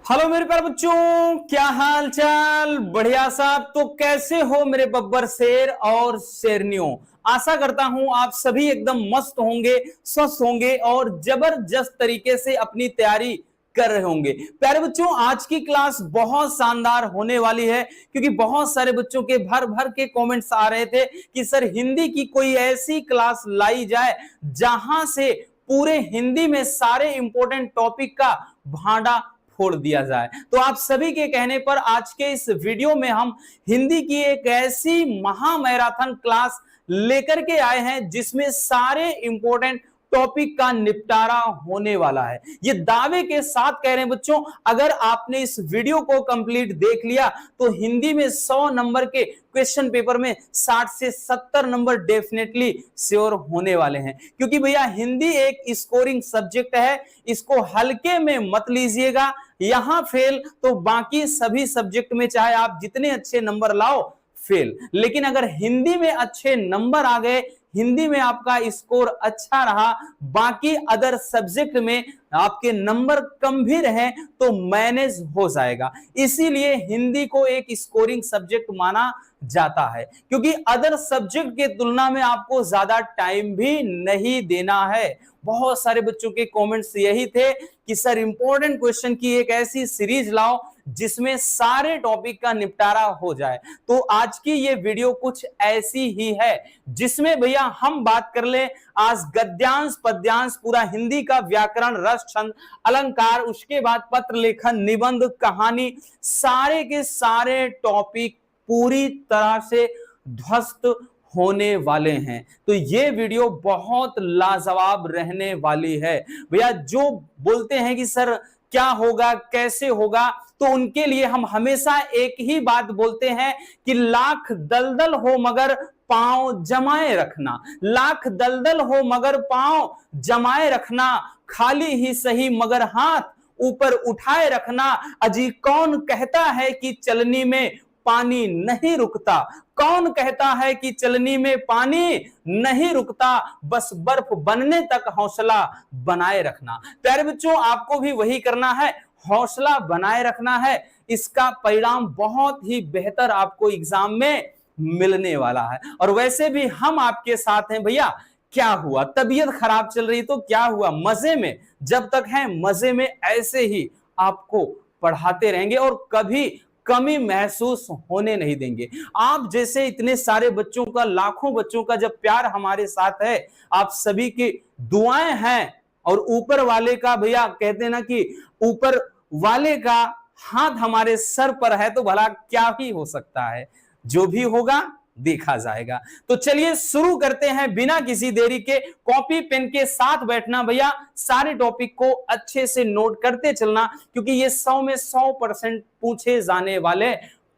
Hello मेरे प्यारे बच्चों, क्या हाल चाल? बढ़िया साहब। तो कैसे हो मेरे बब्बर शेर और शेरनियों? आशा करता हूं आप सभी एकदम मस्त होंगे, स्वस्थ होंगे और जबरदस्त तरीके से अपनी तैयारी कर रहे होंगे। प्यारे बच्चों, आज की क्लास बहुत शानदार होने वाली है क्योंकि बहुत सारे बच्चों के भर भर के कमेंट्स आ रहे थे कि सर हिंदी की कोई ऐसी क्लास लाई जाए जहां से पूरे हिंदी में सारे इंपॉर्टेंट टॉपिक का भांडा फोड़ दिया जाए। तो आप सभी के कहने पर आज के इस वीडियो में हम हिंदी की एक ऐसी महा मैराथन क्लास लेकर के आए हैं जिसमें सारे इंपॉर्टेंट टॉपिक का निपटारा होने वाला है। ये दावे के साथ कह रहे हैं बच्चों, अगर आपने इस वीडियो को कंप्लीट देख लिया तो हिंदी में 100 नंबर के क्वेश्चन पेपर में 60 से 70 नंबर डेफिनेटली श्योर होने वाले हैं। क्योंकि भैया हिंदी एक स्कोरिंग सब्जेक्ट है, इसको हल्के में मत लीजिएगा। यहां फेल तो बाकी सभी सब्जेक्ट में चाहे आप जितने अच्छे नंबर लाओ फेल, लेकिन अगर हिंदी में अच्छे नंबर आ गए, हिंदी में आपका स्कोर अच्छा रहा, बाकी अदर सब्जेक्ट में आपके नंबर कम भी रहे तो मैनेज हो जाएगा। इसीलिए हिंदी को एक स्कोरिंग सब्जेक्ट माना जाता है क्योंकि अदर सब्जेक्ट के तुलना में आपको ज्यादा टाइम भी नहीं देना है। बहुत सारे बच्चों के कमेंट्स यही थे कि सर इंपॉर्टेंट क्वेश्चन की एक ऐसी सीरीज लाओ जिसमें सारे टॉपिक का निपटारा हो जाए। तो आज की ये वीडियो कुछ ऐसी ही है जिसमें भैया हम बात कर ले आज गद्यांश पद्यांश पूरा हिंदी का व्याकरण, रस, छंद, अलंकार, उसके बाद पत्र लेखन, निबंध, कहानी, सारे के सारे टॉपिक पूरी तरह से ध्वस्त होने वाले हैं। तो ये वीडियो बहुत लाजवाब रहने वाली है। भैया जो बोलते हैं कि सर क्या होगा, कैसे होगा, तो उनके लिए हम हमेशा एक ही बात बोलते हैं कि लाख दलदल हो मगर पांव जमाए रखना, लाख दलदल हो मगर पांव जमाए रखना, खाली ही सही मगर हाथ ऊपर उठाए रखना। अजी कौन कहता है कि चलनी में पानी नहीं रुकता, कौन कहता है कि चलनी में पानी नहीं रुकता, बस बर्फ बनने तक हौसला बनाए रखना। प्यारे बच्चों, आपको भी वही करना है, हौसला बनाए रखना है। इसका परिणाम बहुत ही बेहतर आपको एग्जाम में मिलने वाला है। और वैसे भी हम आपके साथ हैं भैया। क्या हुआ, तबीयत खराब चल रही तो क्या हुआ, मजे में, जब तक है मजे में ऐसे ही आपको पढ़ाते रहेंगे और कभी कमी महसूस होने नहीं देंगे। आप जैसे इतने सारे बच्चों का, लाखों बच्चों का जब प्यार हमारे साथ है, आप सभी की दुआएं हैं और ऊपर वाले का, भैया कहते हैं ना कि ऊपर वाले का हाथ हमारे सर पर है तो भला क्या ही हो सकता है, जो भी होगा देखा जाएगा। तो चलिए शुरू करते हैं बिना किसी देरी के। कॉपी पेन के साथ बैठना भैया, सारे टॉपिक को अच्छे से नोट करते चलना क्योंकि ये 100 में 100% पूछे जाने वाले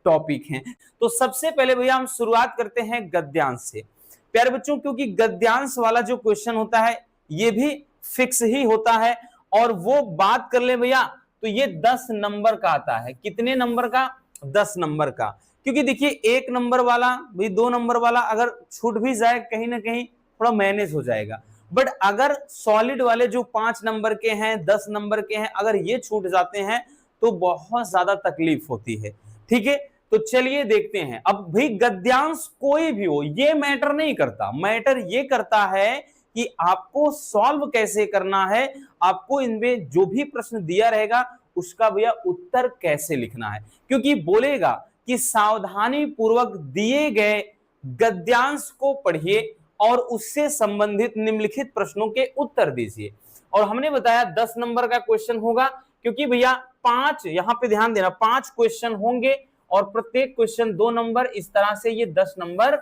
टॉपिक हैं। तो सबसे पहले भैया हम शुरुआत करते हैं गद्यांश से। प्यारे बच्चों, क्योंकि गद्यांश वाला जो क्वेश्चन होता है ये भी फिक्स ही होता है और वो बात कर ले भैया तो ये 10 नंबर का आता है। कितने नंबर का? 10 नंबर का। क्योंकि देखिए 1 नंबर वाला भी 2 नंबर वाला अगर छूट भी जाए कहीं ना कहीं थोड़ा मैनेज हो जाएगा, बट अगर सॉलिड वाले जो 5 नंबर के हैं, 10 नंबर के हैं, अगर ये छूट जाते हैं तो बहुत ज्यादा तकलीफ होती है। ठीक है, तो चलिए देखते हैं। अब भाई गद्यांश कोई भी हो ये मैटर नहीं करता, मैटर ये करता है कि आपको सॉल्व कैसे करना है, आपको इनमें जो भी प्रश्न दिया रहेगा उसका भैया उत्तर कैसे लिखना है। क्योंकि बोलेगा कि सावधानी पूर्वक दिए गए गद्यांश को पढ़िए और उससे संबंधित निम्नलिखित प्रश्नों के उत्तर दीजिए। और हमने बताया 10 नंबर का क्वेश्चन होगा क्योंकि भैया 5, यहां पे ध्यान देना, 5 क्वेश्चन होंगे और प्रत्येक क्वेश्चन 2 नंबर, इस तरह से ये 10 नंबर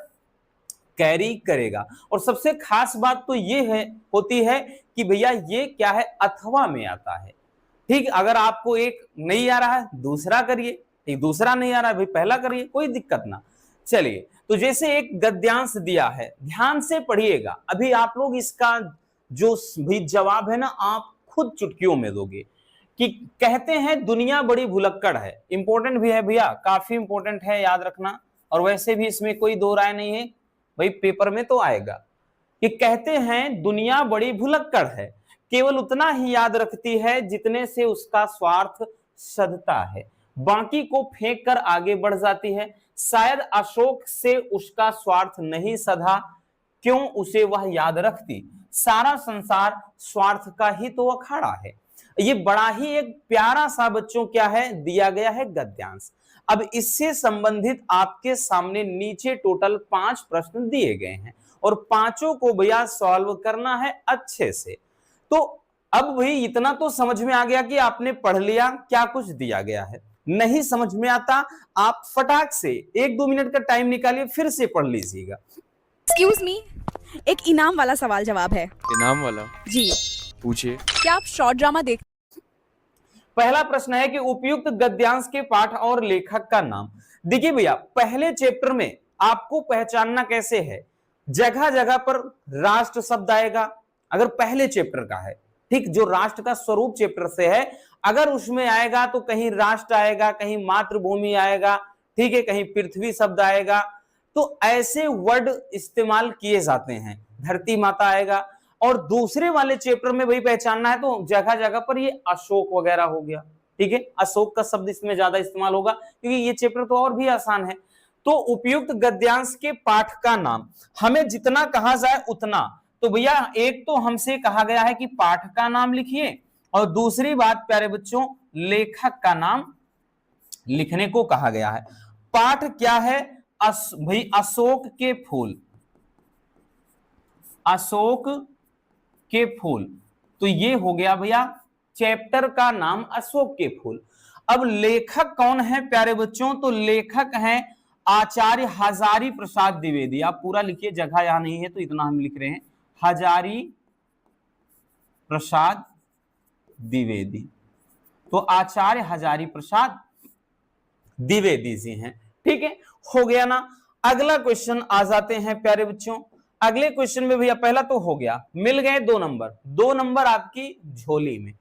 कैरी करेगा। और सबसे खास बात तो ये है होती है कि भैया ये क्या है, अथवा में आता है। ठीक, अगर आपको एक नहीं आ रहा है दूसरा करिए, ठीक, दूसरा नहीं आ रहा है भाई पहला करिए, कोई दिक्कत ना। चलिए, तो जैसे एक गद्यांश दिया है, ध्यान से पढ़िएगा। अभी आप लोग इसका जो भी जवाब है ना आप खुद चुटकियों में दोगे। कि कहते हैं दुनिया बड़ी भुलक्कड़ है, इंपॉर्टेंट भी है भैया, काफी इंपॉर्टेंट है, याद रखना। और वैसे भी इसमें कोई दो राय नहीं है भाई, पेपर में तो आएगा कि कहते हैं दुनिया बड़ी भुलक्कड़ है, केवल उतना ही याद रखती है जितने से उसका स्वार्थ सधता है, बाकी को फेंक कर आगे बढ़ जाती है। शायद अशोक से उसका स्वार्थ नहीं सधा, क्यों उसे वह याद रखती, सारा संसार स्वार्थ का ही तो अखाड़ा है। ये बड़ा ही एक प्यारा सा बच्चों क्या है दिया गया है गद्यांश। अब इससे संबंधित आपके सामने नीचे टोटल 5 प्रश्न दिए गए हैं और पांचों को भैया सॉल्व करना है अच्छे से। तो अब भाई इतना तो समझ में आ गया कि आपने पढ़ लिया क्या कुछ दिया गया है। नहीं समझ में आता आप फटाक से 1-2 मिनट का टाइम निकालिए, फिर से पढ़ लीजिएगा। एक्सक्यूज मी, एक इनाम वाला सवाल जवाब है। इनाम वाला? जी पूछिए। क्या आप शॉर्ट ड्रामा देख? पहला प्रश्न है कि उपयुक्त गद्यांश के पाठ और लेखक का नाम। देखिए भैया, पहले चैप्टर में आपको पहचानना कैसे है, जगह जगह पर राष्ट्र शब्द आएगा अगर पहले चैप्टर का है, ठीक, जो राष्ट्र का स्वरूप चैप्टर से है, अगर उसमें आएगा तो कहीं राष्ट्र आएगा, कहीं मातृभूमि आएगा, ठीक है, कहीं पृथ्वी शब्द आएगा, तो ऐसे वर्ड इस्तेमाल किए जाते हैं, धरती माता आएगा। और दूसरे वाले चैप्टर में भाई पहचानना है तो जगह जगह पर ये अशोक वगैरह हो गया, ठीक है, अशोक का शब्द इसमें ज्यादा इस्तेमाल होगा क्योंकि ये चैप्टर तो और भी आसान है। तो उपयुक्त गद्यांश के पाठ का नाम, हमें जितना कहा जाए उतना। तो भैया एक तो हमसे कहा गया है कि पाठ का नाम लिखिए, और दूसरी बात प्यारे बच्चों लेखक का नाम लिखने को कहा गया है। पाठ क्या है भाई, अशोक के फूल, अशोक के फूल, तो ये हो गया भैया चैप्टर का नाम अशोक के फूल। अब लेखक कौन है प्यारे बच्चों, तो लेखक हैं आचार्य हजारी प्रसाद द्विवेदी। आप पूरा लिखिए, जगह यहां नहीं है तो इतना हम लिख रहे हैं, हजारी प्रसाद द्विवेदी। तो आचार्य हजारी प्रसाद द्विवेदी जी हैं, ठीक है, हो गया ना। अगला क्वेश्चन आ जाते हैं प्यारे बच्चों। अगले क्वेश्चन में भैया पहला तो हो गया, मिल गए 2 नंबर, 2 नंबर आपकी झोली में।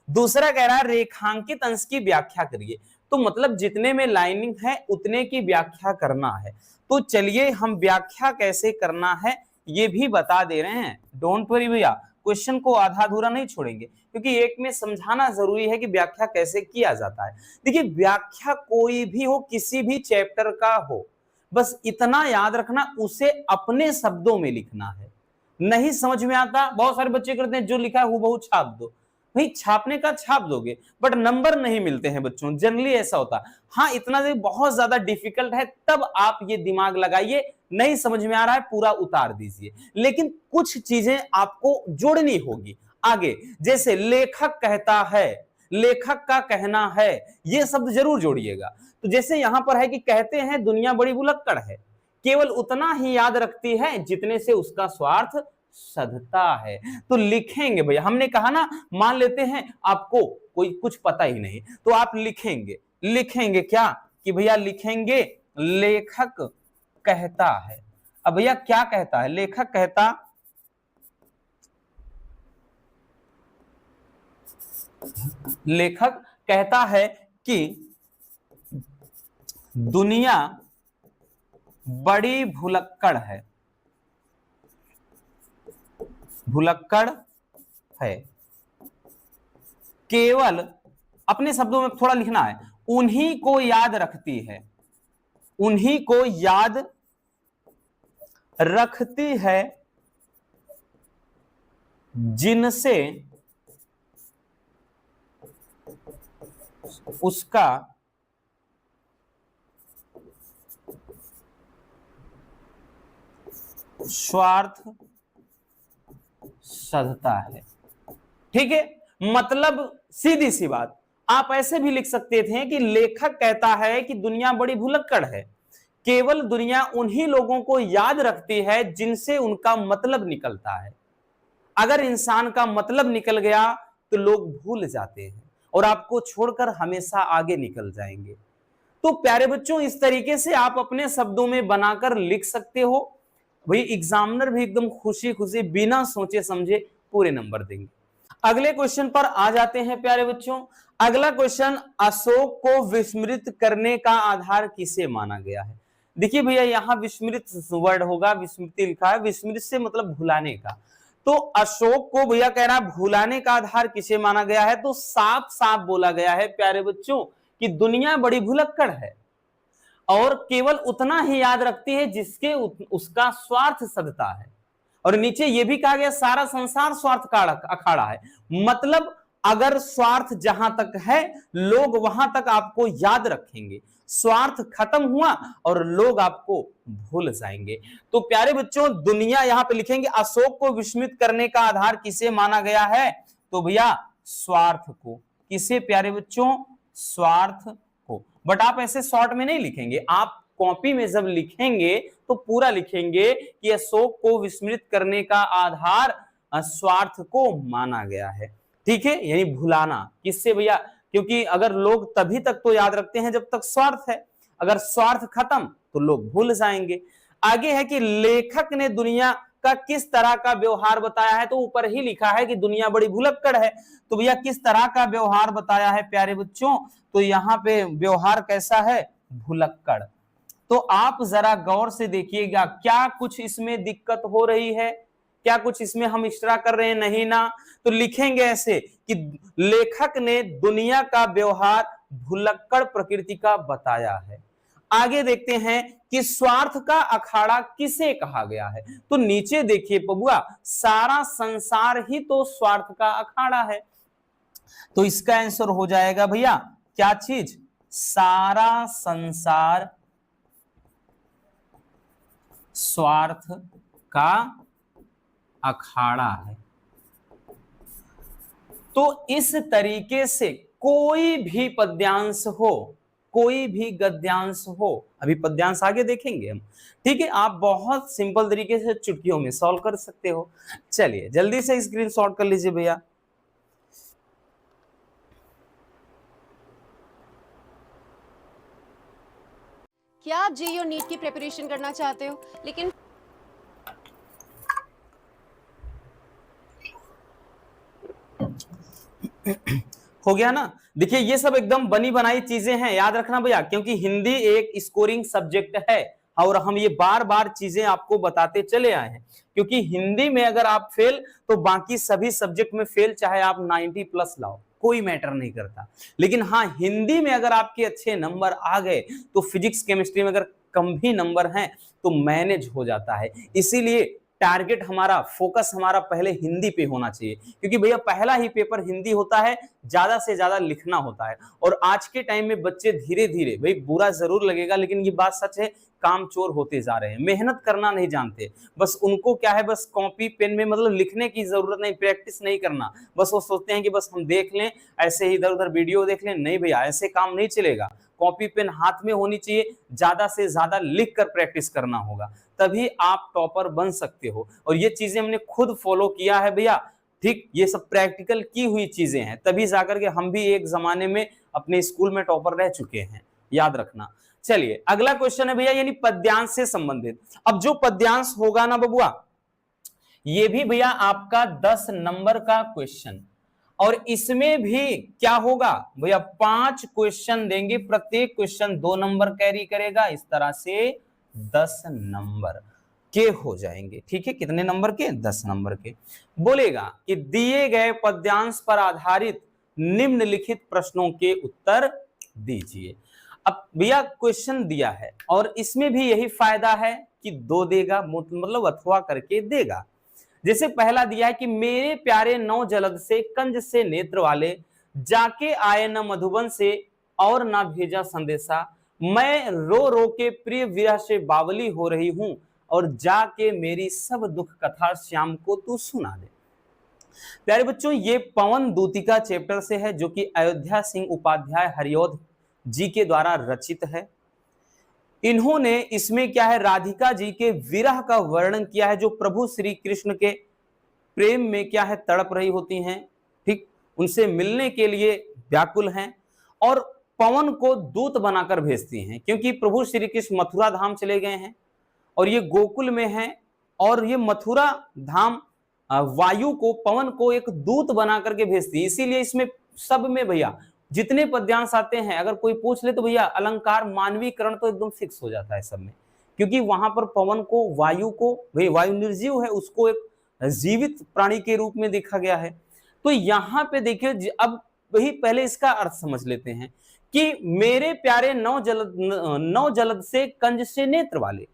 दूसरा कह रहा है रेखांकित अंश की व्याख्या करिए, तो मतलब जितने में लाइनिंग है उतने की व्याख्या करना है। तो चलिए हम व्याख्या कैसे करना है ये भी बता दे रहे हैं, डोंट वरी भैया, क्वेश्चन को आधा अधूरा नहीं छोड़ेंगे क्योंकि एक में समझाना जरूरी है कि व्याख्या कैसे किया जाता है। देखिए व्याख्या कोई भी हो, किसी भी चैप्टर का हो, बस इतना याद रखना उसे अपने शब्दों में लिखना है। नहीं समझ में आता, बहुत सारे बच्चे करते हैं जो लिखा है हूबहू छाप दो, भाई छापने का छाप दोगे बट नंबर नहीं मिलते हैं बच्चों, जनरली ऐसा होता है। हाँ इतना बहुत ज्यादा डिफिकल्ट है तब आप ये दिमाग लगाइए, नहीं समझ में आ रहा है पूरा उतार दीजिए, लेकिन कुछ चीजें आपको जोड़नी होगी आगे, जैसे लेखक कहता है, लेखक का कहना है, ये शब्द जरूर जोड़िएगा। तो जैसे यहां पर है कि कहते हैं दुनिया बड़ी भुलक्कड़ है, केवल उतना ही याद रखती है जितने से उसका स्वार्थ सधता है। तो लिखेंगे भैया, हमने कहा ना, मान लेते हैं आपको कोई कुछ पता ही नहीं तो आप लिखेंगे, लिखेंगे क्या कि भैया लिखेंगे लेखक कहता है। अब भैया क्या कहता है, लेखक कहता लेखक कहता है कि दुनिया बड़ी भुलक्कड़ है, भुलक्कड़ है, केवल अपने शब्दों में थोड़ा लिखना है, उन्हीं को याद रखती है, उन्हीं को याद रखती है जिनसे उसका स्वार्थ सधता है। ठीक है, मतलब सीधी सी बात, आप ऐसे भी लिख सकते थे कि लेखक कहता है कि दुनिया बड़ी भुलक्कड़ है, केवल दुनिया उन्हीं लोगों को याद रखती है जिनसे उनका मतलब निकलता है। अगर इंसान का मतलब निकल गया तो लोग भूल जाते हैं और आपको छोड़कर हमेशा आगे निकल जाएंगे। तो प्यारे बच्चों इस तरीके से आप अपने शब्दों में बनाकर लिख सकते हो, भाई एग्जामिनर भी एकदम खुशी खुशी बिना सोचे समझे पूरे नंबर देंगे। अगले क्वेश्चन पर आ जाते हैं प्यारे बच्चों। अगला क्वेश्चन, अशोक को विस्मृत करने का आधार किसे माना गया है। देखिए भैया यहाँ विस्मृत वर्ड होगा, विस्मृति लिखा है, विस्मृत से मतलब भुलाने का। तो अशोक को भैया कह रहा है भुलाने का आधार किसे माना गया है, तो साफ साफ बोला गया है प्यारे बच्चों कि दुनिया बड़ी भुलक्कड़ है और केवल उतना ही याद रखती है जिसके उसका स्वार्थ सदता है। और नीचे यह भी कहा गया सारा संसार स्वार्थ का अखाड़ा है, मतलब अगर स्वार्थ जहां तक है लोग वहां तक आपको याद रखेंगे, स्वार्थ खत्म हुआ और लोग आपको भूल जाएंगे। तो प्यारे बच्चों दुनिया यहां पे लिखेंगे अशोक को विस्मित करने का आधार किसे माना गया है, तो भैया स्वार्थ को। किसे प्यारे बच्चों, स्वार्थ को। बट आप ऐसे शॉर्ट में नहीं लिखेंगे, आप कॉपी में जब लिखेंगे तो पूरा लिखेंगे कि अशोक को विस्मृत करने का आधार स्वार्थ को माना गया है। ठीक है, यानी भुलाना किससे भैया, क्योंकि अगर लोग तभी तक तो याद रखते हैं जब तक स्वार्थ है, अगर स्वार्थ खत्म तो लोग भूल जाएंगे। आगे है कि लेखक ने दुनिया का किस तरह का व्यवहार बताया है, तो ऊपर ही लिखा है कि दुनिया बड़ी भुलक्कड़ है, तो भैया किस तरह का व्यवहार बताया है प्यारे बच्चों, तो यहाँ पे व्यवहार कैसा है, भुलक्कड़। तो आप जरा गौर से देखिएगा क्या कुछ इसमें दिक्कत हो रही है, क्या कुछ इसमें हम एक्स्ट्रा कर रहे हैं, नहीं ना। तो लिखेंगे ऐसे कि लेखक ने दुनिया का व्यवहार भुलक्कड़ प्रकृति का बताया है। आगे देखते हैं कि स्वार्थ का अखाड़ा किसे कहा गया है, तो नीचे देखिए बबुआ सारा संसार ही तो स्वार्थ का अखाड़ा है, तो इसका आंसर हो जाएगा भैया क्या चीज, सारा संसार स्वार्थ का अखाड़ा है। तो इस तरीके से कोई भी पद्यांश हो, कोई भी गद्यांश हो, अभी पद्यांश आगे देखेंगे हम, ठीक है, आप बहुत सिंपल तरीके से चुटकियों में सॉल्व कर सकते हो। चलिए जल्दी से स्क्रीनशॉट कर लीजिए भैया। क्या आप जेईई और नीट की प्रिपरेशन करना चाहते हो लेकिन हो गया ना। देखिए ये सब एकदम बनी बनाई चीजें हैं, याद रखना भैया, क्योंकि हिंदी एक स्कोरिंग सब्जेक्ट है और हम ये बार बार चीजें आपको बताते चले आए हैं, क्योंकि हिंदी में अगर आप फेल तो बाकी सभी सब्जेक्ट में फेल, चाहे आप 90 प्लस लाओ कोई मैटर नहीं करता। लेकिन हाँ हिंदी में अगर आपके अच्छे नंबर आ गए तो फिजिक्स केमिस्ट्री में अगर कम भी नंबर हैं तो मैनेज हो जाता है। इसीलिए टारगेट हमारा, फोकस हमारा पहले हिंदी पे होना चाहिए, क्योंकि भैया पहला ही पेपर हिंदी होता है, ज्यादा से ज्यादा लिखना होता है। और आज के टाइम में बच्चे धीरे धीरे, भाई बुरा जरूर लगेगा लेकिन ये बात सच है, काम चोर होते जा रहे हैं, मेहनत करना नहीं जानते। बस उनको क्या है, बस कॉपी पेन में मतलब लिखने की जरूरत नहीं, प्रैक्टिस नहीं करना, बस वो सोचते हैं कि बस हम देख लें, ऐसे ही इधर उधर वीडियो देख लें। नहीं भैया ऐसे काम नहीं चलेगा, कॉपी पेन हाथ में होनी चाहिए, ज्यादा से ज्यादा लिख कर प्रैक्टिस करना होगा, तभी आप टॉपर बन सकते हो। और ये चीजें हमने खुद फॉलो किया है भैया, ठीक, ये सब प्रैक्टिकल की हुई चीजें हैं, तभी जाकर के हम भी एक जमाने में अपने स्कूल में टॉपर रह चुके हैं, याद रखना। चलिए अगला क्वेश्चन है भैया, यानी पद्यांश से संबंधित। अब जो पद्यांश होगा ना बबुआ, ये भी भैया आपका 10 नंबर का क्वेश्चन, और इसमें भी क्या होगा भैया 5 क्वेश्चन देंगे, प्रत्येक क्वेश्चन 2 नंबर कैरी करेगा, इस तरह से 10 नंबर के हो जाएंगे। ठीक है, कितने नंबर के, 10 नंबर के। बोलेगा कि दिए गए पद्यांश पर आधारित निम्नलिखित प्रश्नों के उत्तर दीजिए। अब भैया क्वेश्चन दिया है और इसमें भी यही फायदा है कि 2 देगा, मतलब अथवा करके देगा। जैसे पहला दिया है कि मेरे प्यारे नौ जलद से कंज से नेत्र वाले, जाके आए न मधुबन से और ना भेजा संदेशा, मैं रो रो के प्रिय विरह से बावली हो रही हूं, और जाके मेरी सब दुख कथा श्याम को तू सुना दे। प्यारे बच्चों ये पवन दूतिका चैप्टर से है, जो कि अयोध्या सिंह उपाध्याय हरिऔध जी के द्वारा रचित है। इन्होंने इसमें क्या है, राधिका जी के विरह का वर्णन किया है, जो प्रभु श्री कृष्ण के प्रेम में क्या है, तड़प रही होती हैं, ठीक, उनसे मिलने के लिए व्याकुल हैं, और पवन को दूत बनाकर भेजती हैं, क्योंकि प्रभु श्री कृष्ण मथुरा धाम चले गए हैं और ये गोकुल में हैं, और ये मथुरा धाम वायु को, पवन को एक दूत बना करके भेजती है। इसीलिए इसमें सब में भैया जितने पद्यांश आते हैं, अगर कोई पूछ ले तो भैया अलंकार मानवीकरण तो एकदम फिक्स हो जाता है सब में, क्योंकि वहां पर पवन को, वायु को, भाई वायु निर्जीव है, उसको एक जीवित प्राणी के रूप में देखा गया है। तो यहाँ पे देखिए, अब वही पहले इसका अर्थ समझ लेते हैं कि मेरे प्यारे नौ जलद से कंज से नेत्र वाले।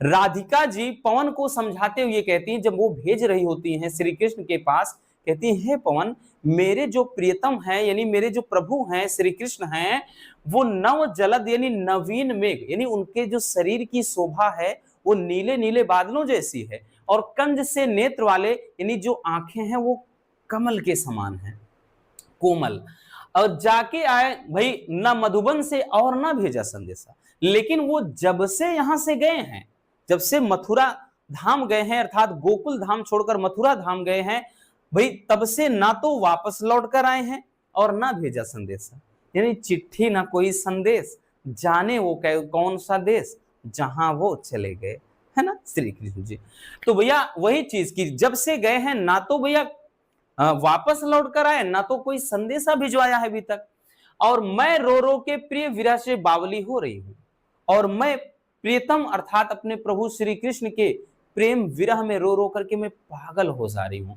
राधिका जी पवन को समझाते हुए कहती हैं, जब वो भेज रही होती हैं श्री कृष्ण के पास, कहती हैं, हे पवन, मेरे जो प्रियतम हैं यानी मेरे जो प्रभु हैं श्री कृष्ण हैं, वो नव जलद यानी नवीन मेघ, यानी उनके जो शरीर की शोभा है वो नीले नीले बादलों जैसी है, और कंज से नेत्र वाले यानी जो आंखें हैं वो कमल के समान हैं, कोमल। और जाके आए भाई, न मधुबन से और ना भेजा संदेशा, लेकिन वो जब से यहां से गए हैं, जब से मथुरा धाम गए हैं, अर्थात गोकुल धाम छोड़कर मथुरा धाम गए हैं भाई, तब से ना तो वापस लौट कर आए हैं और ना भेजा संदेशा, यानी चिट्ठी ना कोई संदेश, जाने वो कौन सा देश जहां वो चले गए, है ना श्री कृष्ण जी। तो भैया वही चीज की जब से गए हैं ना तो भैया वापस लौट कर आए, ना तो कोई संदेशा भिजवाया है अभी तक। और मैं रो रो के प्रिय विरह से बावली हो रही हूं, और मैं प्रियतम अर्थात अपने प्रभु श्री कृष्ण के प्रेम विरह में रो रो करके मैं पागल हो जा रही हूं।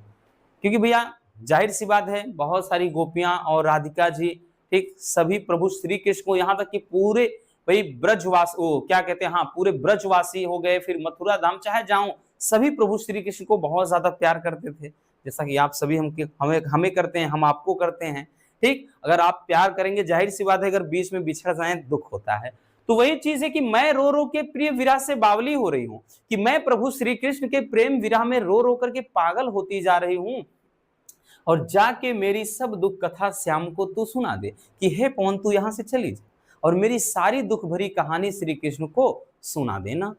क्योंकि भैया जाहिर सी बात है, बहुत सारी गोपियां और राधिका जी, ठीक, सभी प्रभु श्री कृष्ण को, यहाँ तक कि पूरे भाई ब्रजवासी, वो क्या कहते हैं, हाँ, पूरे ब्रजवासी हो गए, फिर मथुरा धाम चाहे जाऊं, सभी प्रभु श्री कृष्ण को बहुत ज्यादा प्यार करते थे, जैसा कि आप सभी हमें करते हैं, हम आपको करते हैं। ठीक, अगर आप प्यार करेंगे, जाहिर सी बात है, अगर बीच में बिछड़ जाए दुख होता है। तो वही चीज है कि मैं रो रो के प्रिय विरह से बावली हो रही हूं, कि मैं प्रभु श्री कृष्ण के प्रेम विरह में रो रो करके पागल होती जा रही हूं, और जाके मेरी सब दुख कथा श्याम को तू सुना दे, कि हे पवन तू यहां से चली जा और मेरी सारी दुख भरी कहानी श्री कृष्ण को सुना देना।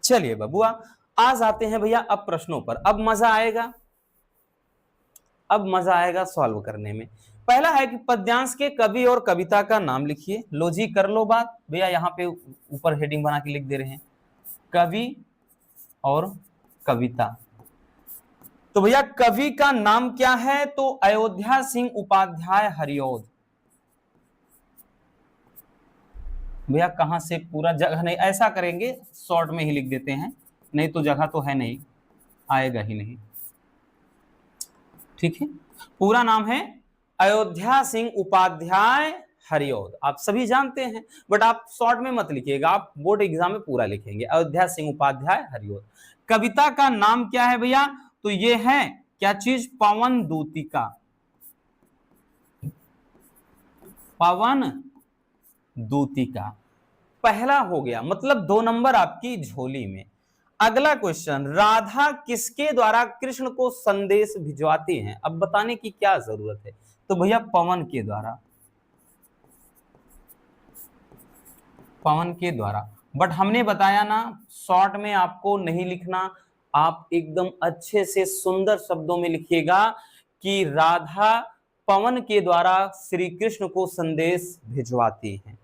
चलिए बबुआ, आज आते हैं भैया अब प्रश्नों पर। अब मजा आएगा, अब मजा आएगा सॉल्व करने में। पहला है कि पद्यांश के कवि और कविता का नाम लिखिए। लो जी, कर लो बात भैया, यहाँ पे ऊपर हेडिंग बना के लिख दे रहे हैं, कवि और कविता। तो भैया कवि का नाम क्या है? तो अयोध्या सिंह उपाध्याय हरिऔध। भैया कहां से, पूरा जगह नहीं, ऐसा करेंगे शॉर्ट में ही लिख देते हैं, नहीं तो जगह तो है नहीं, आएगा ही नहीं। ठीक है, पूरा नाम है अयोध्या सिंह उपाध्याय हरिऔध। आप सभी जानते हैं, बट आप शॉर्ट में मत लिखिएगा, आप बोर्ड एग्जाम में पूरा लिखेंगे, अयोध्या सिंह उपाध्याय हरिऔध। कविता का नाम क्या है भैया? तो ये है क्या चीज? पवन दूतिका। पवन दूतिका पहला हो गया, मतलब 2 नंबर आपकी झोली में। अगला क्वेश्चन, राधा किसके द्वारा कृष्ण को संदेश भिजवाती हैं? अब बताने की क्या जरूरत है? तो भैया पवन के द्वारा, पवन के द्वारा। बट हमने बताया ना, शॉर्ट में आपको नहीं लिखना, आप एकदम अच्छे से सुंदर शब्दों में लिखिएगा कि राधा पवन के द्वारा श्री कृष्ण को संदेश भिजवाती हैं।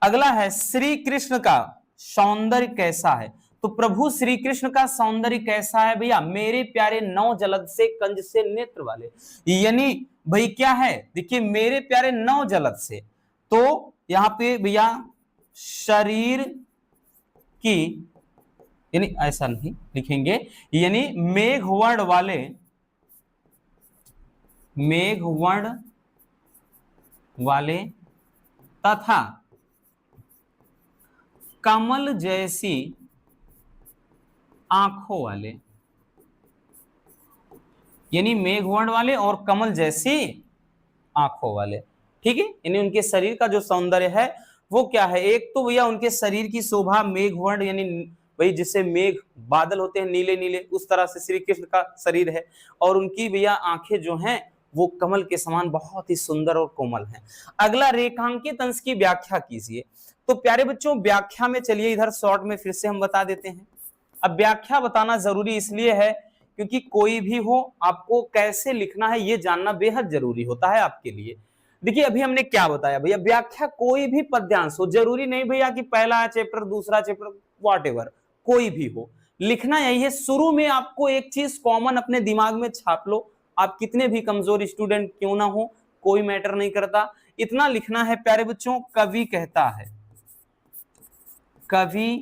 अगला है, श्री कृष्ण का सौंदर्य कैसा है? तो प्रभु श्री कृष्ण का सौंदर्य कैसा है भैया? मेरे प्यारे 9 जलद से कंज से नेत्र वाले, यानी भाई क्या है, देखिए मेरे प्यारे 9 जलद से, तो यहां पे भैया शरीर की, यानी ऐसा नहीं लिखेंगे, यानी मेघवर्ण वाले, मेघवर्ण वाले तथा कमल जैसी आंखों वाले, यानी मेघवर्ण वाले और कमल जैसी आंखों वाले। ठीक है, यानी उनके शरीर का जो सौंदर्य है वो क्या है? एक तो भैया उनके शरीर की शोभा मेघवर्ण, यानी भाई जिससे मेघ बादल होते हैं नीले नीले, उस तरह से श्री कृष्ण का शरीर है, और उनकी भैया आंखें जो हैं वो कमल के समान बहुत ही सुंदर और कोमल हैं। अगला, रेखांकित अंश की व्याख्या कीजिए। तो प्यारे बच्चों व्याख्या में चलिए इधर शॉर्ट में फिर से हम बता देते हैं। अब व्याख्या बताना जरूरी इसलिए है क्योंकि कोई भी हो, आपको कैसे लिखना है ये जानना बेहद जरूरी होता है आपके लिए। देखिए अभी हमने क्या बताया भैया, व्याख्या कोई भी पद्यांश हो, जरूरी नहीं भैया कि पहला चैप्टर दूसरा चैप्टर व्हाटएवर, कोई भी हो, लिखना यही है। शुरू में आपको एक चीज कॉमन अपने दिमाग में छाप लो, आप कितने भी कमजोर स्टूडेंट क्यों ना हो, कोई मैटर नहीं करता, इतना लिखना है प्यारे बच्चों, कवि कहता है, कवि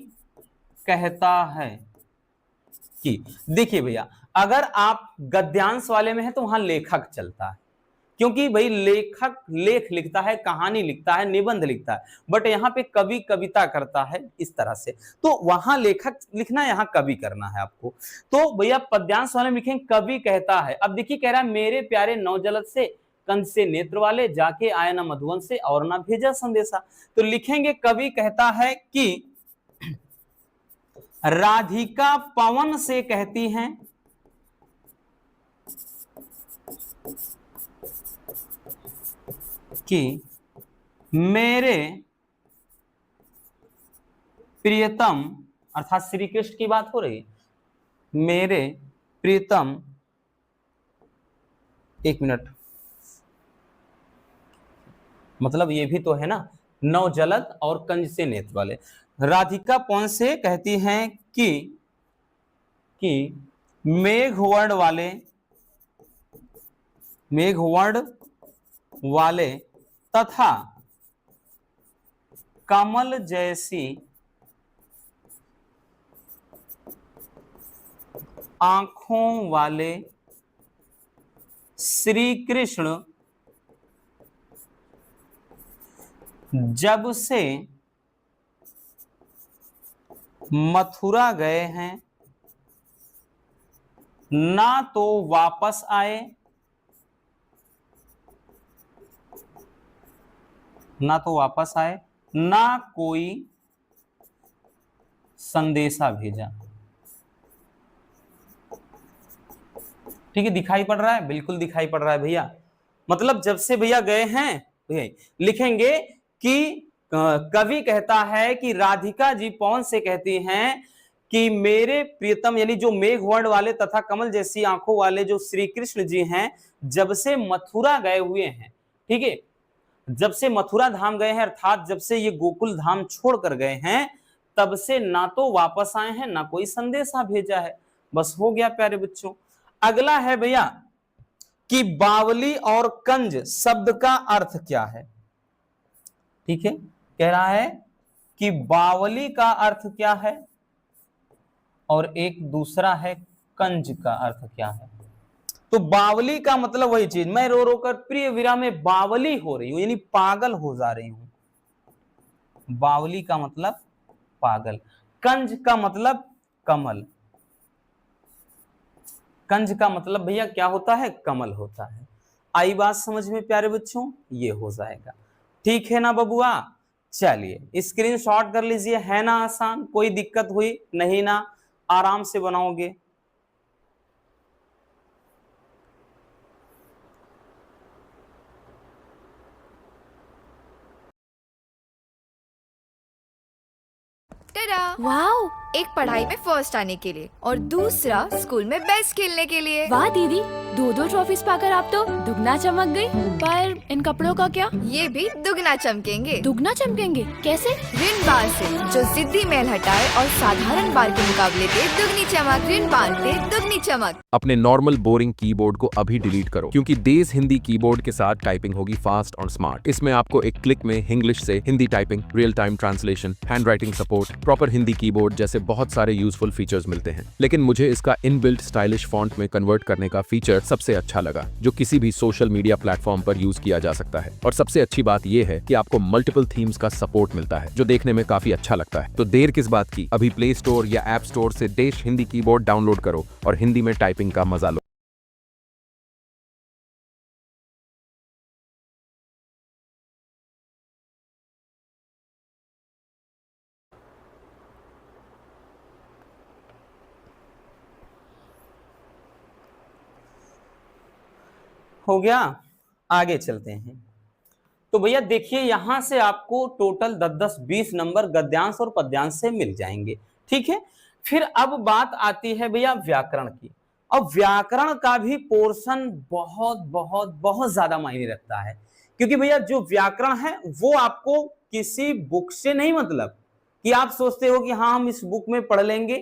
कहता है, की। देखिए भैया, अगर आप गद्यांश वाले में है तो वहां लेखक चलता है, क्योंकि भाई लेखक लेख लिखता है, कहानी लिखता है, निबंध लिखता है, बट यहाँ पे कवि कविता करता है इस तरह से, तो वहां लेखक लिखना, यहाँ कवि करना है आपको। तो भैया पद्यांश वाले में लिखेंगे कवि कहता है। अब देखिए कह रहा है मेरे प्यारे नौजलद से कंस से नेत्र वाले, जाके आए ना मधुवन से और ना भेजा संदेशा। तो लिखेंगे कवि कहता है कि राधिका पवन से कहती हैं कि मेरे प्रियतम, अर्थात श्री कृष्ण की बात हो रही, मेरे प्रियतम, एक मिनट, मतलब ये भी तो है ना, नवजलद और कंज से नेत्र वाले। राधिका पवन से कहती हैं कि मेघवर्ण वाले तथा कमल जैसी आंखों वाले श्री कृष्ण जब से मथुरा गए हैं ना तो वापस आए, ना कोई संदेशा भेजा। ठीक है, दिखाई पड़ रहा है, बिल्कुल दिखाई पड़ रहा है भैया। मतलब जब से भैया गए हैं, लिखेंगे कि कवि कहता है कि राधिका जी पवन से कहती हैं कि मेरे प्रियतम, यानी जो मेघवर्ण वाले तथा कमल जैसी आंखों वाले जो श्री कृष्ण जी हैं, जब से मथुरा गए हुए हैं, ठीक है, जब से मथुरा धाम गए हैं, अर्थात जब से ये गोकुल धाम छोड़कर गए हैं, तब से ना तो वापस आए हैं, ना कोई संदेशा भेजा है। बस हो गया प्यारे बच्चों। अगला है भैया कि बावली और कंज शब्द का अर्थ क्या है। ठीक है, कह रहा है कि बावली का अर्थ क्या है और एक दूसरा है कंज का अर्थ क्या है। तो बावली का मतलब वही चीज, मैं रो रो कर प्रिय वीरा में बावली हो रही हूं, यानी पागल हो जा रही हूं। बावली का मतलब पागल। कंज का मतलब कमल। कंज का मतलब भैया क्या होता है, कमल होता है। आई बात समझ में प्यारे बच्चों, ये हो जाएगा। ठीक है ना बबुआ, चलिए स्क्रीनशॉट कर लीजिए। है ना आसान, कोई दिक्कत हुई नहीं ना, आराम से बनाओगे। वाओ, एक पढ़ाई में फर्स्ट आने के लिए और दूसरा स्कूल में बेस्ट खेलने के लिए। वाह दीदी, दो दो ट्रॉफीज पाकर आप तो दुगना चमक गई। पर इन कपड़ों का क्या? ये भी दुगना चमकेंगे। दुगना चमकेंगे कैसे? रिन बार से, जो जिद्दी मैल हटाए और साधारण बार के मुकाबले दे दुगनी चमक। रिन बार दे दुगनी चमक। अपने नॉर्मल बोरिंग कीबोर्ड को अभी डिलीट करो, क्योंकि देश हिंदी कीबोर्ड के साथ टाइपिंग होगी फास्ट और स्मार्ट। इसमें आपको एक क्लिक में इंग्लिश से Hindi typing, real time translation, hand writing support, proper Hindi keyboard जैसे बहुत सारे यूजफुल फीचर्स मिलते हैं। लेकिन मुझे इसका इनबिल्ट स्टाइलिश फॉन्ट में कन्वर्ट करने का फीचर सबसे अच्छा लगा, जो किसी भी सोशल मीडिया प्लेटफॉर्म पर यूज किया जा सकता है। और सबसे अच्छी बात यह है कि आपको मल्टीपल थीम्स का सपोर्ट मिलता है, जो देखने में काफी अच्छा लगता है। तो देर किस बात की, अभी प्ले स्टोर या ऐप स्टोर से देश हिंदी कीबोर्ड डाउनलोड करो और हिंदी में टाइपिंग का मजा लो। हो गया, आगे चलते हैं। तो भैया देखिए, यहां से आपको टोटल 10-10-20 नंबर गद्यांश और पद्यांश से मिल जाएंगे। ठीक है, फिर अब बात आती है भैया व्याकरण की। अब व्याकरण का भी पोर्शन बहुत बहुत बहुत ज्यादा मायने रखता है, क्योंकि भैया जो व्याकरण है वो आपको किसी बुक से नहीं, मतलब कि आप सोचते हो कि हाँ हम इस बुक में पढ़ लेंगे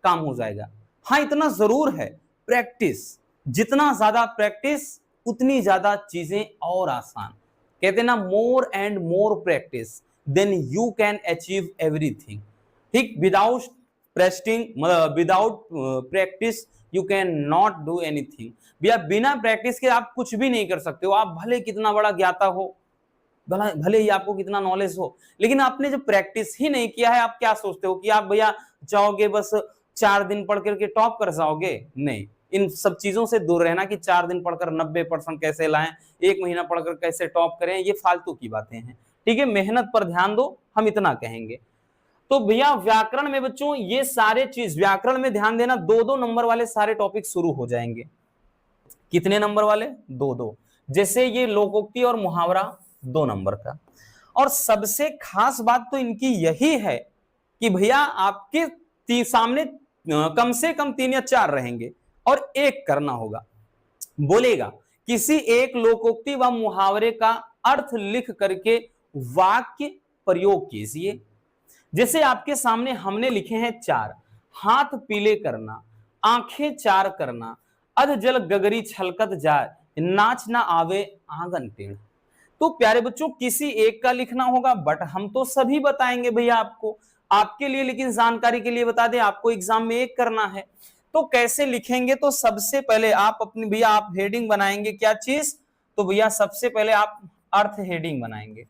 काम हो जाएगा। हाँ इतना जरूर है, प्रैक्टिस, जितना ज्यादा प्रैक्टिस उतनी ज्यादा चीजें और आसान। कहते हैं ना, more and more practice then you can achieve everything. ठीक, विदाउट प्रेस्टिंग मतलब without practice you can not do anything. भैया बिना प्रैक्टिस के आप कुछ भी नहीं कर सकते हो। आप भले कितना बड़ा ज्ञाता हो, भले ही आपको कितना नॉलेज हो, लेकिन आपने जब प्रैक्टिस ही नहीं किया है, आप क्या सोचते हो कि आप भैया जाओगे बस 4 दिन पढ़ करके टॉप कर जाओगे? नहीं, इन सब चीजों से दूर रहना कि 4 दिन पढ़कर 90% कैसे लाएं, 1 महीना पढ़कर कैसे टॉप करें, ये फालतू की बातें हैं। ठीक है, मेहनत पर ध्यान दो, हम इतना कहेंगे। तो भैया व्याकरण में बच्चों ये सारे चीज, व्याकरण में ध्यान देना, 2-2 नंबर वाले सारे टॉपिक शुरू हो जाएंगे। कितने नंबर वाले? 2-2। जैसे ये लोकोक्ति और मुहावरा 2 नंबर का। और सबसे खास बात तो इनकी यही है कि भैया आपके सामने कम से कम 3 या 4 रहेंगे और एक करना होगा। बोलेगा किसी एक लोकोक्ति व मुहावरे का अर्थ लिख करके वाक्य प्रयोग कीजिए। जैसे आपके सामने हमने लिखे हैं 4, हाथ पीले करना, आंखें 4 करना, अध जल गगरी छलकत जाए, नाच ना आवे आंगन टेढ़। तो प्यारे बच्चों किसी एक का लिखना होगा, बट हम तो सभी बताएंगे भैया आपको, आपके लिए, लेकिन जानकारी के लिए बता दें, आपको एग्जाम में एक करना है। तो कैसे लिखेंगे? तो सबसे पहले आप अपनी भैया आप हेडिंग बनाएंगे। क्या चीज? तो भैया सबसे पहले आप अर्थ हेडिंग बनाएंगे,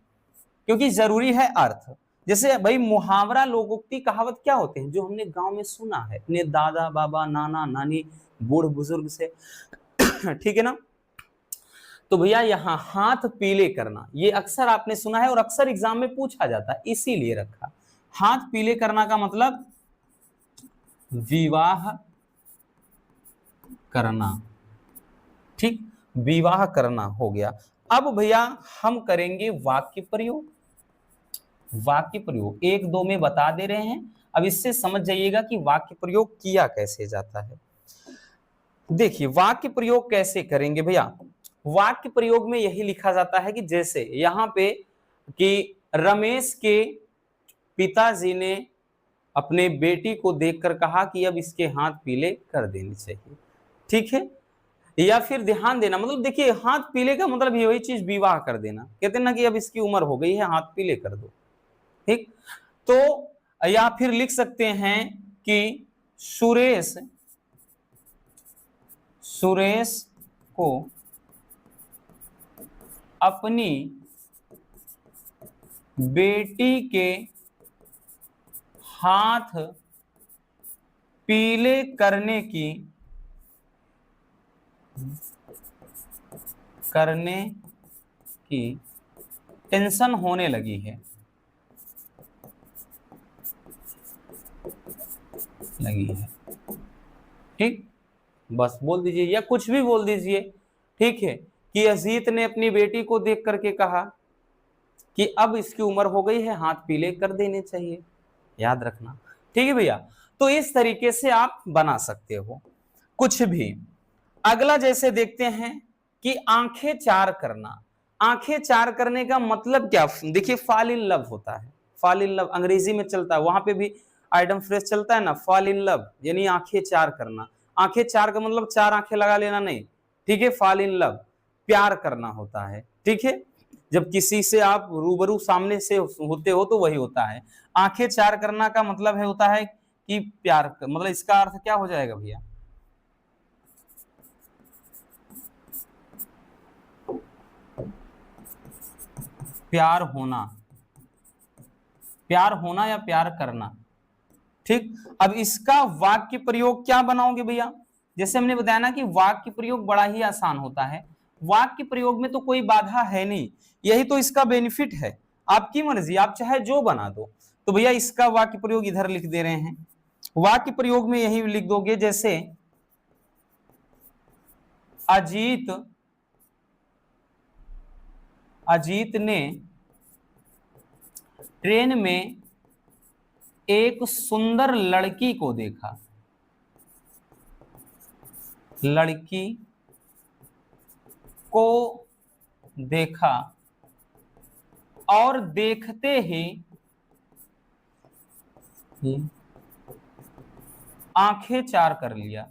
क्योंकि जरूरी है अर्थ। जैसे भाई मुहावरा लोकोक्ति कहावत क्या होते हैं? जो हमने गांव में सुना है अपने दादा बाबा नाना नानी बूढ़ बुजुर्ग से। ठीक है ना? तो भैया यहाँ हाथ पीले करना, ये अक्सर आपने सुना है और अक्सर एग्जाम में पूछा जाता है, इसीलिए रखा। हाथ पीले करना का मतलब विवाह करना। ठीक, विवाह करना हो गया। अब भैया हम करेंगे वाक्य प्रयोग। वाक्य प्रयोग 1-2 में बता दे रहे हैं, अब इससे समझ जाइएगा कि वाक्य प्रयोग किया कैसे जाता है। देखिए वाक्य प्रयोग कैसे करेंगे भैया। वाक्य प्रयोग में यही लिखा जाता है कि जैसे यहां पे कि रमेश के पिताजी ने अपने बेटी को देखकर कहा कि अब इसके हाथ पीले कर देने चाहिए। ठीक है, या फिर ध्यान देना, मतलब देखिए हाथ पीले का मतलब वही चीज विवाह कर देना। कहते हैं ना कि अब इसकी उम्र हो गई है, हाथ पीले कर दो। ठीक, तो या फिर लिख सकते हैं कि सुरेश को अपनी बेटी के हाथ पीले करने की टेंशन होने लगी है। ठीक, बस बोल दीजिए या कुछ भी बोल दीजिए। ठीक है, कि अजीत ने अपनी बेटी को देख करके कहा कि अब इसकी उम्र हो गई है, हाथ पीले कर देने चाहिए। याद रखना। ठीक है भैया, तो इस तरीके से आप बना सकते हो कुछ भी। अगला जैसे देखते हैं कि आंखें 4 करना। आंखें 4 करने का मतलब क्या? देखिए फॉल इन लव होता है, फॉल इन लव अंग्रेजी में चलता है, वहां पे भी आइटम फ्रेज चलता है ना, फॉल इन लव यानी आंखें 4 करना। आंखें 4 का मतलब 4 आंखें लगा लेना नहीं। ठीक है, फॉल इन लव प्यार करना होता है। ठीक है, जब किसी से आप रूबरू सामने से होते हो तो वही होता है। आंखें 4 करना का मतलब है होता है कि प्यार, मतलब इसका अर्थ क्या हो जाएगा भैया? प्यार होना या प्यार करना। ठीक, अब इसका वाक्य प्रयोग क्या बनाओगे भैया? जैसे हमने बताया ना कि वाक्य प्रयोग बड़ा ही आसान होता है। वाक्य प्रयोग में तो कोई बाधा है नहीं, यही तो इसका बेनिफिट है। आपकी मर्जी, आप चाहे जो बना दो। तो भैया इसका वाक्य प्रयोग इधर लिख दे रहे हैं। वाक्य प्रयोग में यही लिख दोगे, जैसे अजीत ने ट्रेन में एक सुंदर लड़की को देखा। लड़की को देखा और देखते ही आंखें 4 कर लिया।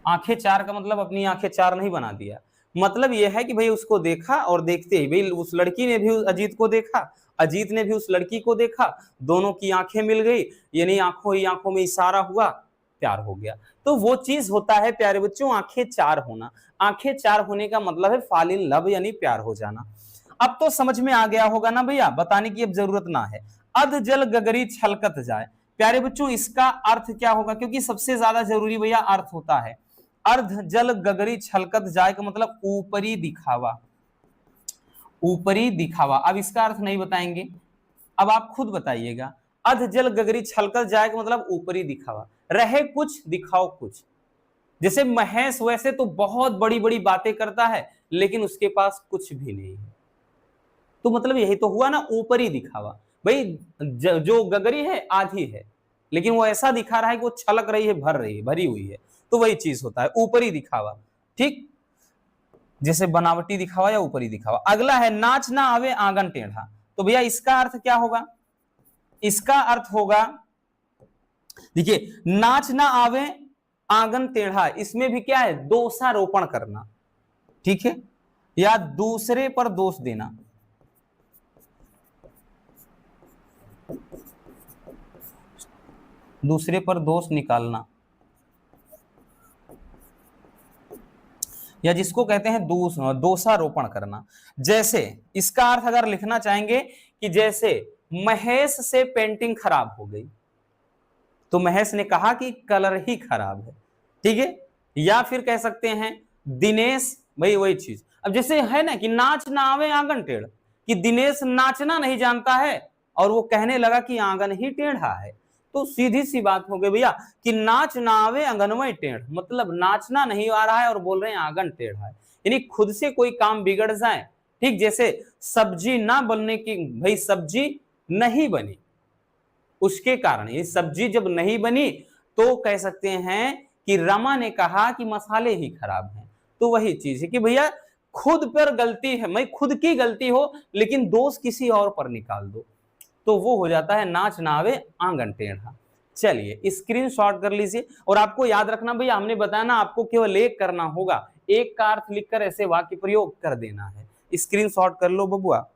आंखें 4 का मतलब अपनी आंखें 4 नहीं बना दिया, मतलब यह है कि भाई उसको देखा और देखते ही भाई उस लड़की ने भी अजीत को देखा, अजीत ने भी उस लड़की को देखा, दोनों की आंखें मिल गई, यानी आंखों ही आंखों में इशारा हुआ, प्यार हो गया। तो वो चीज होता है प्यारे बच्चों आंखें चार होना। आंखें चार होने का मतलब है फॉल इन लव यानी प्यार हो जाना। अब तो समझ में आ गया होगा ना भैया, बताने की अब जरूरत ना है। अध जल गगरी छलकत जाए, प्यारे बच्चों इसका अर्थ क्या होगा, क्योंकि सबसे ज्यादा जरूरी भैया अर्थ होता है। अर्ध जल गगरी छलकत जाए का मतलब ऊपरी दिखावा, ऊपरी दिखावा। अब इसका अर्थ नहीं बताएंगे, अब आप खुद बताइएगा। अध जल गगरी छलकत जाए का मतलब ऊपरी दिखावा, रहे कुछ दिखाओ कुछ। जैसे महेश वैसे तो बहुत बड़ी बड़ी बातें करता है लेकिन उसके पास कुछ भी नहीं है, तो मतलब यही तो हुआ ना, ऊपरी दिखावा। भाई जो गगरी है आधी है लेकिन वो ऐसा दिखा रहा है कि वो छलक रही है, भर रही है, भरी हुई है, तो वही चीज होता है ऊपरी दिखावा। ठीक, जैसे बनावटी दिखावा या ऊपरी दिखावा। अगला है नाच ना आवे आंगन टेढ़ा, तो भैया इसका अर्थ क्या होगा, इसका अर्थ होगा देखिए नाच ना आवे आंगन टेढ़ा, इसमें भी क्या है दोषारोपण करना, ठीक है, या दूसरे पर दोष देना। दूसरे पर दोष निकालना, या जिसको कहते हैं दोषारोपण करना। जैसे इसका अर्थ अगर लिखना चाहेंगे कि जैसे महेश से पेंटिंग खराब हो गई, तो महेश ने कहा कि कलर ही खराब है, ठीक है। या फिर कह सकते हैं दिनेश, भाई वही चीज। अब जैसे है ना कि नाच ना आवे आंगन टेढ़, कि दिनेश नाचना नहीं जानता है और वो कहने लगा कि आंगन ही टेढ़ा है, तो सीधी सी बात हो गई भैया कि नाच ना आवे आंगनवै टेढ़, मतलब नाचना नहीं आ रहा है और बोल रहे हैं आंगन टेढ़ा है, यानी खुद से कोई काम बिगड़ जाए। ठीक, जैसे सब्जी ना बनने की, भाई सब्जी नहीं बनी, उसके कारण ये सब्जी जब नहीं बनी तो कह सकते हैं कि रमा ने कहा कि मसाले ही खराब हैं। तो वही चीज है कि भैया खुद पर गलती है, मैं खुद की गलती हो लेकिन दोष किसी और पर निकाल दो, तो वो हो जाता है नाच ना आवे आंगन टेढ़ा। चलिए स्क्रीनशॉट कर लीजिए, और आपको याद रखना भैया हमने बताया ना आपको केवल एक करना होगा, एक का अर्थ लिखकर ऐसे वाक्य प्रयोग कर देना है। स्क्रीनशॉट कर लो बबुआ।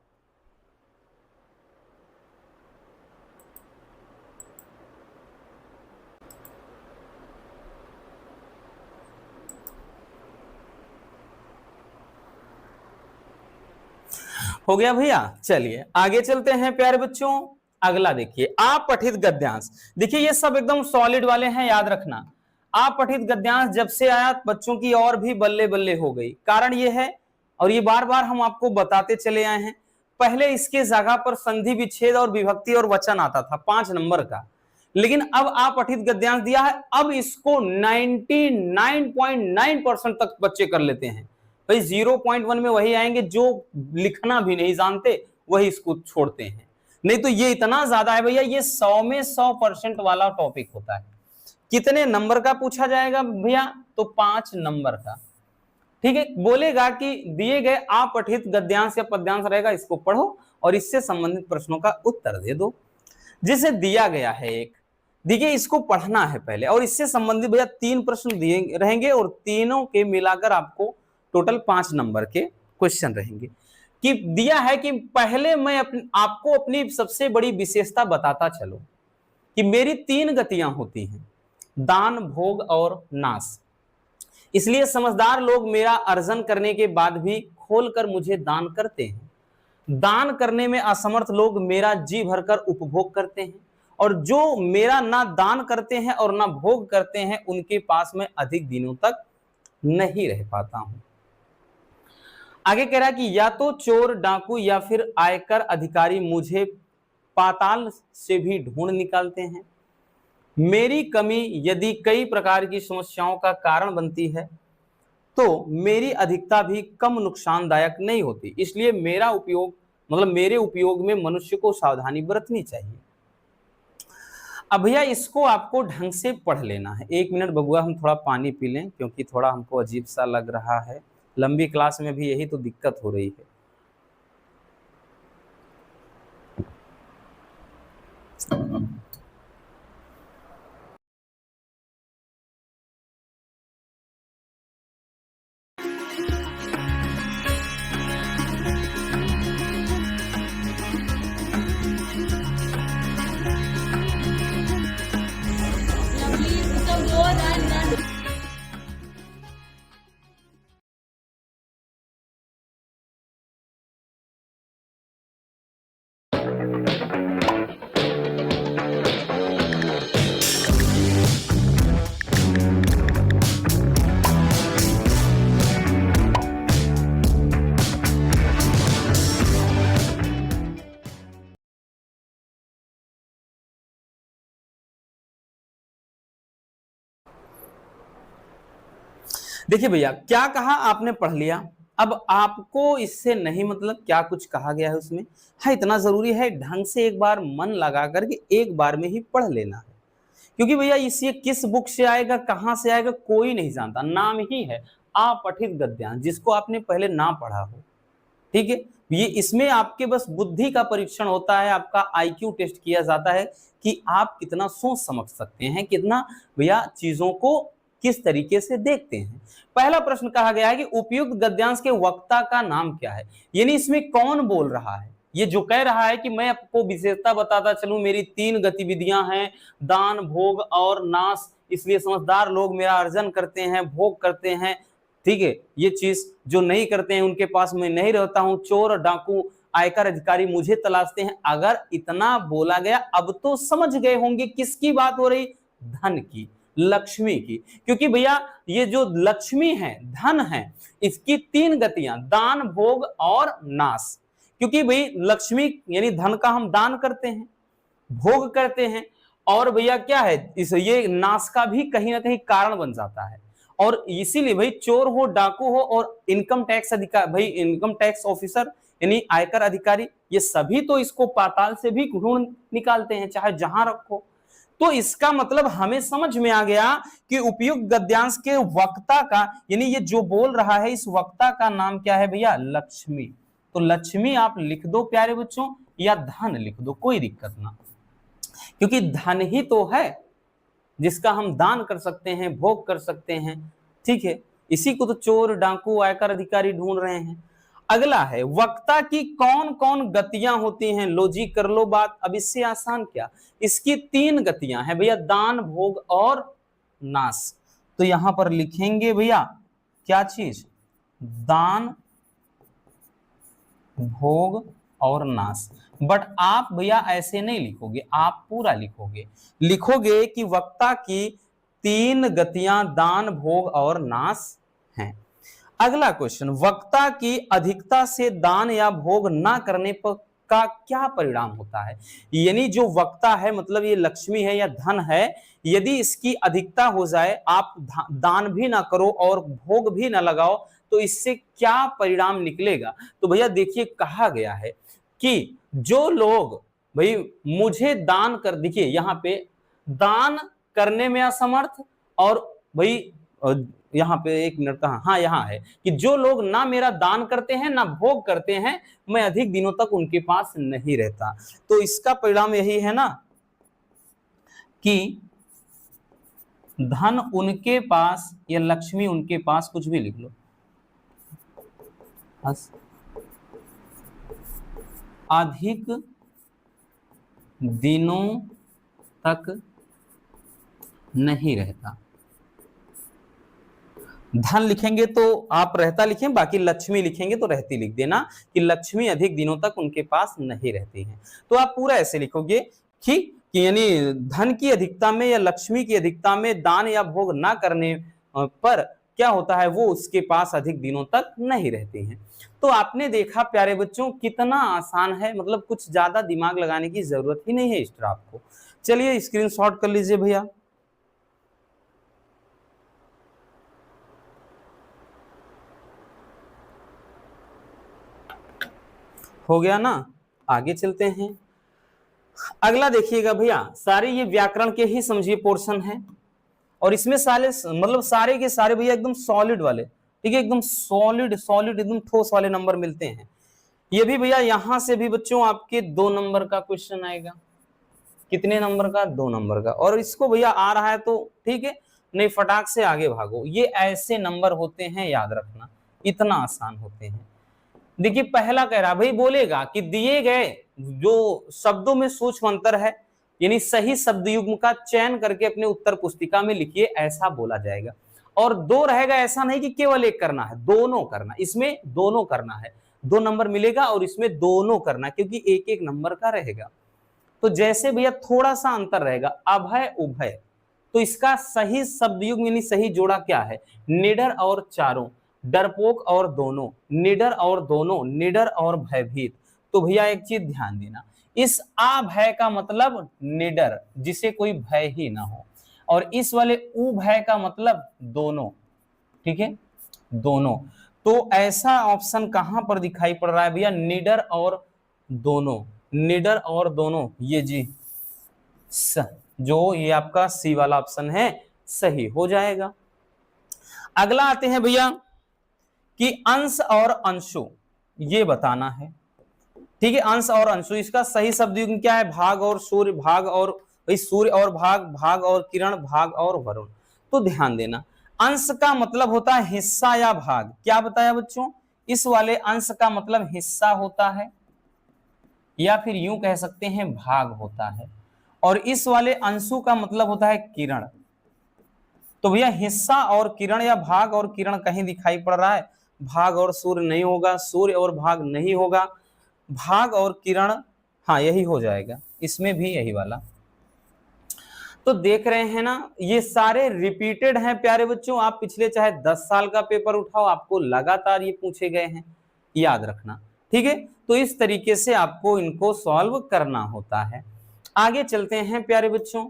हो गया भैया, चलिए आगे चलते हैं प्यारे बच्चों। अगला देखिए आप पठित गद्यांश। देखिए ये सब एकदम सॉलिड वाले हैं, याद रखना। आप पठित गद्यांश जब से आया बच्चों की और भी बल्ले बल्ले हो गई। कारण ये है, और ये बार बार हम आपको बताते चले आए हैं, पहले इसके जगह पर संधि विच्छेद और विभक्ति और वचन आता था 5 नंबर का, लेकिन अब आप पठित गद्यांश दिया है, अब इसको 99.9% तक बच्चे कर लेते हैं। भाई 0.1 में वही आएंगे जो लिखना भी नहीं जानते, वही इसको छोड़ते हैं, नहीं तो ये इतना ज्यादा है भैया, ये 100 में 100% वाला टॉपिक होता है। कितने नंबर का पूछा जाएगा भैया, तो 5 नंबर का। ठीक है, बोलेगा कि दिए गए अपठित गद्यांश या पद्यांश रहेगा, इसको पढ़ो और इससे संबंधित प्रश्नों का उत्तर दे दो। जिसे दिया गया है एक, देखिए इसको पढ़ना है पहले, और इससे संबंधित भैया 3 प्रश्न दिए रहेंगे और तीनों के मिलाकर आपको टोटल 5 नंबर के क्वेश्चन रहेंगे। कि दिया है कि पहले मैं आपको अपनी सबसे बड़ी विशेषता बताता चलो कि मेरी 3 गतियां होती हैं, दान, भोग और नाश। इसलिए समझदार लोग मेरा अर्जन करने के बाद भी खोलकर मुझे दान करते हैं। दान करने में असमर्थ लोग मेरा जी भरकर उपभोग करते हैं, और जो मेरा ना दान करते हैं और ना भोग करते हैं उनके पास मैं अधिक दिनों तक नहीं रह पाता हूं। आगे कह रहा है कि या तो चोर, डाकू या फिर आयकर अधिकारी मुझे पाताल से भी ढूंढ निकालते हैं। मेरी कमी यदि कई प्रकार की समस्याओं का कारण बनती है तो मेरी अधिकता भी कम नुकसानदायक नहीं होती, इसलिए मेरा उपयोग मतलब मेरे उपयोग में मनुष्य को सावधानी बरतनी चाहिए। अब भैया इसको आपको ढंग से पढ़ लेना है। 1 मिनट बबुआ हम थोड़ा पानी पी लें, क्योंकि थोड़ा हमको अजीब सा लग रहा है, लंबी क्लास में भी यही तो दिक्कत हो रही है। देखिए भैया, क्या कहा आपने पढ़ लिया, अब आपको इससे नहीं मतलब क्या कुछ कहा गया है उसमें। हाँ, इतना जरूरी है ढंग से एक बार मन लगा करके एक बार में ही पढ़ लेना है, क्योंकि भैया ये किस बुक से आएगा, कहां से आएगा, कोई नहीं जानता। नाम ही है अपठित गद्यांश, जिसको आपने पहले ना पढ़ा हो, ठीक है। ये इसमें आपके बस बुद्धि का परीक्षण होता है, आपका आईक्यू टेस्ट किया जाता है कि आप कितना सोच समझ सकते हैं, कितना भैया चीजों को किस तरीके से देखते हैं। पहला प्रश्न कहा गया है कि उपयुक्त गद्यांश के वक्ता का नाम क्या है, यानी इसमें कौन बोल रहा है। ये जो कह रहा है कि मैं आपको विशेषता बताता चलूं, मेरी 3 गतिविधियां हैं, दान, भोग और नाश, इसलिए समझदार लोग मेरा अर्जन करते हैं, भोग करते हैं, ठीक है। ये चीज जो नहीं करते हैं उनके पास मैं नहीं रहता हूं, चोर, डाकू, आयकर अधिकारी मुझे तलाशते हैं। अगर इतना बोला गया, अब तो समझ गए होंगे किसकी बात हो रही, धन की, लक्ष्मी की। क्योंकि भैया ये जो लक्ष्मी है, धन है, इसकी 3 गतियां, दान, भोग और नाश। क्योंकि भाई लक्ष्मी यानी धन का हम दान करते हैं, भोग करते हैं, और भैया क्या है, इस ये नाश का भी कहीं ना कहीं कारण बन जाता है। और इसीलिए भाई चोर हो, डाकू हो और इनकम टैक्स अधिकारी, भाई इनकम टैक्स ऑफिसर यानी आयकर अधिकारी, ये सभी तो इसको पाताल से भी ढूंढ निकालते हैं, चाहे जहां रखो। तो इसका मतलब हमें समझ में आ गया कि उपयुक्त गद्यांश के वक्ता का, यानी ये जो बोल रहा है इस वक्ता का नाम क्या है भैया, लक्ष्मी। तो लक्ष्मी आप लिख दो प्यारे बच्चों, या धन लिख दो, कोई दिक्कत ना, क्योंकि धन ही तो है जिसका हम दान कर सकते हैं, भोग कर सकते हैं, ठीक है। इसी को तो चोर, डाकू, आयकर अधिकारी ढूंढ रहे हैं। अगला है वक्ता की कौन कौन गतियां होती हैं, लो जी कर लो बात। अब इससे आसान क्या, इसकी 3 गतियां हैं भैया, दान, भोग और नाश। तो यहां पर लिखेंगे भैया क्या चीज, दान, भोग और नाश। बट आप भैया ऐसे नहीं लिखोगे, आप पूरा लिखोगे, लिखोगे कि वक्ता की 3 गतियां दान, भोग और नाश हैं। अगला क्वेश्चन, वक्ता की अधिकता से दान या भोग ना करने पर का क्या परिणाम होता है। यानी जो वक्ता है, मतलब ये लक्ष्मी है या धन है, यदि इसकी अधिकता हो जाए, आप दान भी ना करो और भोग भी ना लगाओ, तो इससे क्या परिणाम निकलेगा। तो भैया देखिए कहा गया है कि जो लोग भाई मुझे दान कर, देखिए यहाँ पे दान करने में असमर्थ, और भाई यहाँ पे एक मिनट कहा, हाँ यहाँ है कि जो लोग ना मेरा दान करते हैं ना भोग करते हैं, मैं अधिक दिनों तक उनके पास नहीं रहता। तो इसका परिणाम यही है ना कि धन उनके पास या लक्ष्मी उनके पास, कुछ भी लिख लो, अधिक दिनों तक नहीं रहता। धन लिखेंगे तो आप रहता लिखें, बाकी लक्ष्मी लिखेंगे तो रहती लिख देना, कि लक्ष्मी अधिक दिनों तक उनके पास नहीं रहती है। तो आप पूरा ऐसे लिखोगे कि यानी धन की अधिकता में या लक्ष्मी की अधिकता में दान या भोग ना करने पर क्या होता है, वो उसके पास अधिक दिनों तक नहीं रहती हैं। तो आपने देखा प्यारे बच्चों कितना आसान है, मतलब कुछ ज्यादा दिमाग लगाने की जरूरत ही नहीं है इस ड्राफ्ट को। चलिए स्क्रीनशॉट कर लीजिए भैया। हो गया ना, आगे चलते हैं। अगला देखिएगा भैया, सारे ये व्याकरण के ही समझिए पोर्शन है, और इसमें सारे मतलब सारे के सारे भैया एकदम सॉलिड वाले, ठीक है, एकदम सॉलिड एकदम ठोस वाले नंबर मिलते हैं। ये भी भैया यहां से भी बच्चों आपके 2 नंबर का क्वेश्चन आएगा। कितने नंबर का, 2 नंबर का। और इसको भैया आ रहा है तो ठीक है, नहीं फटाक से आगे भागो। ये ऐसे नंबर होते हैं, याद रखना, इतना आसान होते हैं। देखिए पहला कह रहा भाई बोलेगा कि दिए गए जो शब्दों में सूक्ष्म अंतर है, यानी सही शब्द युग्म का चयन करके अपने उत्तर पुस्तिका में लिखिए, ऐसा बोला जाएगा। और 2 रहेगा, ऐसा नहीं कि केवल एक करना है, दोनों करना, इसमें दोनों करना है, 2 नंबर मिलेगा और इसमें दोनों करना, क्योंकि एक एक नंबर का रहेगा। तो जैसे भैया थोड़ा सा अंतर रहेगा, अभय उभय, तो इसका सही शब्द युग्म यानी सही जोड़ा क्या है, निडर और चारों, डरपोक और दोनों, निडर और दोनों, निडर और भयभीत। तो भैया एक चीज ध्यान देना, इस अभय का मतलब निडर, जिसे कोई भय ही ना हो, और इस वाले उभय का मतलब दोनों, ठीक है, दोनों। तो ऐसा ऑप्शन कहां पर दिखाई पड़ रहा है भैया? निडर और दोनों, निडर और दोनों, ये जी जो ये आपका सी वाला ऑप्शन है सही हो जाएगा। अगला आते हैं भैया कि अंश और अंशु, ये बताना है। ठीक है, अंश और अंशु, इसका सही शब्द युग्म क्या है? भाग और सूर्य, भाग और भाई सूर्य और भाग, भाग और किरण, भाग और वरुण। तो ध्यान देना, अंश का मतलब होता है हिस्सा या भाग। क्या बताया बच्चों? इस वाले अंश का मतलब हिस्सा होता है या फिर यूं कह सकते हैं भाग होता है, और इस वाले अंशु का मतलब होता है किरण। तो भैया हिस्सा और किरण या भाग और किरण कहीं दिखाई पड़ रहा है? भाग और सूर्य नहीं होगा, सूर्य और भाग नहीं होगा, भाग और किरण, हाँ यही हो जाएगा, इसमें भी यही वाला। तो देख रहे हैं ना, ये सारे रिपीटेड हैं प्यारे बच्चों। आप पिछले चाहे 10 साल का पेपर उठाओ, आपको लगातार ये पूछे गए हैं, याद रखना। ठीक है, तो इस तरीके से आपको इनको सॉल्व करना होता है। आगे चलते हैं प्यारे बच्चों,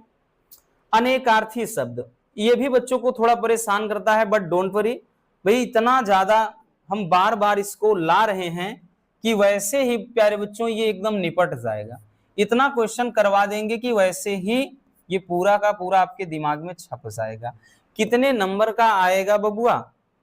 अनेकार्थी शब्द, ये भी बच्चों को थोड़ा परेशान करता है, बट डोंट वरी भाई, इतना ज्यादा हम बार बार इसको ला रहे हैं कि वैसे ही प्यारे बच्चों ये एकदम निपट जाएगा। इतना क्वेश्चन करवा देंगे कि वैसे ही ये पूरा का पूरा आपके दिमाग में छप जाएगा। कितने नंबर का आएगा बबुआ?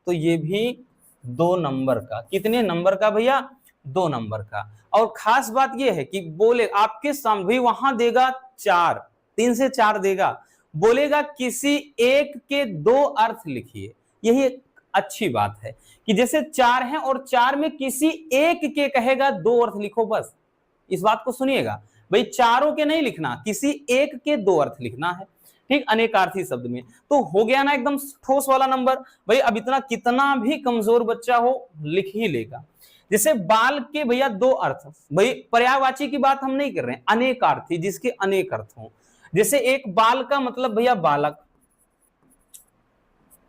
तो ये भी 2 नंबर का। कितने नंबर का भैया? 2 नंबर का। और खास बात ये है कि बोले आपके सामने भी वहां देगा 4, 3 से 4 देगा, बोलेगा किसी एक के 2 अर्थ लिखिए। यही एक अच्छी बात है कि जैसे 4 हैं और 4 में किसी एक के कहेगा 2 अर्थ लिखो, बस इस बात को सुनिएगा भाई, चारों के नहीं लिखना, किसी एक के 2 अर्थ लिखना है। ठीक, अनेकार्थी शब्द में तो हो गया ना एकदम ठोस वाला नंबर। भाई अब इतना कितना भी कमजोर बच्चा हो लिख ही लेगा। जैसे बाल के भैया 2 अर्थ, भाई पर्यायवाची की बात हम नहीं कर रहे हैं, अनेकार्थी जिसके अनेक अर्थ हों। जैसे एक बाल का मतलब भैया बालक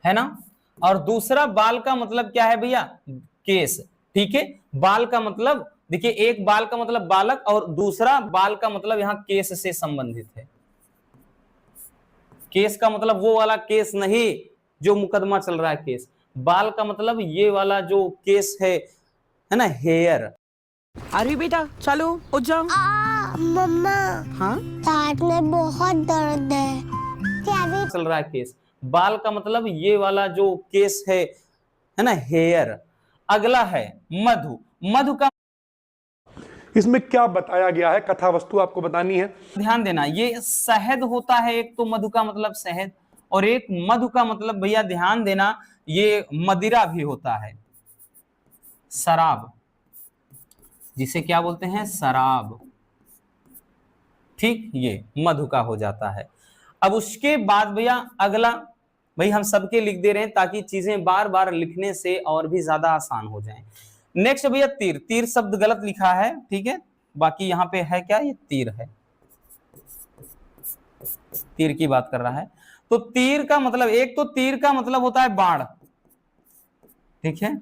है ना, और दूसरा बाल का मतलब क्या है भैया? केस। ठीक है, बाल का मतलब देखिए, एक बाल का मतलब बालक और दूसरा बाल का मतलब यहां केस से संबंधित है। केस का मतलब वो वाला केस नहीं जो मुकदमा चल रहा है केस, बाल का मतलब ये वाला जो केस है ना, हेयर। अरे बेटा चलो उठ जाओ। मम्मा, हाँ दांत में बहुत दर्द है, क्या भी चल रहा है केस, बाल का मतलब ये वाला जो केस है ना, हेयर। अगला है मधु। मधु का इसमें क्या बताया गया है, कथा वस्तु आपको बतानी है। ध्यान देना, ये शहद होता है एक, तो मधु का मतलब शहद, और एक मधु का मतलब भैया ध्यान देना ये मदिरा भी होता है, शराब, जिसे क्या बोलते हैं? शराब। ठीक, ये मधु का हो जाता है। अब उसके बाद भैया अगला, भाई हम सबके लिख दे रहे हैं ताकि चीजें बार बार लिखने से और भी ज्यादा आसान हो जाएं। नेक्स्ट भैया तीर। तीर शब्द गलत लिखा है, ठीक है, बाकी यहां पे है क्या? ये तीर है, तीर की बात कर रहा है। तो तीर का मतलब, एक तो तीर का मतलब होता है बाण, ठीक है,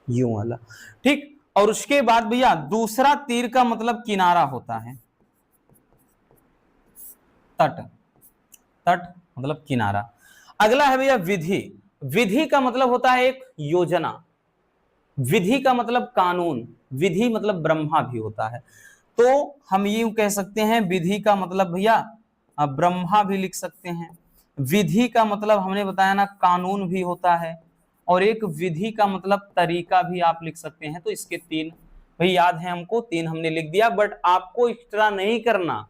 यूं वाला। ठीक, और उसके बाद भैया दूसरा तीर का मतलब किनारा होता है, तट। तट मतलब किनारा। अगला है भैया विधि। विधि का मतलब होता है एक योजना, विधि का मतलब कानून, विधि मतलब ब्रह्मा भी होता है। तो हम यूं कह सकते हैं विधि का मतलब भैया ब्रह्मा भी लिख सकते हैं। विधि का मतलब हमने बताया ना कानून भी होता है, और एक विधि का मतलब तरीका भी आप लिख सकते हैं। तो इसके 3 भाई याद है हमको, 3 हमने लिख दिया, बट आपको एक्स्ट्रा नहीं करना,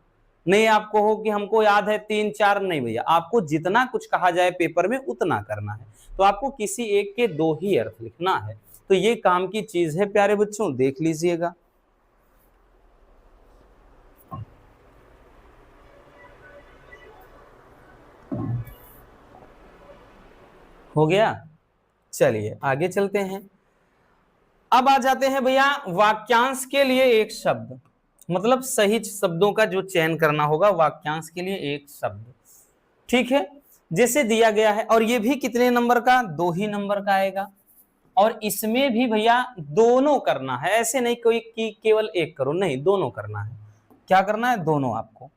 नहीं आपको हो कि हमको याद है 3 4, नहीं भैया, आपको जितना कुछ कहा जाए पेपर में उतना करना है। तो आपको किसी एक के 2 ही अर्थ लिखना है। तो ये काम की चीज है प्यारे बच्चों, देख लीजिएगा। हो गया, चलिए आगे चलते हैं। अब आ जाते हैं भैया वाक्यांश के लिए एक शब्द, मतलब सही शब्दों का जो चयन करना होगा वाक्यांश के लिए एक शब्द। ठीक है, जैसे दिया गया है, और ये भी कितने नंबर का? 2 ही नंबर का आएगा। और इसमें भी भैया दोनों करना है, ऐसे नहीं कोई कि केवल एक करो, नहीं, दोनों करना है। क्या करना है? दोनों, आपको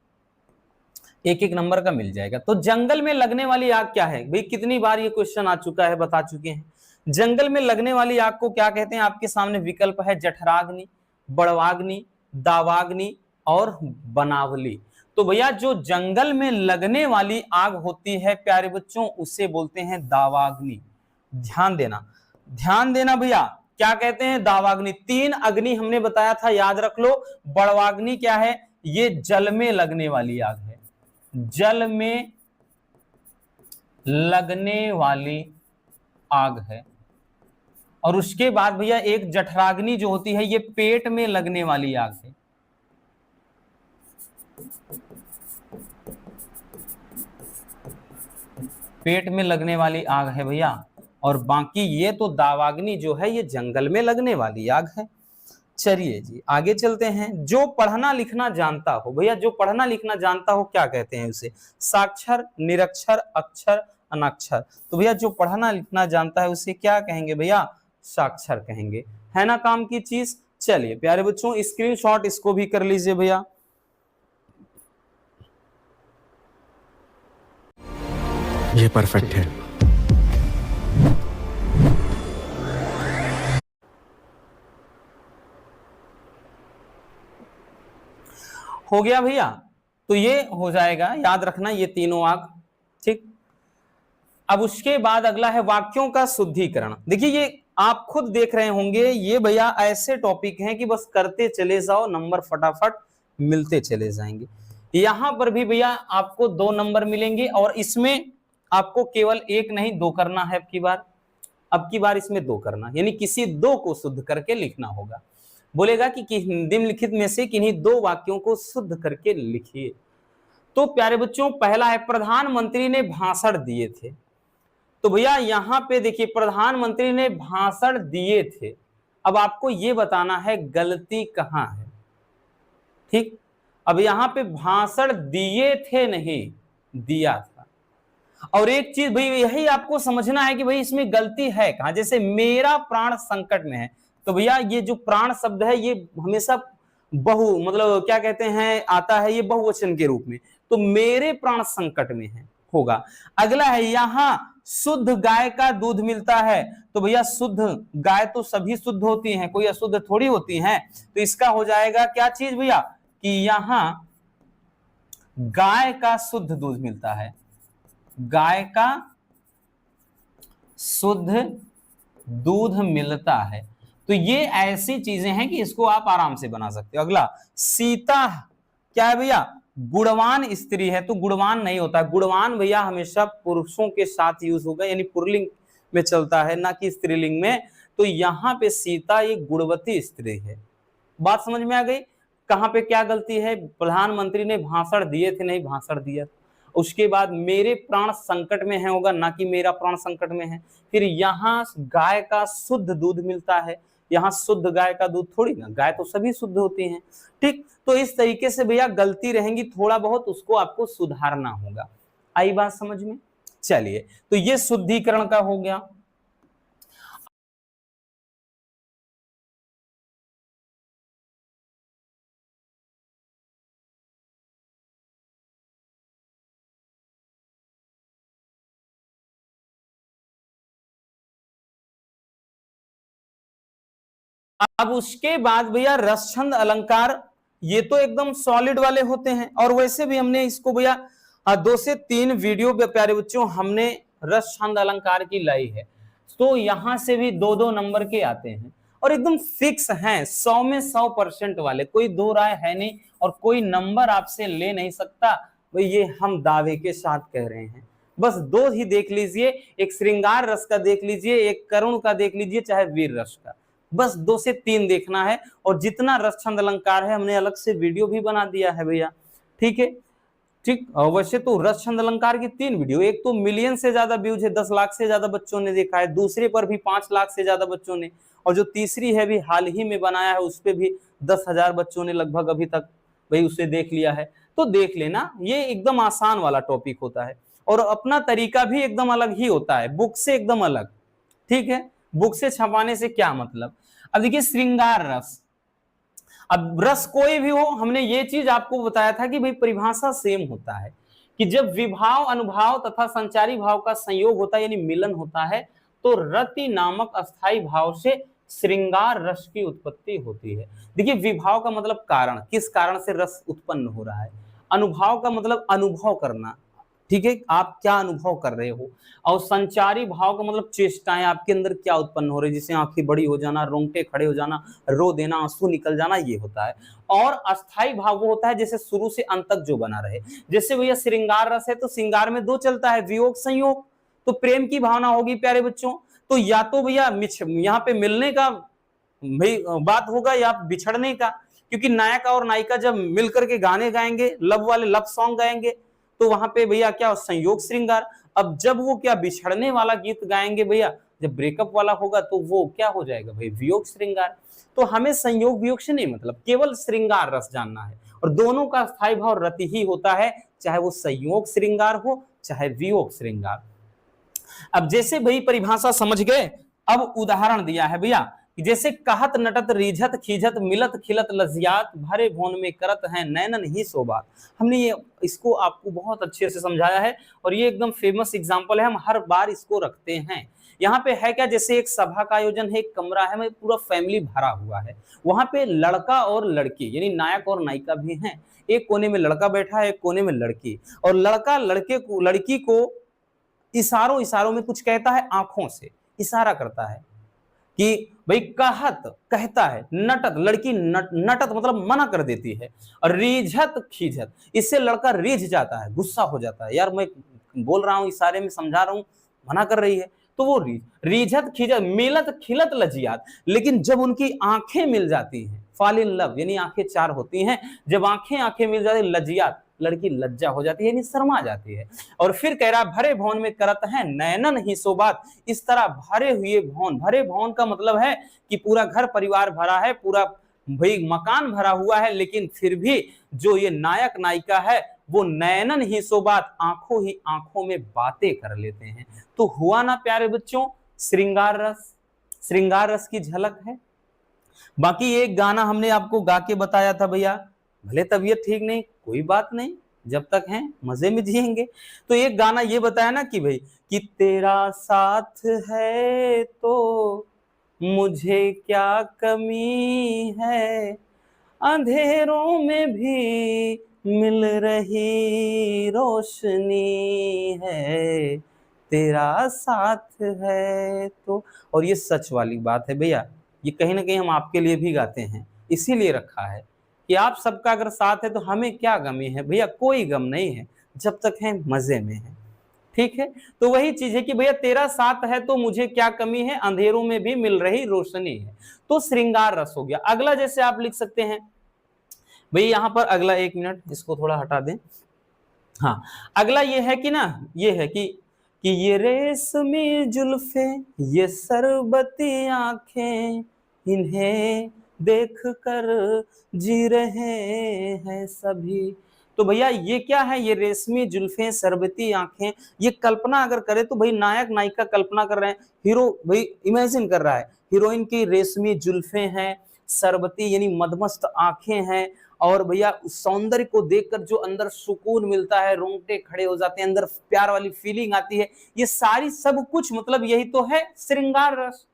1-1 नंबर का मिल जाएगा। तो जंगल में लगने वाली आग क्या है? भाई कितनी बार ये क्वेश्चन आ चुका है, बता चुके हैं। जंगल में लगने वाली आग को क्या कहते हैं? आपके सामने विकल्प है जठराग्नि, बड़वाग्नि, दावाग्नि और बनावली। तो भैया जो जंगल में लगने वाली आग होती है प्यारे बच्चों, उसे बोलते हैं दावाग्नि। ध्यान देना भैया, क्या कहते हैं? दावाग्नि। 3 अग्नि हमने बताया था, याद रख लो। बड़वाग्नि क्या है? ये जल में लगने वाली आग है, जल में लगने वाली आग है। और उसके बाद भैया एक जठराग्नि जो होती है, ये पेट में लगने वाली आग है। पेट में लगने वाली आग है भैया। और बाकी ये तो दावाग्नि जो है ये जंगल में लगने वाली आग है। चलिए जी आगे चलते हैं। जो पढ़ना लिखना जानता हो भैया, जो पढ़ना लिखना जानता हो क्या कहते हैं उसे? साक्षर, निरक्षर, अक्षर, अनक्षर। तो भैया जो पढ़ना लिखना जानता है उसे क्या कहेंगे भैया? साक्षर कहेंगे, है ना काम की चीज। चलिए प्यारे बच्चों स्क्रीनशॉट इसको भी कर लीजिए भैया। ये परफेक्ट है। हो गया भैया, तो ये हो जाएगा, याद रखना ये तीनों आग, ठीक। अब उसके बाद अगला है वाक्यों का शुद्धिकरण। देखिए ये आप खुद देख रहे होंगे, ये भैया ऐसे टॉपिक हैं कि बस करते चले जाओ, नंबर फटाफट मिलते चले जाएंगे। यहां पर भी भैया आपको 2 नंबर मिलेंगे और इसमें आपको केवल 1 नहीं 2 करना है। अब की बार इसमें 2 करना, यानी किसी 2 को शुद्ध करके लिखना होगा। बोलेगा कि निम्नलिखित में से किन्हीं 2 वाक्यों को शुद्ध करके लिखिए। तो प्यारे बच्चों पहला है प्रधानमंत्री ने भाषण दिए थे। तो भैया यहां पे देखिए प्रधानमंत्री ने भाषण दिए थे, अब आपको यह बताना है गलती कहां है, ठीक। अब यहां पे भाषण दिए थे नहीं दिया था। और एक चीज भाई यही आपको समझना है कि भाई इसमें गलती है कहां। जैसे मेरा प्राण संकट में है, तो भैया ये जो प्राण शब्द है ये हमेशा मतलब क्या कहते हैं आता है ये बहुवचन के रूप में, तो मेरे प्राण संकट में है होगा। अगला है यहां शुद्ध गाय का दूध मिलता है। तो भैया शुद्ध गाय तो सभी शुद्ध होती हैं, कोई अशुद्ध थोड़ी होती हैं। तो इसका हो जाएगा क्या चीज भैया कि यहां गाय का शुद्ध दूध मिलता है, गाय का शुद्ध दूध मिलता है। तो ये ऐसी चीजें हैं कि इसको आप आराम से बना सकते हो। अगला सीता क्या है भैया? गुणवान स्त्री है। तो गुणवान नहीं होता है, गुणवान भैया हमेशा पुरुषों के साथ यूज होगा, यानी पुल्लिंग में चलता है ना कि स्त्रीलिंग में। तो यहां पे सीता एक गुणवती स्त्री है। बात समझ में आ गई? कहां पे क्या गलती है? प्रधानमंत्री ने भाषण दिए थे नहीं भाषण दिया। उसके बाद मेरे प्राण संकट में है होगा, ना कि मेरा प्राण संकट में है। फिर यहां गाय का शुद्ध दूध मिलता है, यहां शुद्ध गाय का दूध थोड़ी ना, गाय तो सभी शुद्ध होती हैं, ठीक। तो इस तरीके से भैया गलती रहेंगी थोड़ा बहुत, उसको आपको सुधारना होगा। आई बात समझ में? चलिए तो ये शुद्धिकरण का हो गया। अब उसके बाद भैया रसछंद अलंकार, ये तो एकदम सॉलिड वाले होते हैं। और वैसे भी हमने इसको भैया 2 से 3 वीडियो पे प्यारे बच्चों हमने रसछंद अलंकार की लाई है। तो यहां से भी 2-2 नंबर के आते हैं और एकदम फिक्स हैं, 100 में 100% वाले, कोई 2 राय है नहीं और कोई नंबर आपसे ले नहीं सकता। भाई ये हम दावे के साथ कह रहे हैं। बस 2 ही देख लीजिए, एक श्रृंगार रस का देख लीजिए, एक करुण का देख लीजिए, चाहे वीर रस का। बस 2 से 3 देखना है। और जितना रसछंद अलंकार है हमने अलग से वीडियो भी बना दिया है भैया, ठीक है, ठीक। वैसे तो रसछंद अलंकार की 3 वीडियो, एक तो मिलियन से ज्यादा व्यूज है, 10 लाख से ज्यादा बच्चों ने देखा है, दूसरे पर भी 5 लाख से ज्यादा बच्चों ने, और जो तीसरी है भी हाल ही में बनाया है उस पर भी 10,000 बच्चों ने लगभग अभी तक भाई उसे देख लिया है। तो देख लेना, ये एकदम आसान वाला टॉपिक होता है और अपना तरीका भी एकदम अलग ही होता है, बुक से एकदम अलग, ठीक है। बुक से छपाने से क्या मतलब? अब देखिए श्रृंगार रस, अब रस कोई भी हो, हमने ये चीज आपको बताया था कि भाई परिभाषा सेम होता है कि जब विभाव अनुभाव तथा संचारी भाव का संयोग होता है यानी मिलन होता है, तो रति नामक अस्थाई भाव से श्रृंगार रस की उत्पत्ति होती है। देखिए विभाव का मतलब कारण, किस कारण से रस उत्पन्न हो रहा है। अनुभाव का मतलब अनुभव करना, ठीक है, आप क्या अनुभव कर रहे हो। और संचारी भाव का मतलब चेष्टाएं, आपके अंदर क्या उत्पन्न हो रही है, जैसे आंखें बड़ी हो जाना, रोंगटे खड़े हो जाना, रो देना, आंसू निकल जाना, ये होता है। और अस्थाई भाव वो होता है जैसे शुरू से अंत तक जो बना रहे। जैसे भैया श्रृंगार रस है तो श्रृंगार में दो चलता है, वियोग संयोग, तो प्रेम की भावना होगी प्यारे बच्चों। तो या तो भैया यहाँ पे मिलने का भाई बात होगा या बिछड़ने का, क्योंकि नायक और नायिका जब मिलकर के गाने गाएंगे, लव वाले लव सॉन्ग गाएंगे, तो वहां पे भैया क्या संयोग श्रृंगार। अब जब वो क्या बिछड़ने वाला गीत गाएंगे भैया, जब ब्रेकअप वाला होगा तो वो क्या हो जाएगा भाई, वियोग श्रृंगार। तो हमें संयोग वियोग से नहीं मतलब, केवल श्रृंगार रस जानना है। और दोनों का स्थायी भाव रति ही होता है, चाहे वो संयोग श्रृंगार हो चाहे वियोग श्रृंगार। अब जैसे भाई परिभाषा समझ गए, अब उदाहरण दिया है भैया, जैसे कहत नटत रीझत खीझत मिलत खिलत लजियात भरे भौन में करत है नैनन ही सोबात। हमने ये इसको आपको बहुत अच्छे से समझाया है और ये एकदम फेमस एग्जांपल है, हम हर बार इसको रखते हैं। यहाँ पे है क्या, जैसे एक सभा का आयोजन है, एक कमरा है, पूरा फैमिली भरा हुआ है, वहां पे लड़का और लड़की यानी नायक और नायिका भी हैं। एक कोने में लड़का बैठा है, एक कोने में लड़की, और लड़का लड़की को इशारों में कुछ कहता है, आंखों से इशारा करता है कि भाई कहत कहता है, नटत लड़की नटत मतलब मना कर देती है, और रीझत खीझत इससे लड़का रीझ जाता है, गुस्सा हो जाता है, यार मैं बोल रहा हूं इशारे में समझा रहा हूं, मना कर रही है, तो वो रीझत खीझत मिलत खिलत लजियात। लेकिन जब उनकी आंखें मिल जाती हैं, फॉल इन लव यानी आंखें चार होती हैं, जब आंखें मिल जाती लजियात, लड़की लज्जा हो जाती है यानी शर्मा जाती है। और फिर कह रहा भरे भवन में करत है नैनन ही सोबात। इस तरह भरे हुए भवन, भरे भवन का मतलब है कि पूरा घर परिवार भरा है, पूरा भाई मकान भरा हुआ है, लेकिन फिर भी जो ये नायक नायिका है वो नैनन ही सोबात, आंखों ही आंखों में बातें कर लेते हैं। तो हुआ ना प्यारे बच्चों श्रृंगार रस की झलक है। बाकी एक गाना हमने आपको गा के बताया था भैया, भले तबीयत ठीक नहीं कोई बात नहीं, जब तक हैं मजे में जिएंगे। तो एक गाना ये बताया ना कि भाई कि तेरा साथ है तो मुझे क्या कमी है, अंधेरों में भी मिल रही रोशनी है, तेरा साथ है तो। और ये सच वाली बात है भैया, ये कहीं ना कहीं हम आपके लिए भी गाते हैं, इसीलिए रखा है कि आप सबका अगर साथ है तो हमें क्या गमी है भैया, कोई गम नहीं है जब तक है मजे में है, ठीक है। तो वही चीज है कि भैया तेरा साथ है तो मुझे क्या कमी है, अंधेरों में भी मिल रही रोशनी है, तो श्रृंगार रस हो गया। अगला जैसे आप लिख सकते हैं भैया, यहाँ पर अगला, एक मिनट इसको थोड़ा हटा दें, हाँ अगला ये है कि ना, ये है कि ये रेशमी जुल्फे ये सरबती आंखें, इन्हें देख कर जी रहे हैं सभी। तो भैया ये क्या है, ये रेशमी जुल्फे शरबती आंखें, ये कल्पना अगर करे तो भाई नायक नायिका कल्पना कर रहे हैं, हीरो भाई इमेजिन कर रहा है, हीरोइन की रेशमी जुल्फे हैं, शरबती यानी मदमस्त आंखें हैं, और भैया उस सौंदर्य को देखकर जो अंदर सुकून मिलता है, रोंगटे खड़े हो जाते हैं, अंदर प्यार वाली फीलिंग आती है, ये सारी सब कुछ मतलब यही तो है श्रृंगार रस।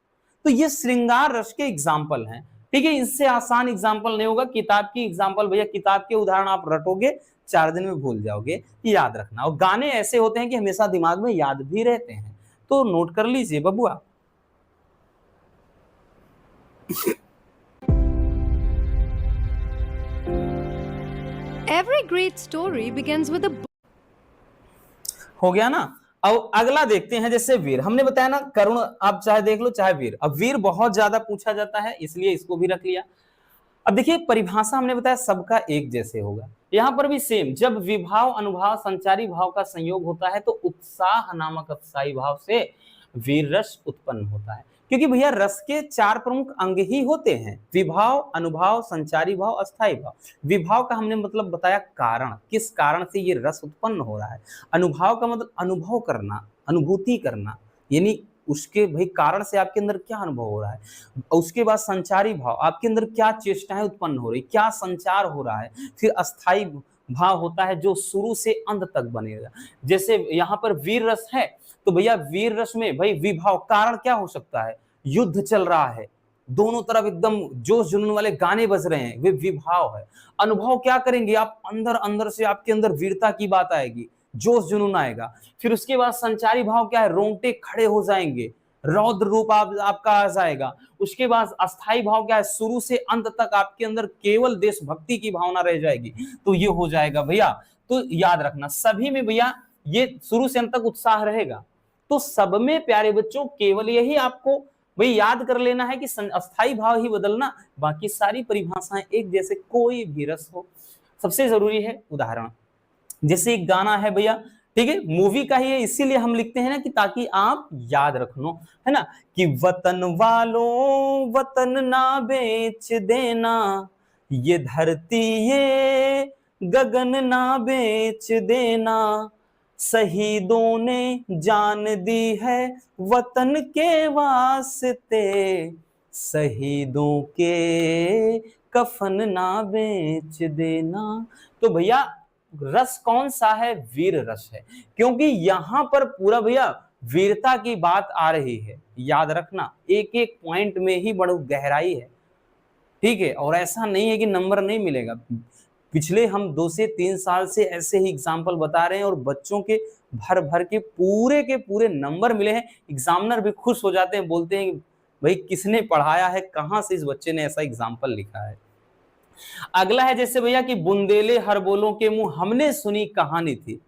तो ये श्रृंगार रस के एग्जाम्पल हैं, ठीक है। इससे आसान एग्जाम्पल नहीं होगा, किताब की एग्जाम्पल भैया, किताब के उदाहरण आप रटोगे 4 दिन में भूल जाओगे, याद रखना। और गाने ऐसे होते हैं कि हमेशा दिमाग में याद भी रहते हैं, तो नोट कर लीजिए बबुआ। Every great story begins with a हो गया ना। अब अगला देखते हैं, जैसे वीर, हमने बताया ना करुण, आप चाहे देख लो चाहे वीर। अब वीर बहुत ज्यादा पूछा जाता है इसलिए इसको भी रख लिया। अब देखिए परिभाषा हमने बताया सबका एक जैसे होगा, यहां पर भी सेम, जब विभाव अनुभाव संचारी भाव का संयोग होता है तो उत्साह नामक अस्थायी भाव से वीर रस उत्पन्न होता है। क्योंकि भैया रस के 4 प्रमुख अंग ही होते हैं, विभाव, अनुभाव, संचारी भाव, अस्थायी भाव। विभाव का हमने मतलब बताया कारण, किस कारण से ये रस उत्पन्न हो रहा है। अनुभाव का मतलब अनुभव करना, अनुभूति करना, यानी उसके भाई कारण से आपके अंदर क्या अनुभव हो रहा है। उसके बाद संचारी भाव, आपके अंदर क्या चेष्टाएं उत्पन्न हो रही, क्या संचार हो रहा है। फिर अस्थायी भाव होता है जो शुरू से अंत तक बनेगा। जैसे यहाँ पर वीर रस है तो भैया वीर रस में भाई विभाव, कारण क्या हो सकता है, युद्ध चल रहा है, दोनों तरफ एकदम जोश जुनून वाले गाने बज रहे हैं, वे विभाव है। अनुभव क्या करेंगे आप, अंदर अंदर से आपके अंदर वीरता की बात आएगी, जोश जुनून आएगा। फिर उसके बाद संचारी भाव क्या है, रोंगटे खड़े हो जाएंगे, रौद्र रूप आपका आ जाएगा। उसके बाद अस्थाई भाव क्या है, शुरू से अंत तक आपके अंदर केवल देशभक्ति की भावना रह जाएगी, तो ये हो जाएगा भैया। तो याद रखना सभी में भैया ये शुरू से अंत तक उत्साह रहेगा। तो सब में प्यारे बच्चों केवल यही आपको भाई याद कर लेना है कि अस्थाई भाव ही बदलना, बाकी सारी परिभाषाएं एक जैसे, कोई भी रस हो। सबसे जरूरी है उदाहरण, जैसे एक गाना है भैया, ठीक है, मूवी का ही है, इसीलिए हम लिखते हैं ना कि ताकि आप याद रख लो, है ना, कि वतन वालों वतन ना बेच देना, ये धरती ये गगन ना बेच देना, शहीदों ने जान दी है वतन के वास्ते, शहीदों के कफन ना बेच देना। तो भैया रस कौन सा है, वीर रस है, क्योंकि यहां पर पूरा भैया वीरता की बात आ रही है। याद रखना एक एक पॉइंट में ही बड़ी गहराई है, ठीक है, और ऐसा नहीं है कि नंबर नहीं मिलेगा। पिछले हम 2 से 3 साल से ऐसे ही एग्जाम्पल बता रहे हैं और बच्चों के भर भर के पूरे नंबर मिले हैं। एग्जामिनर भी खुश हो जाते हैं, बोलते हैं भाई किसने पढ़ाया है, कहां से इस बच्चे ने ऐसा एग्जाम्पल लिखा है। अगला है जैसे भैया कि बुंदेले हर बोलों के मुंह हमने सुनी कहानी थी,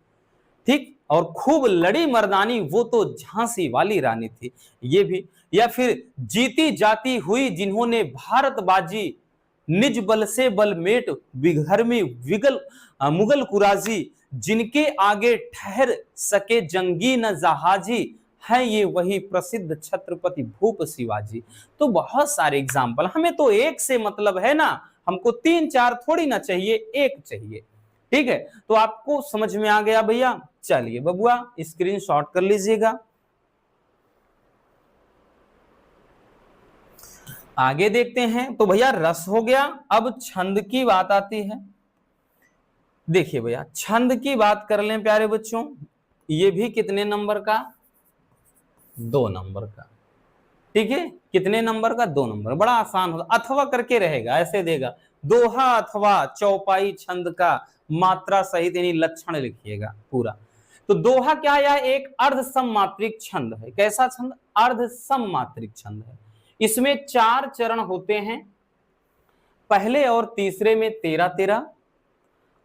ठीक, और खूब लड़ी मर्दानी वो तो झांसी वाली रानी थी, ये भी। या फिर जीती जाती हुई जिन्होंने भारत बाजी, निज बल से बलमेट विधर्मी विगल मुगल कुराजी, जिनके आगे ठहर सके जंगी न जहाजी, है ये वही प्रसिद्ध छत्रपति भूप शिवाजी। तो बहुत सारे एग्जाम्पल, हमें तो एक से मतलब है ना, हमको 3-4 थोड़ी ना चाहिए, एक चाहिए, ठीक है। तो आपको समझ में आ गया भैया, चलिए बबुआ स्क्रीनशॉट कर लीजिएगा। आगे देखते हैं। तो भैया रस हो गया, अब छंद की बात आती है। देखिए भैया छंद की बात कर लें प्यारे बच्चों, ये भी कितने नंबर का, 2 नंबर का, ठीक है, कितने नंबर का, 2 नंबर। बड़ा आसान होगा, अथवा करके रहेगा, ऐसे देगा दोहा अथवा चौपाई छंद का मात्रा सहित यानी लक्षण लिखिएगा पूरा। तो दोहा क्या है, एक अर्ध सममात्रिक छंद है। कैसा छंद, अर्ध सममात्रिक छंद है। इसमें 4 चरण होते हैं, पहले और तीसरे में 13-13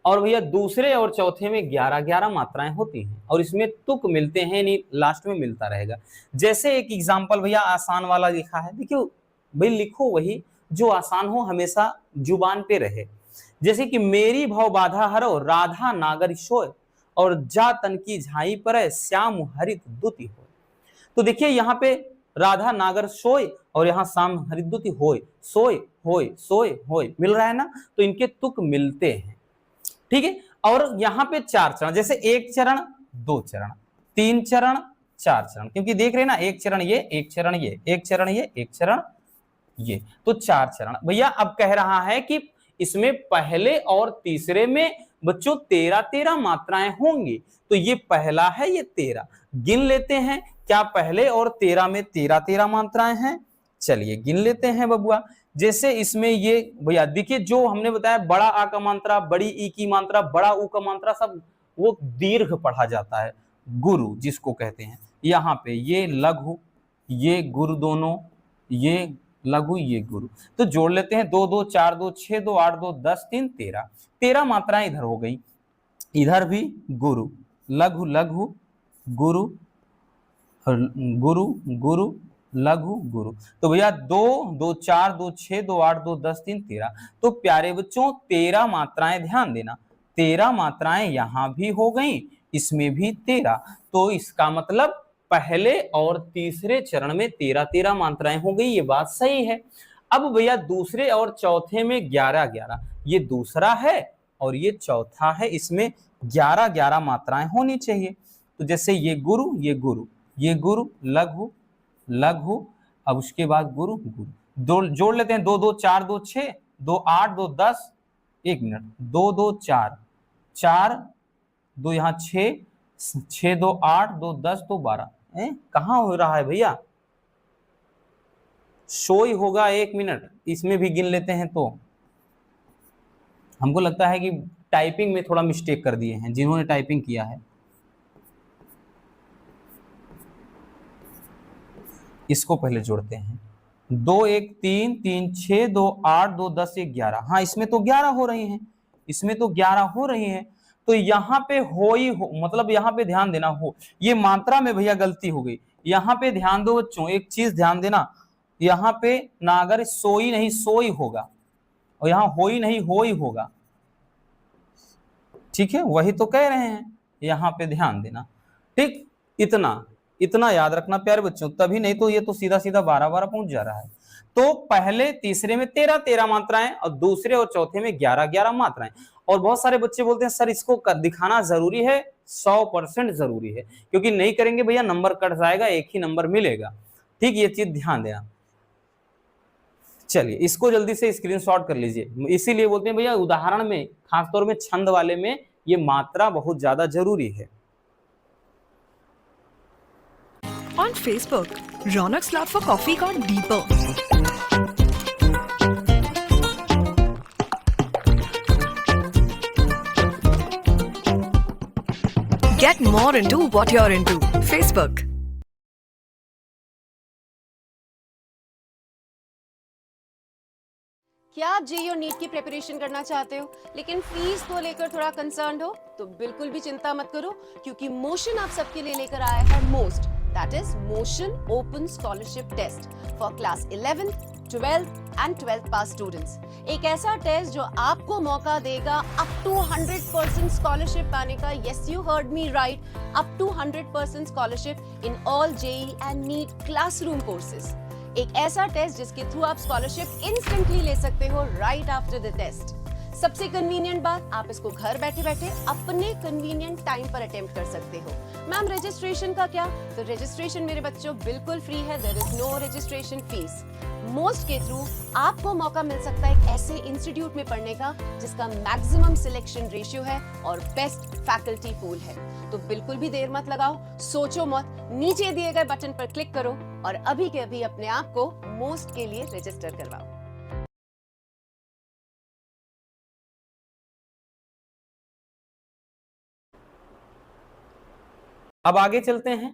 और भैया दूसरे और चौथे में 11-11 मात्राएं होती हैं, और इसमें तुक मिलते हैं, नहीं लास्ट में मिलता रहेगा। जैसे एक एग्जाम्पल भैया आसान वाला लिखा है, देखियो भाई लिखो वही जो आसान हो, हमेशा जुबान पे रहे। जैसे कि मेरी भव बाधा हरो राधा नागर सोय, और जा तन की झाई पर श्याम हरित दुति हो। तो देखिए यहाँ पे राधा नागर सोय और यहाँ श्याम हरित दुति होय, सोय होय सोय होय मिल रहा है ना, तो इनके तुक मिलते हैं, ठीक है। और यहाँ पे 4 चरण, जैसे 1 चरण 2 चरण 3 चरण 4 चरण, क्योंकि देख रहे हैं ना, 1 चरण ये, 1 चरण ये, 1 चरण ये, 1 चरण ये, तो 4 चरण। भैया अब कह रहा है कि इसमें पहले और तीसरे में बच्चों 13-13 मात्राएं होंगी। तो ये पहला है, ये 13 गिन लेते हैं, क्या पहले और 13 में 13-13 मात्राएं हैं, चलिए गिन लेते हैं बबुआ। जैसे इसमें ये भैया देखिए जो हमने बताया, बड़ा आ का मात्रा, बड़ी ई की मात्रा, बड़ा ऊ का मात्रा, सब वो दीर्घ पढ़ा जाता है, गुरु जिसको कहते हैं। यहाँ पे ये लघु, ये गुरु दोनों, ये लघु, ये गुरु। तो जोड़ लेते हैं, 2 2 4 2 6 2 8 2 10 3 13, 13 मात्राएं इधर हो गई। इधर भी गुरु, लघु लघु, गुरु गुरु गुरु, लघु गुरु। तो भैया 2 2 4 2 6 2 8 2 10 3 13। तो प्यारे बच्चों 13 मात्राएं, ध्यान देना, 13 मात्राएं यहां भी हो गई, इसमें भी 13। तो इसका मतलब पहले और तीसरे चरण में 13-13 मात्राएं हो गई, ये बात सही है। अब भैया दूसरे और चौथे में 11-11, ये दूसरा है और ये चौथा है, इसमें 11-11 मात्राएं होनी चाहिए। तो जैसे ये गुरु, ये गुरु, ये गुरु, लघु लघु, अब उसके बाद गुरु गुरु, जोड़ लेते हैं, 2 2 4 2 6 2 8 2 10, 1 मिनट, 2 2 4 4 2 यहाँ 6 6 2 8 2 10 2 12, कहाँ हो रहा है भैया, शो ही होगा 1 मिनट, इसमें भी गिन लेते हैं। तो हमको लगता है कि टाइपिंग में थोड़ा मिस्टेक कर दिए हैं जिन्होंने टाइपिंग किया है। इसको पहले जोड़ते हैं, 2 1 3 3 6 2 8 2 10 1 11। हाँ, इसमें तो 11 हो रही हैं, इसमें तो 11 हो रही हैं। तो यहाँ पे हो ही हो, मतलब यहाँ पे ध्यान देना, हो ये मात्रा में भैया गलती हो गई। यहाँ पे ध्यान दो बच्चों, एक चीज ध्यान देना, यहाँ पे ना अगर सोई नहीं सोई होगा, और यहाँ हो ही नहीं हो ही होगा। ठीक है, वही तो कह रहे हैं, यहाँ पे ध्यान देना। ठीक, इतना इतना याद रखना प्यारे बच्चों, तभी नहीं तो ये तो सीधा सीधा 12 पहुंच जा रहा है। तो पहले तीसरे में 13 मात्राएं और दूसरे और चौथे में 11 मात्राएं। और बहुत सारे बच्चे बोलते हैं सर इसको दिखाना जरूरी है, 100% जरूरी है, क्योंकि नहीं करेंगे भैया नंबर कट जाएगा, एक ही नंबर मिलेगा। ठीक, ये चीज ध्यान देना। चलिए इसको जल्दी से स्क्रीनशॉट कर लीजिए। इसीलिए बोलते हैं भैया उदाहरण में, खासतौर में छंद वाले में, ये मात्रा बहुत ज्यादा जरूरी है। On Facebook, Ronak's love for coffee got deeper. Get more into what you're into. Facebook. क्या आप जेईई और नीट की प्रिपरेशन करना चाहते हो लेकिन फीस को लेकर थोड़ा कंसर्न हो, तो बिल्कुल भी चिंता मत करो, क्योंकि मोशन आप सबके लिए लेकर आया है MOST, that is Motion open scholarship test for class 11th, 12th and 12th pass students. एक ऐसा टेस्ट जो आपको मौका देगा अप टू 100% स्कॉलरशिप पाने का। Yes, you heard me right, up to 100% scholarship in all JEE and NEET classroom courses. एक ऐसा टेस्ट जिसके थ्रू आप स्कॉलरशिप इंस्टेंटली ले सकते हो राइट आफ्टर द टेस्ट। सबसे कन्वीनियंट बात, आप इसको घर बैठे बैठे अपने कन्वीनियंट टाइम पर अटेम्प्ट कर सकते हो। मैम रजिस्ट्रेशन का क्या? तो रजिस्ट्रेशन मेरे बच्चों बिल्कुल फ्री है, there is no registration fees. MOST के थ्रू आपको मौका मिल सकता है एक ऐसे इंस्टीट्यूट में पढ़ने का जिसका मैक्सिमम सिलेक्शन रेशियो है और बेस्ट फैकल्टी पूल है। तो बिल्कुल भी देर मत लगाओ, सोचो मत, नीचे दिए गए बटन पर क्लिक करो और अभी के अभी अपने आप को मोस्ट के लिए रजिस्टर करवाओ। अब आगे चलते हैं।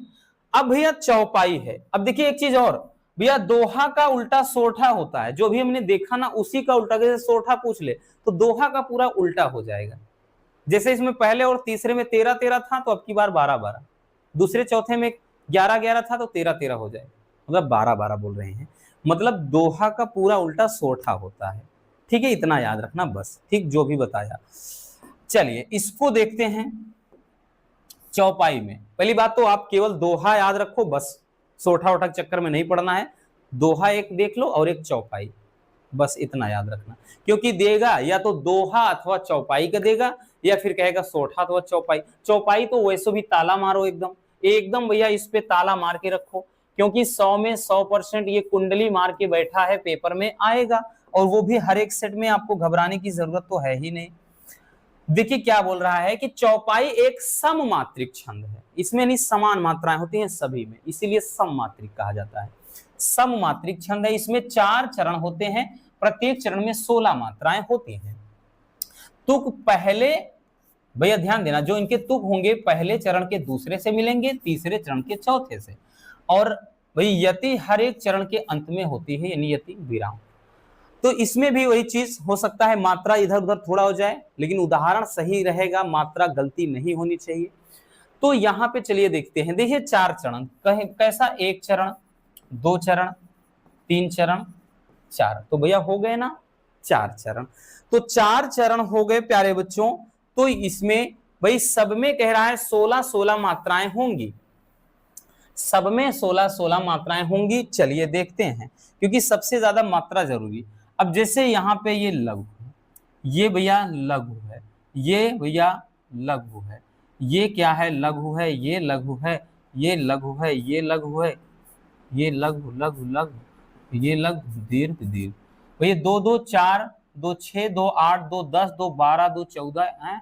अब भैया चौपाई है। अब देखिए एक चीज और भैया, दोहा का उल्टा सोठा होता है, जो भी हमने देखा ना उसी का उल्टा। जैसे सोठा पूछ ले तो दोहा का पूरा उल्टा हो जाएगा। जैसे इसमें पहले और तीसरे में 13 था, तो अब की बार 12, दूसरे चौथे में 11 था, तो 13 हो जाएगा, मतलब 12 बोल रहे हैं। मतलब दोहा का पूरा उल्टा सोठा होता है। ठीक है, इतना याद रखना बस। ठीक, जो भी बताया। चलिए इसको देखते हैं चौपाई में। पहली बात तो आप केवल दोहा याद रखो बस, सोठा वोठा चक्कर में नहीं पड़ना है। दोहा एक देख लो और एक चौपाई, बस इतना याद रखना। क्योंकि देगा या तो दोहा अथवा चौपाई का देगा, या फिर कहेगा सोठा अथवा चौपाई। चौपाई तो वैसे भी ताला मारो, एकदम भैया इस पे ताला मार के रखो, क्योंकि 100 में 100% ये कुंडली मार के बैठा है, पेपर में आएगा। और वो भी हर एक सेट में, आपको घबराने की जरूरत तो है ही नहीं। देखिए क्या बोल रहा है कि चौपाई एक सममात्रिक छंद है। इसमें नहीं समान मात्राएं होती हैं सभी में, इसीलिए सममात्रिक कहा जाता है। सममात्रिक छंद है, इसमें 4 चरण होते हैं, प्रत्येक चरण में 16 मात्राएं होती हैं। तुक पहले, भैया ध्यान देना, जो इनके तुक होंगे पहले चरण के दूसरे से मिलेंगे, तीसरे चरण के चौथे से। और भाई यति हर एक चरण के अंत में होती है, यानी यति विराम। तो इसमें भी वही चीज हो सकता है, मात्रा इधर उधर थोड़ा हो जाए, लेकिन उदाहरण सही रहेगा, मात्रा गलती नहीं होनी चाहिए। तो यहाँ पे चलिए देखते हैं। देखिए 4 चरण कैसा, 1 चरण, 2 चरण, 3 चरण, 4। तो भैया हो गए ना 4 चरण। तो 4 चरण हो गए प्यारे बच्चों। तो इसमें भाई सब में कह रहा है 16 मात्राएं होंगी, सब में 16 मात्राएं होंगी। चलिए देखते हैं, क्योंकि सबसे ज्यादा मात्रा जरूरी। अब जैसे यहाँ पे ये लघु, ये भैया लघु है, ये भैया लघु है, ये क्या है लघु है, ये लघु है, ये लघु है, ये लघु है, ये लघु लघु लघु, ये लघु दीर्घ दीर्घ। भैया 2 2 4 2 6 2 8 2 10 2 12 2 14 है।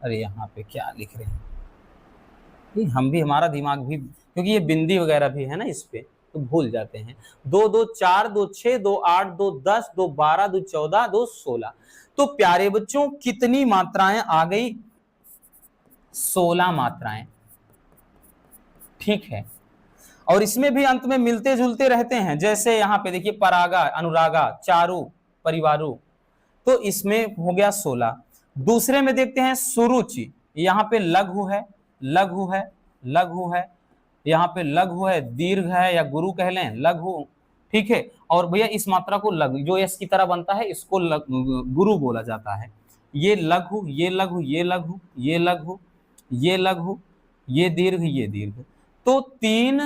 अरे यहाँ पे क्या लिख रहे हैं, हम भी, हमारा दिमाग भी, क्योंकि ये बिंदी वगैरह भी है ना इस पे, तो भूल जाते हैं। 2 2 4 2 6 2 8 2 10 2 12 2 14 2 16। तो प्यारे बच्चों कितनी मात्राएं आ गई? 16 मात्राएं। ठीक है, और इसमें भी अंत में मिलते जुलते रहते हैं, जैसे यहां पे देखिए परागा, अनुरागा, चारु, परिवारु, तो इसमें हो गया 16। दूसरे में देखते हैं सुरुचि, यहाँ पे लघु है, लघु है, लघु है, यहाँ पे लघु है, दीर्घ है या गुरु कह लें, लघु। ठीक है, और भैया इस मात्रा को लघु जो यस की तरह बनता है इसको गुरु बोला जाता है। ये लघु, ये लघु, ये लघु, ये लघु, ये लघु, ये दीर्घ, ये दीर्घ। तो 3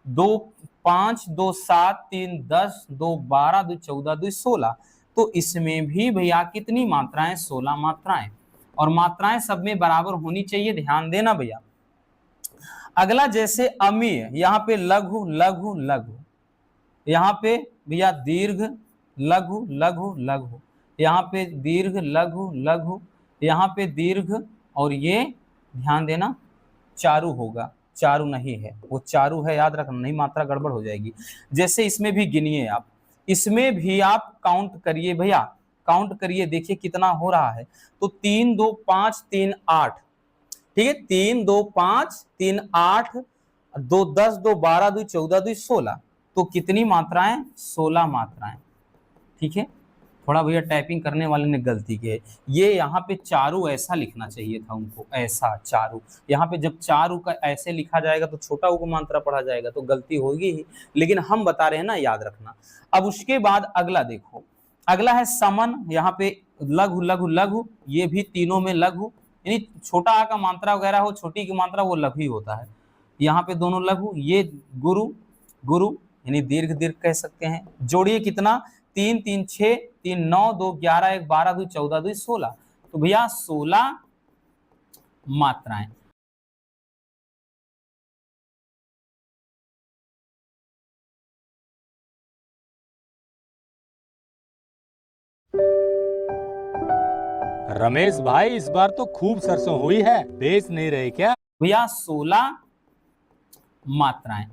2 5 2 7 3 10 2 12 2 14 2 16। तो इसमें भी भैया कितनी मात्राएं? 16 मात्राएं। और मात्राएं सब में बराबर होनी चाहिए, ध्यान देना भैया। अगला जैसे अमीय, यहाँ पे लघु लघु लघु, यहाँ पे भैया दीर्घ लघु लघु लघु, यहाँ पे दीर्घ लघु लघु, यहाँ पे दीर्घ, और ये ध्यान देना चारु होगा, चारु नहीं है, वो चारु है, याद रखना, नहीं मात्रा गड़बड़ हो जाएगी। जैसे इसमें भी गिनिए आप, इसमें भी आप काउंट करिए भैया, काउंट करिए, देखिए कितना हो रहा है। तो 3 2 5 3 8, ठीक है, 3 2 5 3 8 2 10 2 12 2 14 2 16। तो कितनी मात्राएं? 16 मात्राएं। ठीक है, थोड़ा भैया टाइपिंग करने वाले ने गलती की है, ये यहाँ पे चारु ऐसा लिखना चाहिए था उनको, ऐसा चारु। यहाँ पे जब चारु का ऐसे लिखा जाएगा तो छोटा उ को मात्रा पढ़ा जाएगा, तो गलती होगी ही, लेकिन हम बता रहे हैं ना, याद रखना। अब उसके बाद अगला देखो, अगला है समन, यहाँ पे लघु लघु लघु, ये भी तीनों में लघु, यानी छोटा आ का मात्रा वगैरह हो, छोटी की मात्रा वो लघु ही होता है। यहाँ पे दोनों लघु। ये गुरु, गुरु यानी दीर्घ, दीर्घ कह सकते हैं। जोड़िए कितना? 3 3 6 3 9 2 11 1 12 2 14 2 16। तो भैया 16 मात्राएं। रमेश भाई इस बार तो खूब सरसों हुई है, बेच नहीं रहे क्या? भैया 16 मात्राएं।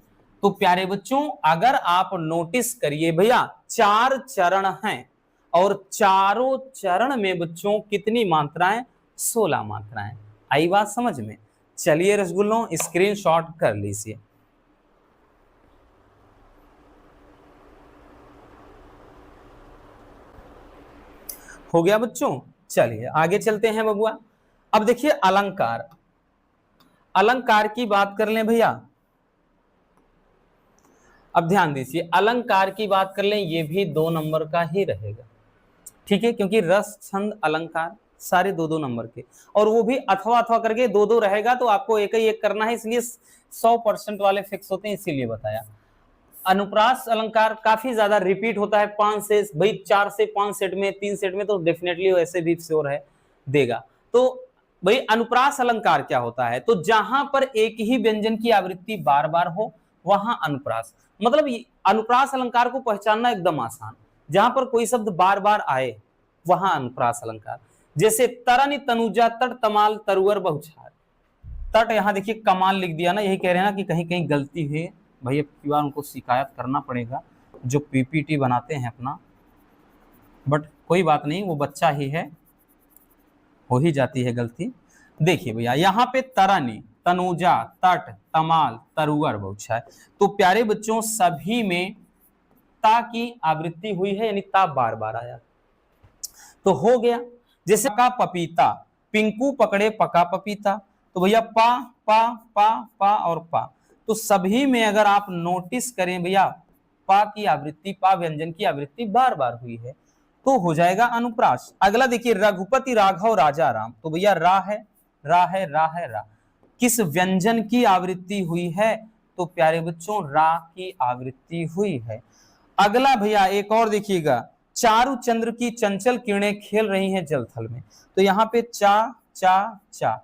तो प्यारे बच्चों अगर आप नोटिस करिए भैया 4 चरण हैं, और चारों चरण में बच्चों कितनी मात्राएं? 16 मात्राएं। आई बात समझ में? चलिए रसगुल्लों स्क्रीनशॉट कर लीजिए। हो गया बच्चों? चलिए आगे चलते हैं बबुआ। अब देखिए अलंकार, अलंकार की बात कर लें भैया। अब ध्यान दीजिए, अलंकार की बात कर लें, ये भी 2 नंबर का ही रहेगा। ठीक है, क्योंकि रस छंद अलंकार सारे 2-2 नंबर के, और वो भी अथवा अथवा करके 2-2 रहेगा, तो आपको एक ही एक करना है, इसलिए 100% वाले फिक्स होते हैं, इसीलिए बताया। अनुप्रास अलंकार काफी ज्यादा रिपीट होता है, 5 से भाई 4 से 5 सेट में, 3 सेट में तो डेफिनेटली वैसे भी श्योर है देगा। तो भाई अनुप्रास अलंकार क्या होता है? तो जहां पर एक ही व्यंजन की आवृत्ति बार बार हो वहां अनुप्रास, मतलब अनुप्रास अलंकार को पहचानना एकदम आसान, जहां पर कोई शब्द बार बार आए वहां अनुप्रास अलंकार। जैसे तरनि तनुजा तट तमाल तरुअर बहुछार, तट यहां देखिए कमाल लिख दिया ना, यही कह रहे हैं ना कि कहीं कहीं गलती है भैया, क्यों उनको शिकायत करना पड़ेगा जो पीपीटी बनाते हैं अपना, बट कोई बात नहीं, वो बच्चा ही है, हो ही जाती है गलती। देखिए भैया यहाँ पे तरनि, तनुजा, तट, तमाल, तरुअर बहुछार, तो प्यारे बच्चों सभी में ता की आवृत्ति हुई है, यानी ता बार बार आया, तो हो गया। जैसे का पपीता, पिंकू पकड़े पका पपीता, तो भैया पा पा पा पा और पा, तो सभी में अगर आप नोटिस करें भैया पा की आवृत्ति, पा व्यंजन की आवृत्ति बार बार हुई है, तो हो जाएगा अनुप्रास। अगला देखिए रघुपति राघव राजा राम, तो भैया रा है, रा है, रा है, रा, किस व्यंजन की आवृत्ति हुई है? तो प्यारे बच्चों रा की आवृत्ति हुई है। अगला भैया एक और देखिएगा, चारु चंद्र की चंचल किरणें खेल रही हैं जलथल में, तो यहाँ पे चा चा चा,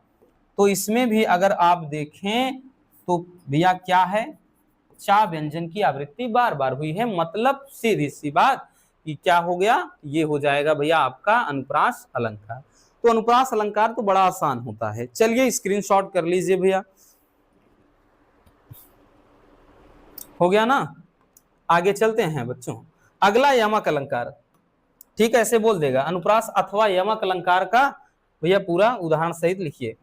तो इसमें भी अगर आप देखें तो भैया क्या है? चा व्यंजन की आवृत्ति बार बार हुई है, मतलब सीधी सी बात कि क्या हो गया? ये हो जाएगा भैया आपका अनुप्रास अलंकार। तो अनुप्रास अलंकार तो बड़ा आसान होता है। चलिए स्क्रीनशॉट कर लीजिए भैया। हो गया ना। आगे चलते हैं बच्चों। अगला यमक अलंकार, ठीक है, ऐसे बोल देगा अनुप्रास अथवा यमक अलंकार का भैया पूरा उदाहरण सहित लिखिए।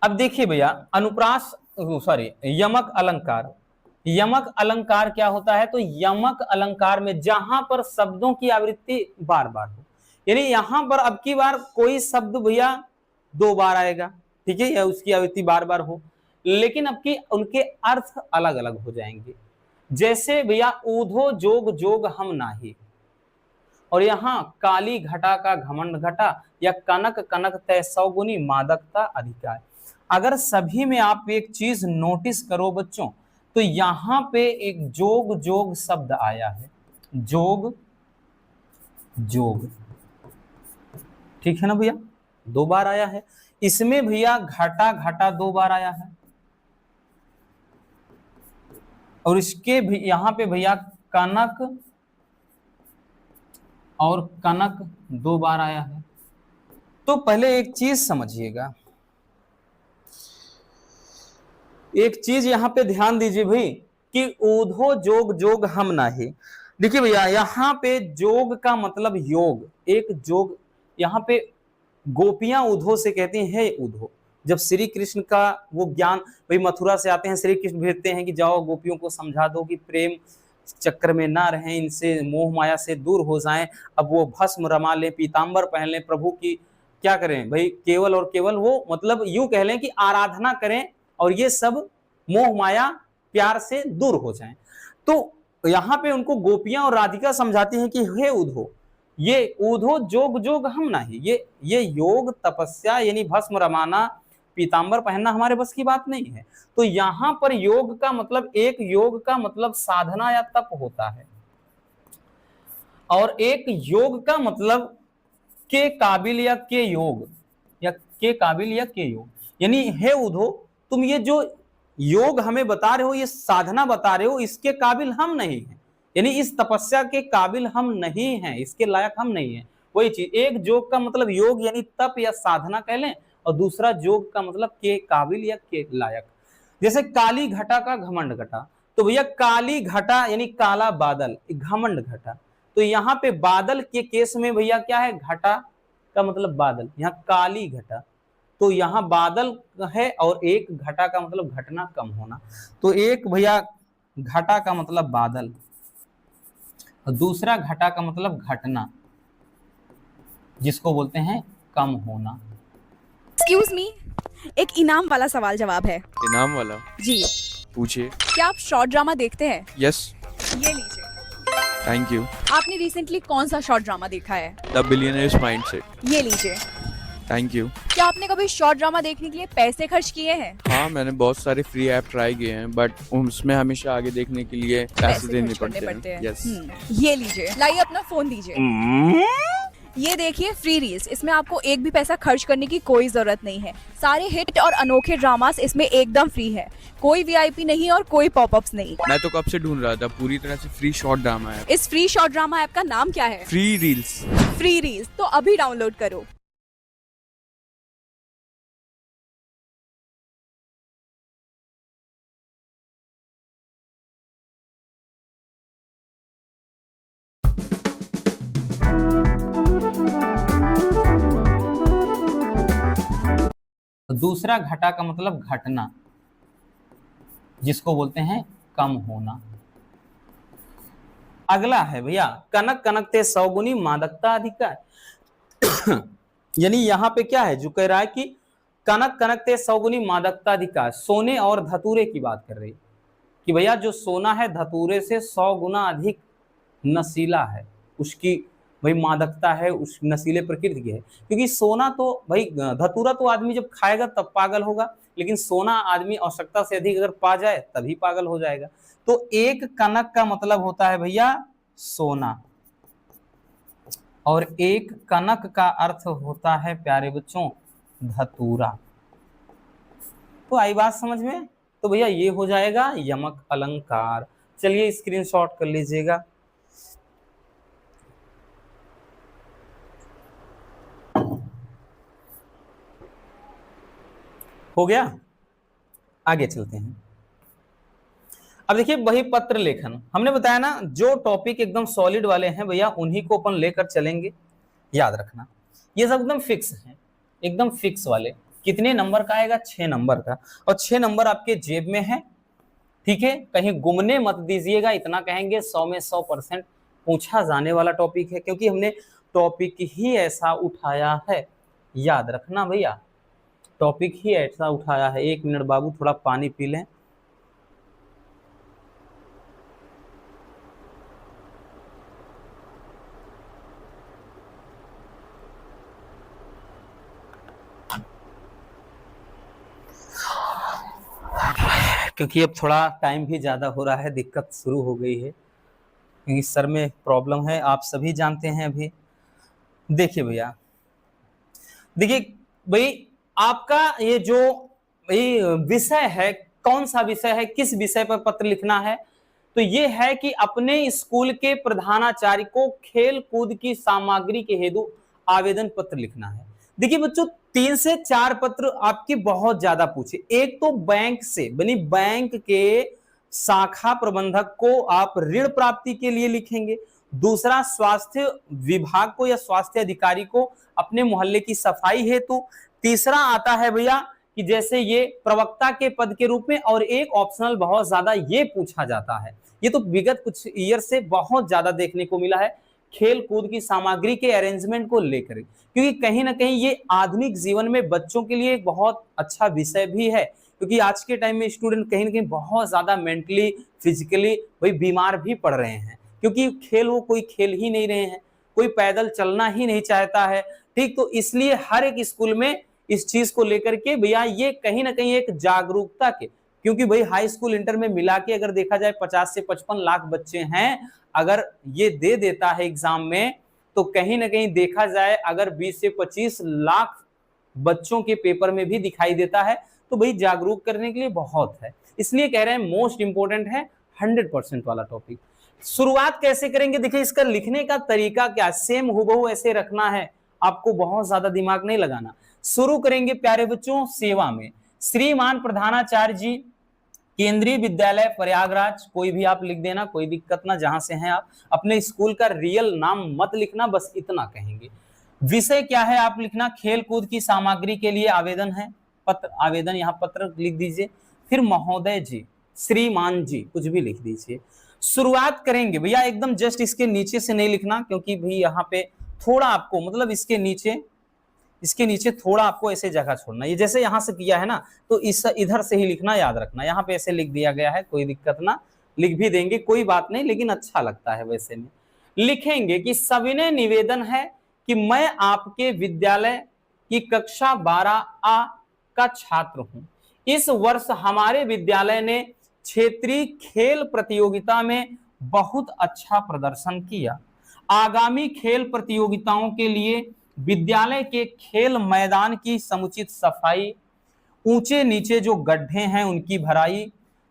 अब देखिए भैया अनुप्रास सॉरी यमक अलंकार, यमक अलंकार क्या होता है? तो यमक अलंकार में जहां पर शब्दों की आवृत्ति बार बार हो, यानी यहां पर अब की बार कोई शब्द भैया 2 बार आएगा, ठीक है, या उसकी आवृत्ति बार बार हो, लेकिन अब की उनके अर्थ अलग अलग हो जाएंगे। जैसे भैया ऊधो जोग जोग हम नाही, और यहां काली घटा का घमंड घटा, या कनक कनक तय सौगुनी मादकता अधिकार। अगर सभी में आप एक चीज नोटिस करो बच्चों, तो यहां पे एक जोग जोग शब्द आया है, जोग जोग, ठीक है ना भैया, 2 बार आया है। इसमें भैया घटा घटा 2 बार आया है, और इसके भी यहां पे भैया कनक और कनक 2 बार आया है। तो पहले एक चीज समझिएगा, एक चीज यहां पे ध्यान दीजिए भाई कि ऊधो जोग जोग हम नाही। देखिए भैया यहां पे जोग का मतलब योग, एक जोग, यहां पे गोपियां ऊधो से कहती हैं हे ऊधो। जब श्री कृष्ण का वो ज्ञान भाई मथुरा से आते हैं, श्री कृष्ण भेजते हैं कि जाओ गोपियों को समझा दो कि प्रेम चक्कर में ना रहें, इनसे मोह माया से दूर हो जाएं। अब वो भस्म रमा लें, पीतांबर पहन लें, प्रभु की क्या करें भाई, केवल और केवल वो मतलब यूं कह लें कि आराधना करें, और ये सब मोह माया प्यार से दूर हो जाएं। तो यहाँ पे उनको गोपियां और राधिका समझाती हैं कि हे उधो, ये ऊधो जोग जोग हम नहीं, ये योग तपस्या यानी भस्म रमाना पीतांबर पहनना हमारे बस की बात नहीं है। तो यहां पर योग का मतलब, एक योग का मतलब साधना या तप होता है, और एक योग का मतलब के काबिल या के योग, या के काबिल या के योग, यानी हे उधो तुम ये जो योग हमें बता रहे हो, ये साधना बता रहे हो, इसके काबिल हम नहीं हैं, यानी इस तपस्या के काबिल हम नहीं हैं, इसके लायक हम नहीं हैं। वही चीज, एक जोग का मतलब योग यानी तप या साधना कह लें, और दूसरा जोग का मतलब के काबिल या के लायक। जैसे काली घटा का घमंड घटा, तो भैया काली घटा यानी काला बादल, घमंड घटा, तो यहाँ पे बादल के केस में भैया क्या है, घटा का मतलब बादल, यहाँ काली घटा, तो यहाँ बादल है, और एक घटा का मतलब घटना कम होना। तो एक भैया घटा का मतलब बादल, और दूसरा घटा का मतलब घटना, जिसको बोलते हैं कम होना। एक्सक्यूज मी, एक इनाम वाला सवाल जवाब है। इनाम वाला? जी पूछिए। क्या आप शॉर्ट ड्रामा देखते हैं? यस। ये लीजिए। Thank you. आपने रिसेंटली कौन सा शॉर्ट ड्रामा देखा है? The billionaires mindset. ये लीजिए। Thank you. क्या आपने कभी शॉर्ट ड्रामा देखने के लिए पैसे खर्च किए हैं? हाँ, मैंने बहुत सारे फ्री ऐप ट्राई किए हैं, बट उसमें हमेशा आगे देखने के लिए पैसे देने खर्च करने पड़ते हैं। यस। ये लीजिए। लाइए अपना फोन दीजिए। ये देखिए फ्री रील्स, इसमें आपको एक भी पैसा खर्च करने की कोई जरूरत नहीं है। सारे हिट और अनोखे ड्रामास इसमें एकदम फ्री है, कोई वीआईपी नहीं और कोई पॉपअप्स नहीं। मैं तो कब से ढूंढ रहा था, पूरी तरह से फ्री शॉर्ट ड्रामा है। इस फ्री शॉर्ट ड्रामा ऐप का नाम क्या है? Free reels. फ्री रील्स, तो अभी डाउनलोड करो। दूसरा घटा का मतलब घटना, जिसको बोलते हैं कम होना। अगला है भैया कनक कनक ते सौगुनी मादकता अधिकार। यानी यहां पे क्या है, जो कह रहा है कि कनक कनक ते सौगुनी मादकता अधिकार, सोने और धतूरे की बात कर रही कि भैया जो सोना है धतूरे से 100 गुना अधिक नशीला है, उसकी भाई मादकता है, उस नशीले प्रकृति की है। क्योंकि सोना तो भाई, धतूरा तो आदमी जब खाएगा तब पागल होगा, लेकिन सोना आदमी आवश्यकता से अधिक अगर पा जाए तभी पागल हो जाएगा। तो एक कनक का मतलब होता है भैया सोना, और एक कनक का अर्थ होता है प्यारे बच्चों धतूरा। तो आई बात समझ में? तो भैया ये हो जाएगा यमक अलंकार। चलिए स्क्रीनशॉट कर लीजिएगा। हो गया, आगे चलते हैं। अब देखिए वही पत्र लेखन हमने बताया ना, जो टॉपिक एकदम सॉलिड वाले हैं भैया उन्हीं को अपन लेकर चलेंगे, याद रखना ये सब एकदम फिक्स है, एकदम फिक्स वाले। कितने नंबर का आएगा? 6 नंबर का, और 6 नंबर आपके जेब में है, ठीक है, कहीं गुमने मत दीजिएगा, इतना कहेंगे 100 में 100% पूछा जाने वाला टॉपिक है, क्योंकि हमने टॉपिक ही ऐसा उठाया है, याद रखना भैया, टॉपिक ही ऐसा उठाया है। 1 मिनट बाबू, थोड़ा पानी पी लें। क्योंकि अब थोड़ा टाइम भी ज्यादा हो रहा है, दिक्कत शुरू हो गई है, क्योंकि सर में प्रॉब्लम है, आप सभी जानते हैं। अभी देखिए भैया, देखिए भाई आपका ये जो विषय है, कौन सा विषय है, किस विषय पर पत्र लिखना है, तो ये है कि अपने स्कूल के प्रधानाचार्य को खेल कूद की सामग्री के हेतु आवेदन पत्र लिखना है। देखिए बच्चों 3 से 4 पत्र आपके बहुत ज्यादा पूछे। एक तो बैंक से बनी, बैंक के शाखा प्रबंधक को आप ऋण प्राप्ति के लिए लिखेंगे। दूसरा स्वास्थ्य विभाग को या स्वास्थ्य अधिकारी को अपने मोहल्ले की सफाई हेतु। तीसरा आता है भैया कि जैसे ये प्रवक्ता के पद के रूप में, और एक ऑप्शनल बहुत ज्यादा ये पूछा जाता है, ये तो विगत कुछ ईयर से बहुत ज्यादा देखने को मिला है, खेल कूद की सामग्री के अरेंजमेंट को लेकर, क्योंकि कहीं ना कहीं ये आधुनिक जीवन में बच्चों के लिए एक बहुत अच्छा विषय भी है, क्योंकि आज के टाइम में स्टूडेंट कहीं ना कहीं बहुत ज्यादा मेंटली फिजिकली भाई बीमार भी पड़ रहे हैं, क्योंकि खेल वो कोई खेल ही नहीं रहे हैं, कोई पैदल चलना ही नहीं चाहता है, ठीक। तो इसलिए हर एक स्कूल में इस चीज को लेकर के भैया ये कहीं ना कहीं एक जागरूकता के, क्योंकि भाई हाई स्कूल इंटर में मिला के अगर देखा जाए 50 से 55 लाख बच्चे हैं, अगर ये दे देता है एग्जाम में, तो कहीं ना कहीं देखा जाए अगर 20 से 25 लाख बच्चों के पेपर में भी दिखाई देता है, तो भाई जागरूक करने के लिए बहुत है। इसलिए कह रहे हैं मोस्ट इंपोर्टेंट है 100% वाला टॉपिक। शुरुआत कैसे करेंगे? देखिए इसका लिखने का तरीका क्या, सेम हुबहू ऐसे रखना है, आपको बहुत ज्यादा दिमाग नहीं लगाना। शुरू करेंगे प्यारे बच्चों सेवा में। श्रीमान प्रधानाचार्य जी, केंद्रीय विद्यालय प्रयागराज, कोई भी आप लिख देना, कोई दिक्कत ना, जहां से हैं आप। अपने स्कूल का रियल नाम मत लिखना, बस इतना कहेंगे। विषय क्या है आप लिखना, खेल कूद की सामग्री के लिए आवेदन है, पत्र आवेदन, यहाँ पत्र लिख दीजिए। फिर महोदय जी, श्रीमान जी, कुछ भी लिख दीजिए। शुरुआत करेंगे भैया एकदम जस्ट इसके नीचे से नहीं लिखना, क्योंकि भाई यहाँ पे थोड़ा आपको मतलब इसके नीचे थोड़ा आपको ऐसे जगह छोड़ना, ये जैसे यहाँ से किया है ना, तो इस इधर से ही लिखना, याद रखना। यहाँ पे ऐसे लिख दिया गया है, कोई दिक्कत ना, लिख भी देंगे कोई बात नहीं, लेकिन अच्छा लगता है वैसे में। लिखेंगे कि सविनय निवेदन है कि मैं आपके विद्यालय की कक्षा 12A का छात्र हूं। इस वर्ष हमारे विद्यालय ने क्षेत्रीय खेल प्रतियोगिता में बहुत अच्छा प्रदर्शन किया। आगामी खेल प्रतियोगिताओं के लिए विद्यालय के खेल मैदान की समुचित सफाई, ऊंचे नीचे जो गड्ढे हैं उनकी भराई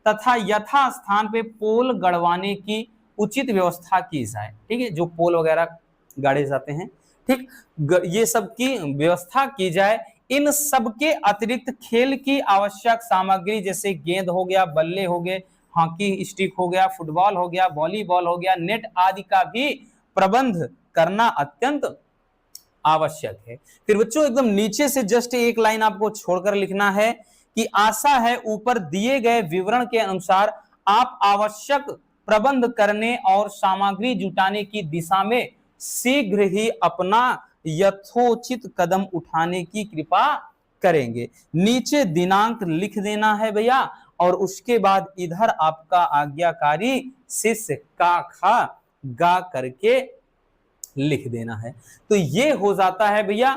तथा यथा स्थान पे पोल गड़वाने की उचित व्यवस्था की जाए। ठीक है, जो पोल वगैरह गाड़े जाते हैं, ठीक, ये सब की व्यवस्था की जाए। इन सब के अतिरिक्त खेल की आवश्यक सामग्री जैसे गेंद हो गया, बल्ले हो गए, हॉकी स्टिक हो गया, फुटबॉल हो गया, वॉलीबॉल हो गया, नेट आदि का भी प्रबंध करना अत्यंत आवश्यक है। फिर बच्चों एकदम नीचे से जस्ट एक लाइन आपको छोड़कर लिखना है कि आशा है ऊपर दिए गए विवरण के अनुसार आप आवश्यक प्रबंध करने और सामग्री जुटाने की दिशा में शीघ्र ही अपना यथोचित कदम उठाने की कृपा करेंगे। नीचे दिनांक लिख देना है भैया, और उसके बाद इधर आपका आज्ञाकारी शिष्य का खा गा करके लिख देना है। तो ये हो जाता है भैया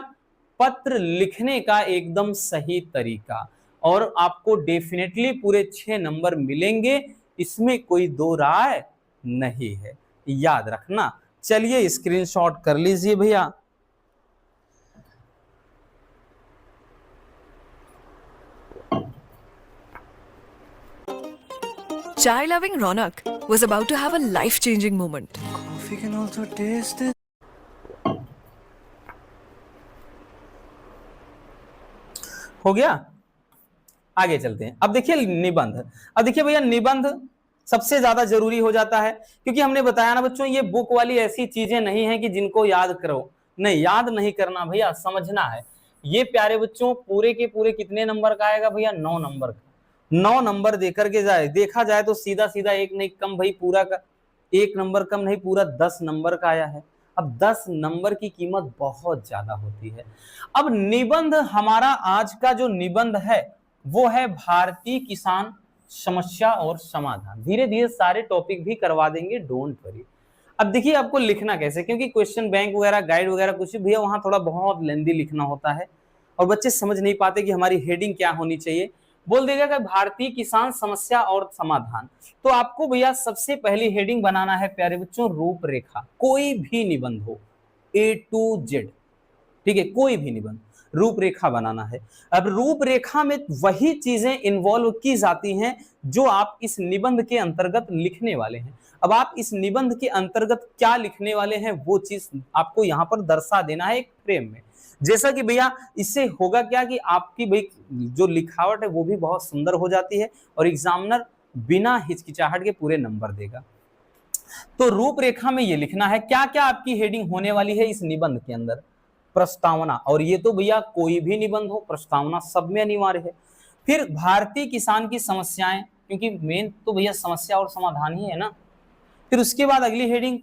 पत्र लिखने का एकदम सही तरीका, और आपको डेफिनेटली पूरे 6 नंबर मिलेंगे, इसमें कोई दो राय नहीं है, याद रखना। चलिए स्क्रीनशॉट कर लीजिए भैया। Chai loving Ronak was about to have a life-changing moment. Coffee can also taste it. हो गया, आगे चलते हैं। अब देखिए निबंध। अब देखिए भैया निबंध सबसे ज्यादा जरूरी हो जाता है, क्योंकि हमने बताया ना बच्चों, ये बुक वाली ऐसी चीजें नहीं है कि जिनको याद करो, नहीं, याद नहीं करना भैया, समझना है। ये प्यारे बच्चों पूरे के पूरे कितने नंबर का आएगा भैया? 9 नंबर का। 9 नंबर देकर के जाए, देखा जाए तो सीधा सीधा एक नहीं कम भाई, पूरा का 1 नंबर कम नहीं, पूरा 10 नंबर का आया है। अब 10 नंबर की कीमत बहुत ज्यादा होती है। अब निबंध, हमारा आज का जो निबंध है वो है भारतीय किसान समस्या और समाधान। धीरे धीरे सारे टॉपिक भी करवा देंगे, डोंट वरी। अब देखिए आपको लिखना कैसे, क्योंकि क्वेश्चन बैंक वगैरह, गाइड वगैरह कुछ भी है, वहां थोड़ा बहुत लेंदी लिखना होता है और बच्चे समझ नहीं पाते कि हमारी हेडिंग क्या होनी चाहिए। बोल देगा कि भारतीय किसान समस्या और समाधान, तो आपको भैया सबसे पहली हेडिंग बनाना है प्यारे बच्चों रूपरेखा। कोई भी निबंध हो, A to Z, ठीक है, कोई भी निबंध रूपरेखा बनाना है। अब रूपरेखा में वही चीजें इन्वॉल्व की जाती हैं जो आप इस निबंध के अंतर्गत लिखने वाले हैं। अब आप इस निबंध के अंतर्गत क्या लिखने वाले हैं वो चीज आपको यहाँ पर दर्शा देना है एक फ्रेम में। जैसा कि भैया इससे होगा क्या कि आपकी भाई जो लिखावट है वो भी बहुत सुंदर हो जाती है और एग्जामिनर बिना हिचकिचाहट के पूरे नंबर देगा। तो रूपरेखा में ये लिखना है क्या क्या आपकी हेडिंग होने वाली है इस निबंध के अंदर। प्रस्तावना, और ये तो भैया कोई भी निबंध हो, प्रस्तावना सब में अनिवार्य है। फिर भारतीय किसान की समस्याएं, क्योंकि मेन तो भैया समस्या और समाधान ही है ना। फिर उसके बाद अगली हेडिंग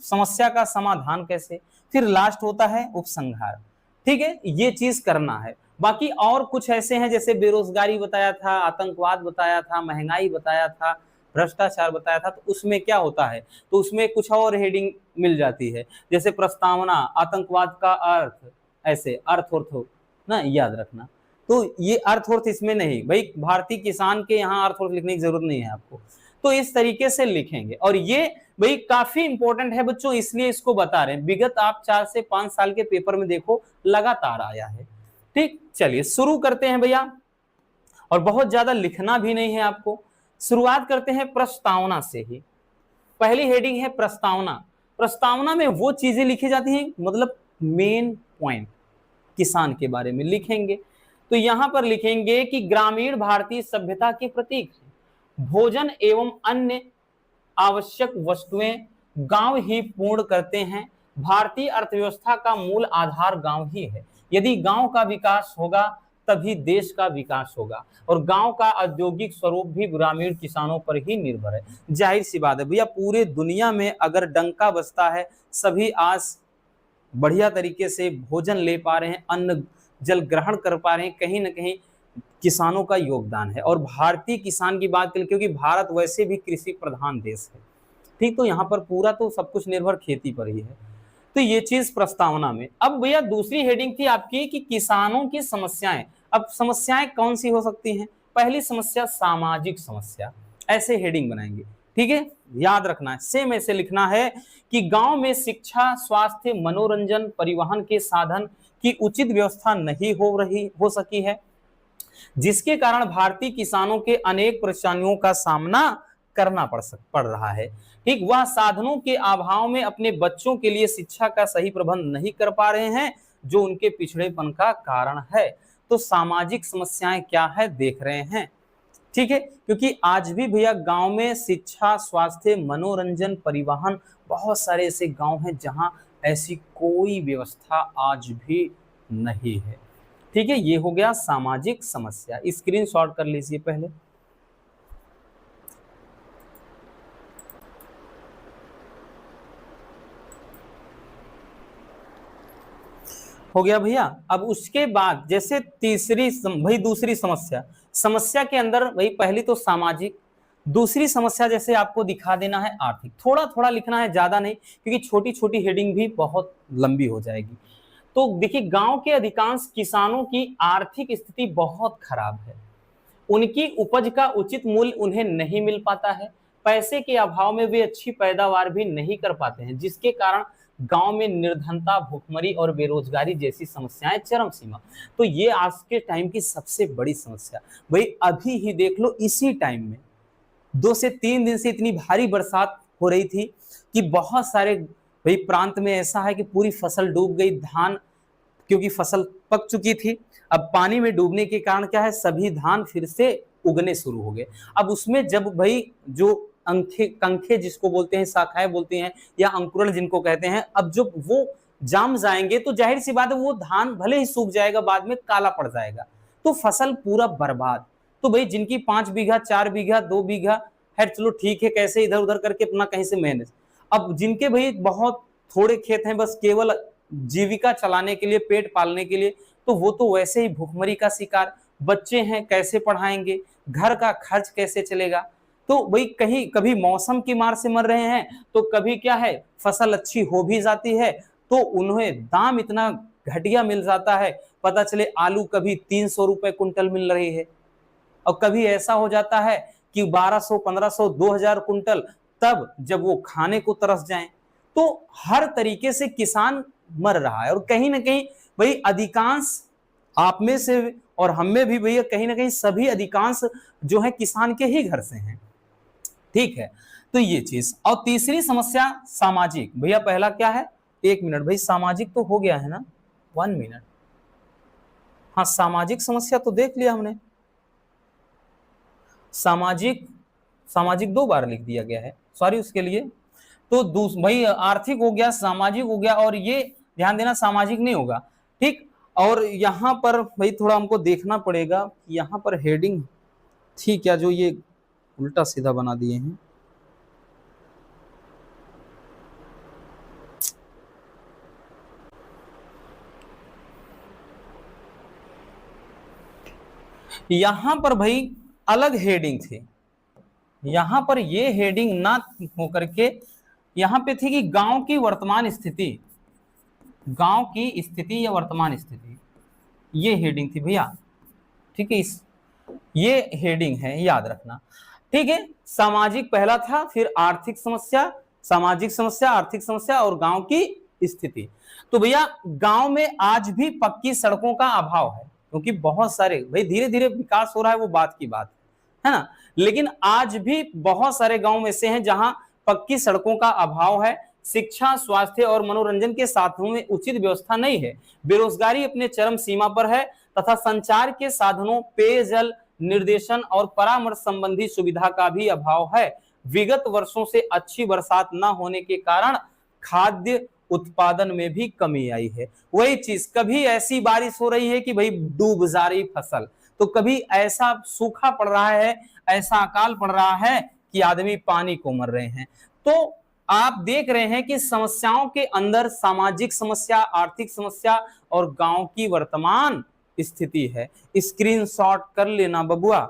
समस्या का समाधान कैसे। फिर लास्ट होता है उपसंहार, ठीक है, ये चीज करना है। बाकी और कुछ ऐसे हैं जैसे बेरोजगारी बताया था, आतंकवाद बताया था, महंगाई बताया था, भ्रष्टाचार बताया था, तो उसमें क्या होता है, तो उसमें कुछ और हेडिंग मिल जाती है, जैसे प्रस्तावना, आतंकवाद का अर्थ, ऐसे अर्थ अर्थ ना याद रखना। तो ये अर्थ अर्थ इसमें नहीं भाई, भारतीय किसान के यहाँ अर्थ अर्थ लिखने की जरूरत नहीं है आपको, तो इस तरीके से लिखेंगे। और ये भाई काफी इंपॉर्टेंट है बच्चों, इसलिए इसको बता रहे हैं। विगत आप 4 से 5 साल के पेपर में देखो लगातार आया है। ठीक, चलिए शुरू करते हैं भैया, और बहुत ज्यादा लिखना भी नहीं है आपको। शुरुआत करते हैं प्रस्तावना से ही। पहली हेडिंग है प्रस्तावना। प्रस्तावना में वो चीजें लिखी जाती हैं, मतलब मेन पॉइंट किसान के बारे में लिखेंगे। तो यहां पर लिखेंगे कि ग्रामीण भारतीय सभ्यता के प्रतीक भोजन एवं अन्य आवश्यक वस्तुएं गांव ही पूर्ण करते हैं। भारतीय अर्थव्यवस्था का मूल आधार गांव ही है। यदि गांव का विकास होगा तभी देश का विकास होगा, और गांव का औद्योगिक स्वरूप भी ग्रामीण किसानों पर ही निर्भर है। जाहिर सी बात है भैया, पूरे दुनिया में अगर डंका बजता है, सभी आज बढ़िया तरीके से भोजन ले पा रहे हैं, अन्न जल ग्रहण कर पा रहे हैं, कहीं ना कहीं किसानों का योगदान है। और भारतीय किसान की बात करें, क्योंकि भारत वैसे भी कृषि प्रधान देश है, ठीक, तो यहाँ पर पूरा तो सब कुछ निर्भर खेती पर ही है। तो ये चीज प्रस्तावना में। अब भैया दूसरी हेडिंग थी आपकी कि किसानों की समस्याएं। अब समस्याएं कौन सी हो सकती हैं? पहली समस्या सामाजिक समस्या, ऐसे हेडिंग बनाएंगे, ठीक है, याद रखना है। सेम ऐसे लिखना है कि गांव में शिक्षा, स्वास्थ्य, मनोरंजन, परिवहन के साधन की उचित व्यवस्था नहीं हो सकी है, जिसके कारण भारतीय किसानों के अनेक परेशानियों का सामना करना पड़ रहा है। ठीक, वह साधनों के अभाव में अपने बच्चों के लिए शिक्षा का सही प्रबंध नहीं कर पा रहे हैं, जो उनके पिछड़ेपन का कारण है। तो सामाजिक समस्याएं क्या है देख रहे हैं, ठीक है, क्योंकि आज भी भैया गांव में शिक्षा, स्वास्थ्य, मनोरंजन, परिवहन, बहुत सारे ऐसे गांव हैं जहां ऐसी कोई व्यवस्था आज भी नहीं है। ठीक है, ये हो गया सामाजिक समस्या। स्क्रीनशॉट कर लीजिए पहले। हो गया भैया। अब उसके बाद जैसे दूसरी समस्या के अंदर वही, पहली तो सामाजिक, दूसरी समस्या जैसे आपको दिखा देना है आर्थिक। थोड़ा थोड़ा लिखना है, ज्यादा नहीं, क्योंकि छोटी छोटी हेडिंग भी बहुत लंबी हो जाएगी। तो देखिए, गांव के अधिकांश किसानों की आर्थिक स्थिति बहुत खराब है। उनकी उपज का उचित मूल्य उन्हें नहीं मिल पाता है। पैसे के अभाव में वे अच्छी पैदावार भी नहीं कर पाते हैं, जिसके कारण गांव में निर्धनता, भुखमरी और बेरोजगारी जैसी समस्याएं चरम सीमा। तो ये आज के टाइम की सबसे बड़ी समस्या। भाई अभी ही देख लो, इसी टाइम में 2 से 3 दिन से इतनी भारी बरसात हो रही थी कि बहुत सारे भाई प्रांत में ऐसा है कि पूरी फसल डूब गई। धान, क्योंकि फसल पक चुकी थी, अब पानी में डूबने के कारण क्या है, सभी धान फिर से उगने शुरू हो गए। अब उसमें जब भाई जो अंखे कंखे जिसको बोलते हैं, शाखाएं बोलते हैं, या अंकुरण जिनको कहते हैं, अब जब वो जाम जाएंगे तो जाहिर सी बात है वो धान भले ही सूख जाएगा, बाद में काला पड़ जाएगा, तो फसल पूरा बर्बाद। तो भाई जिनकी 5 बीघा 4 बीघा 2 बीघा है, चलो ठीक है, कैसे इधर उधर करके अपना कहीं से मैनेज। अब जिनके भाई बहुत थोड़े खेत हैं, बस केवल जीविका चलाने के लिए, पेट पालने के लिए, तो वो तो वैसे ही भूखमरी का शिकार। बच्चे हैं, कैसे पढ़ाएंगे, घर का खर्च कैसे चलेगा। तो भाई कहीं कभी मौसम की मार से मर रहे हैं, तो कभी क्या है फसल अच्छी हो भी जाती है तो उन्हें दाम इतना घटिया मिल जाता है, पता चले आलू कभी 300 रुपए कुंटल मिल रही है, और कभी ऐसा हो जाता है कि 1200 1500 2000 कुंटल, तब जब वो खाने को तरस जाएं। तो हर तरीके से किसान मर रहा है, और कहीं ना कहीं भाई अधिकांश आप में से और हम में भी भैया कहीं ना कहीं सभी अधिकांश जो है किसान के ही घर से हैं, ठीक है। तो ये चीज। और तीसरी समस्या सामाजिक। भैया पहला क्या है, 1 मिनट भाई, सामाजिक तो हो गया है ना, 1 मिनट। हाँ, सामाजिक समस्या तो देख लिया हमने, सामाजिक 2 बार लिख दिया गया है, सॉरी उसके लिए। तो भाई आर्थिक हो गया, सामाजिक हो गया, और ये ध्यान देना सामाजिक नहीं होगा, ठीक। और यहाँ पर भाई थोड़ा हमको देखना पड़ेगा, यहाँ पर हेडिंग थी क्या जो ये उल्टा सीधा बना दिए हैं। यहां पर भाई अलग हेडिंग थी, यहां पर ये हेडिंग ना होकर के यहां पे थी कि गांव की वर्तमान स्थिति, गांव की स्थिति या वर्तमान स्थिति, ये हेडिंग थी भैया, ठीक है। ये हेडिंग है, याद रखना, ठीक है। सामाजिक पहला था, फिर आर्थिक समस्या, सामाजिक समस्या, आर्थिक समस्या और गांव की स्थिति। तो भैया गांव में आज भी पक्की सड़कों का अभाव है, क्योंकि बहुत सारे भाई धीरे धीरे विकास हो रहा है, वो बात की बात है ना, लेकिन आज भी बहुत सारे गांव ऐसे हैं जहां पक्की सड़कों का अभाव है, शिक्षा, स्वास्थ्य और मनोरंजन के साधनों में उचित व्यवस्था नहीं है, बेरोजगारी अपने चरम सीमा पर है तथा संचार के साधनों, पेयजल, निर्देशन और परामर्श संबंधी सुविधा का भी अभाव है। विगत वर्षों से अच्छी बरसात न होने के कारण खाद्य उत्पादन में भी कमी आई है। वही चीज, कभी ऐसी बारिश हो रही है कि भाई डूब जा रही फसल, तो कभी ऐसा सूखा पड़ रहा है, ऐसा अकाल पड़ रहा है कि आदमी पानी को मर रहे हैं। तो आप देख रहे हैं कि समस्याओं के अंदर सामाजिक समस्या, आर्थिक समस्या और गांव की वर्तमान स्थिति है। स्क्रीनशॉट कर लेना बबुआ।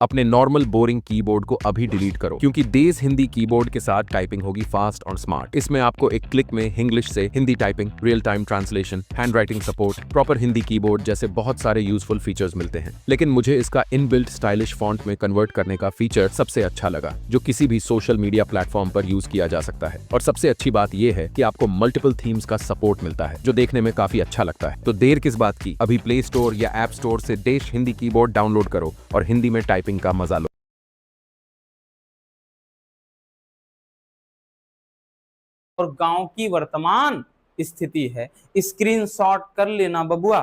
अपने नॉर्मल बोरिंग कीबोर्ड को अभी डिलीट करो, क्योंकि देश हिंदी कीबोर्ड के साथ टाइपिंग होगी फास्ट और स्मार्ट। इसमें आपको एक क्लिक में इंग्लिश से Hindi typing, real time translation, hand writing support, proper Hindi keyboard जैसे बहुत सारे यूजफुल फीचर्स मिलते हैं। लेकिन मुझे इसका इनबिल्ट स्टाइलिश फॉन्ट में कन्वर्ट करने का फीचर सबसे अच्छा लगा, जो किसी भी सोशल मीडिया प्लेटफॉर्म पर यूज किया जा सकता है। और सबसे अच्छी बात यह है कि आपको मल्टीपल थीम्स का सपोर्ट मिलता है, जो देखने में काफी अच्छा लगता है। तो देर किस बात की, अभी प्ले स्टोर या ऐप स्टोर से देश हिंदी कीबोर्ड डाउनलोड करो और हिंदी में टाइपिंग का मजा लो। और गांव की वर्तमान स्थिति है, स्क्रीनशॉट कर लेना बबुआ।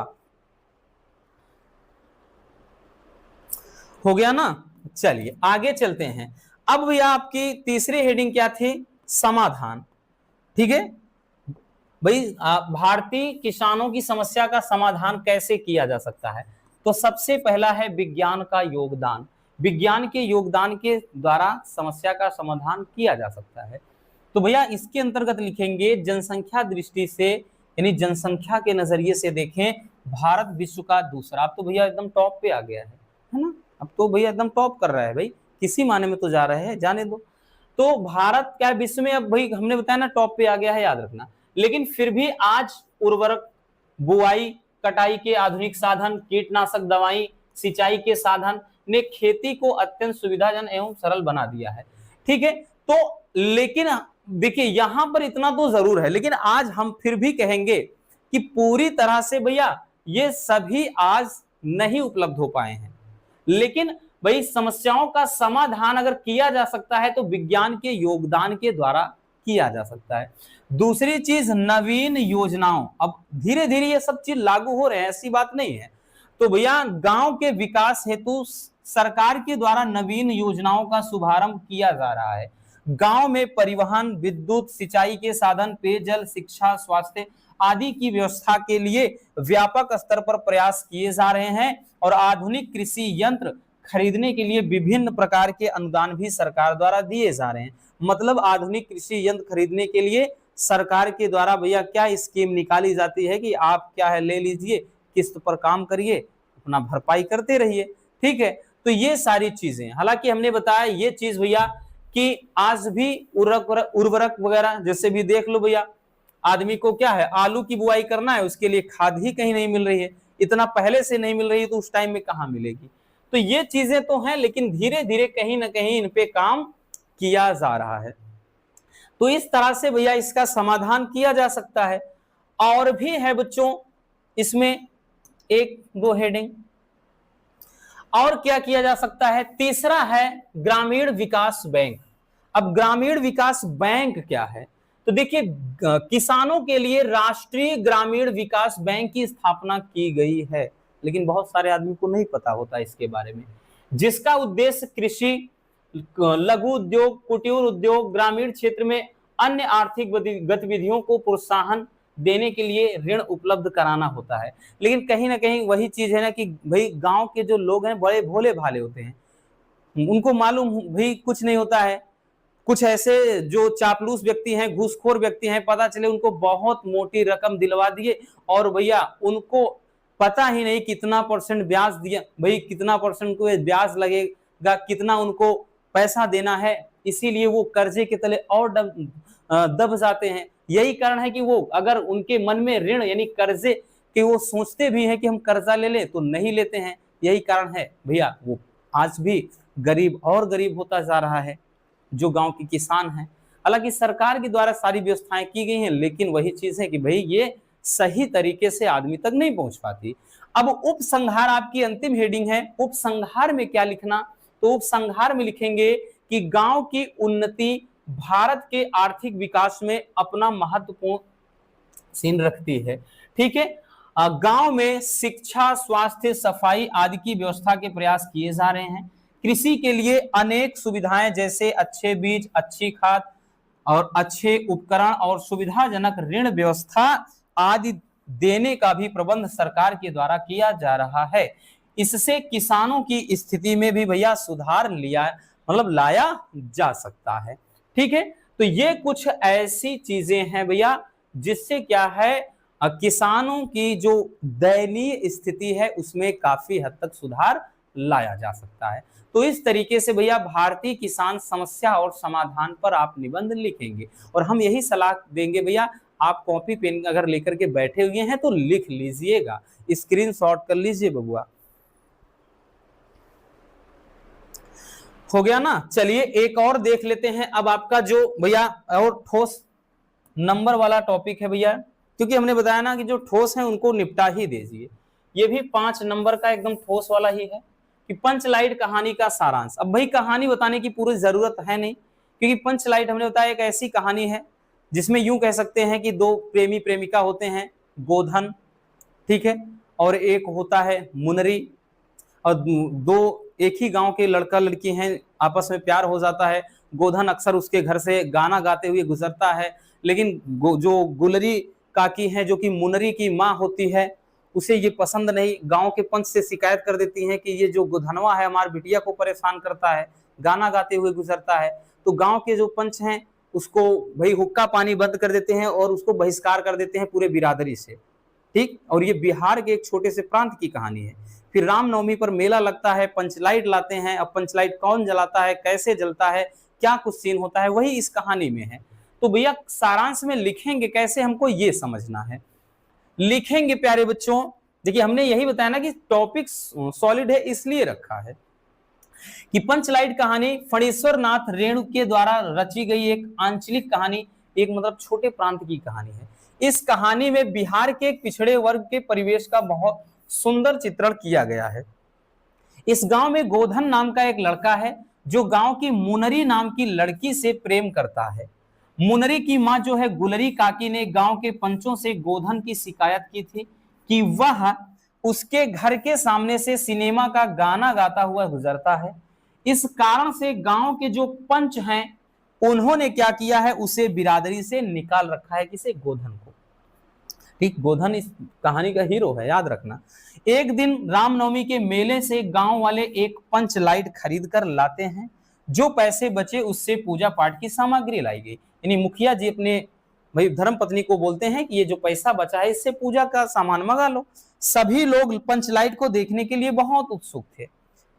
हो गया ना, चलिए आगे चलते हैं। अब भैया आपकी तीसरी हेडिंग क्या थी, समाधान, ठीक है भाई। भारतीय किसानों की समस्या का समाधान कैसे किया जा सकता है, तो सबसे पहला है विज्ञान का योगदान। विज्ञान के योगदान के द्वारा समस्या का समाधान किया जा सकता है। तो भैया इसके अंतर्गत लिखेंगे जनसंख्या दृष्टि से, यानी जनसंख्या के नजरिए से देखें, भारत विश्व का दूसरा, अब तो भैया एकदम टॉप पे आ गया है ना, अब तो भैया एकदम टॉप कर रहा है भाई, किसी माने में तो जा रहे हैं, जाने दो। तो भारत क्या विश्व में, अब भाई हमने बताया ना टॉप पे आ गया है, याद रखना। लेकिन फिर भी आज उर्वरक, बुआई, कटाई के आधुनिक साधन, कीटनाशक दवाई, सिंचाई के साधन ने खेती को अत्यंत सुविधाजनक एवं सरल बना दिया है, ठीक है। तो लेकिन देखिए यहां पर इतना तो जरूर है, लेकिन आज हम फिर भी कहेंगे कि पूरी तरह से भैया ये सभी आज नहीं उपलब्ध हो पाए हैं। लेकिन भाई समस्याओं का समाधान अगर किया जा सकता है तो विज्ञान के योगदान के द्वारा किया जा सकता है। दूसरी चीज, नवीन योजनाओं, अब धीरे धीरे ये सब चीज लागू हो रहे हैं, ऐसी बात नहीं है। तो भैया गांव के विकास हेतु सरकार के द्वारा नवीन योजनाओं का शुभारंभ किया जा रहा है। गांव में परिवहन, विद्युत, सिंचाई के साधन, पेयजल, शिक्षा, स्वास्थ्य आदि की व्यवस्था के लिए व्यापक स्तर पर प्रयास किए जा रहे हैं और आधुनिक कृषि यंत्र खरीदने के लिए विभिन्न प्रकार के अनुदान भी सरकार द्वारा दिए जा रहे हैं। मतलब आधुनिक कृषि यंत्र खरीदने के लिए सरकार के द्वारा भैया क्या स्कीम निकाली जाती है कि आप क्या है ले लीजिए, किस्त पर काम करिए, अपना भरपाई करते रहिए। ठीक है, तो ये सारी चीजें, हालांकि हमने बताया ये चीज भैया कि आज भी उर्वरक वगैरह जैसे भी देख लो भैया, आदमी को क्या है आलू की बुआई करना है, उसके लिए खाद ही कहीं नहीं मिल रही है, इतना पहले से नहीं मिल रही है तो उस टाइम में कहां मिलेगी। तो ये चीजें तो हैं, लेकिन धीरे धीरे कहीं ना कहीं इन पे काम किया जा रहा है। तो इस तरह से भैया इसका समाधान किया जा सकता है। और भी है बच्चों इसमें एक दो हेडिंग, और क्या किया जा सकता है। तीसरा है ग्रामीण विकास बैंक। अब ग्रामीण विकास बैंक क्या है, तो देखिए किसानों के लिए राष्ट्रीय ग्रामीण विकास बैंक की स्थापना की गई है, लेकिन बहुत सारे आदमी को नहीं पता होता इसके बारे में, जिसका उद्देश्य कृषि, लघु उद्योग, कुटीर उद्योग, ग्रामीण क्षेत्र में अन्य आर्थिक गतिविधियों को प्रोत्साहन देने के लिए ऋण उपलब्ध कराना होता है। लेकिन कहीं ना कहीं वही चीज है ना कि भाई गांव के जो लोग हैं बड़े भोले भाले होते हैं, उनको मालूम भाई कुछ नहीं होता है। कुछ ऐसे जो चापलूस व्यक्ति हैं, घूसखोर व्यक्ति हैं, पता चले उनको बहुत मोटी रकम दिलवा दिए और भैया उनको पता ही नहीं कितना % ब्याज दिया, भाई कितना % को ब्याज लगेगा, कितना उनको पैसा देना है, इसीलिए वो कर्जे के तले और दब जाते हैं। यही कारण है कि वो अगर उनके मन में ऋण यानी कर्जे कि वो सोचते भी हैं कि हम कर्जा ले लें तो नहीं लेते हैं। यही कारण है भैया वो आज भी गरीब और गरीब होता जा रहा है जो गांव के किसान हैं। हालांकि सरकार के द्वारा सारी व्यवस्थाएं की गई हैं, लेकिन वही चीज है कि भाई ये सही तरीके से आदमी तक नहीं पहुंच पाती। अब उपसंहार आपकी अंतिम हेडिंग है। उपसंहार में क्या लिखना, तो उपसंहार में लिखेंगे कि गांव की उन्नति भारत के आर्थिक विकास में अपना महत्वपूर्ण सीन रखती है। ठीक है, गांव में शिक्षा, स्वास्थ्य, सफाई आदि की व्यवस्था के प्रयास किए जा रहे हैं। कृषि के लिए अनेक सुविधाएं जैसे अच्छे बीज, अच्छी खाद और अच्छे उपकरण और सुविधाजनक ऋण व्यवस्था आदि देने का भी प्रबंध सरकार के द्वारा किया जा रहा है। इससे किसानों की स्थिति में भी भैया सुधार लाया जा सकता है। ठीक है, तो ये कुछ ऐसी चीजें हैं भैया जिससे क्या है किसानों की जो दयनीय स्थिति है उसमें काफी हद तक सुधार लाया जा सकता है। तो इस तरीके से भैया भारतीय किसान समस्या और समाधान पर आप निबंध लिखेंगे और हम यही सलाह देंगे भैया, आप कॉपी पेन अगर लेकर के बैठे हुए हैं तो लिख लीजिएगा, स्क्रीनशॉट कर लीजिए बबुआ। हो गया ना। चलिए एक और देख लेते हैं। अब आपका जो भैया और ठोस नंबर वाला टॉपिक है भैया, क्योंकि हमने बताया ना कि जो ठोस है उनको निपटा ही दीजिए। ये भी 5 नंबर का एकदम ठोस वाला ही है कि पंचलाइट कहानी का सारांश। अब भाई कहानी बताने की पूरी जरूरत है नहीं, क्योंकि पंचलाइट हमने बताया एक ऐसी कहानी है जिसमें यूं कह सकते हैं कि 2 प्रेमी प्रेमिका होते हैं, गोधन, ठीक है, और एक होता है मुनरी, और 2 एक ही गांव के लड़का लड़की हैं, आपस में प्यार हो जाता है। गोधन अक्सर उसके घर से गाना गाते हुए गुजरता है, लेकिन जो गुलरी काकी हैं जो कि मुनरी की माँ होती है, उसे ये पसंद नहीं। गांव के पंच से शिकायत कर देती हैं कि ये जो गोधनवा है हमारी बिटिया को परेशान करता है, गाना गाते हुए गुजरता है। तो गांव के जो पंच हैं उसको भाई हुक्का पानी बंद कर देते हैं और उसको बहिष्कार कर देते हैं पूरे बिरादरी से। ठीक, और ये बिहार के एक छोटे से प्रांत की कहानी है। फिर रामनवमी पर मेला लगता है, पंचलाइट लाते हैं। अब पंचलाइट कौन जलाता है, कैसे जलता है, क्या कुछ सीन होता है, वही इस कहानी में है। तो भैया सारांश में लिखेंगे कैसे, हमको ये समझना है। लिखेंगे प्यारे बच्चों, देखिए हमने यही बताया ना कि टॉपिक सॉलिड है, इसलिए रखा है कि पंचलाइट कहानी फणीश्वर नाथ रेणु के द्वारा रची गई एक आंचलिक कहानी, एक मतलब छोटे प्रांत की कहानी है। इस कहानी में बिहार के एक पिछड़े वर्ग के परिवेश का बहुत सुंदर चित्रण किया गया है। इस गांव में गोधन नाम का एक लड़का है जो गांव की मुनरी नाम की लड़की से प्रेम करता है। मुनरी की मां जो है गुलरी काकी ने गांव के पंचों से गोधन की शिकायत की थी कि वह उसके घर के सामने से सिनेमा का गाना गाता हुआ गुजरता है। इस कारण से गांव के जो पंच हैं उन्होंने क्या किया है, उसे बिरादरी से निकाल रखा है। किसे? गोधन को। ठीक, गोधन इस कहानी का हीरो है, याद रखना। एक दिन रामनवमी के मेले से गांव वाले एक पंच लाइट खरीद कर लाते हैं। जो पैसे बचे उससे पूजा पाठ की सामग्री लाई गई। यानी मुखिया जी अपने भाई धर्म पत्नी को बोलते हैं कि ये जो पैसा बचा है इससे पूजा का सामान मंगा लो। सभी लोग पंच लाइट को देखने के लिए बहुत उत्सुक थे।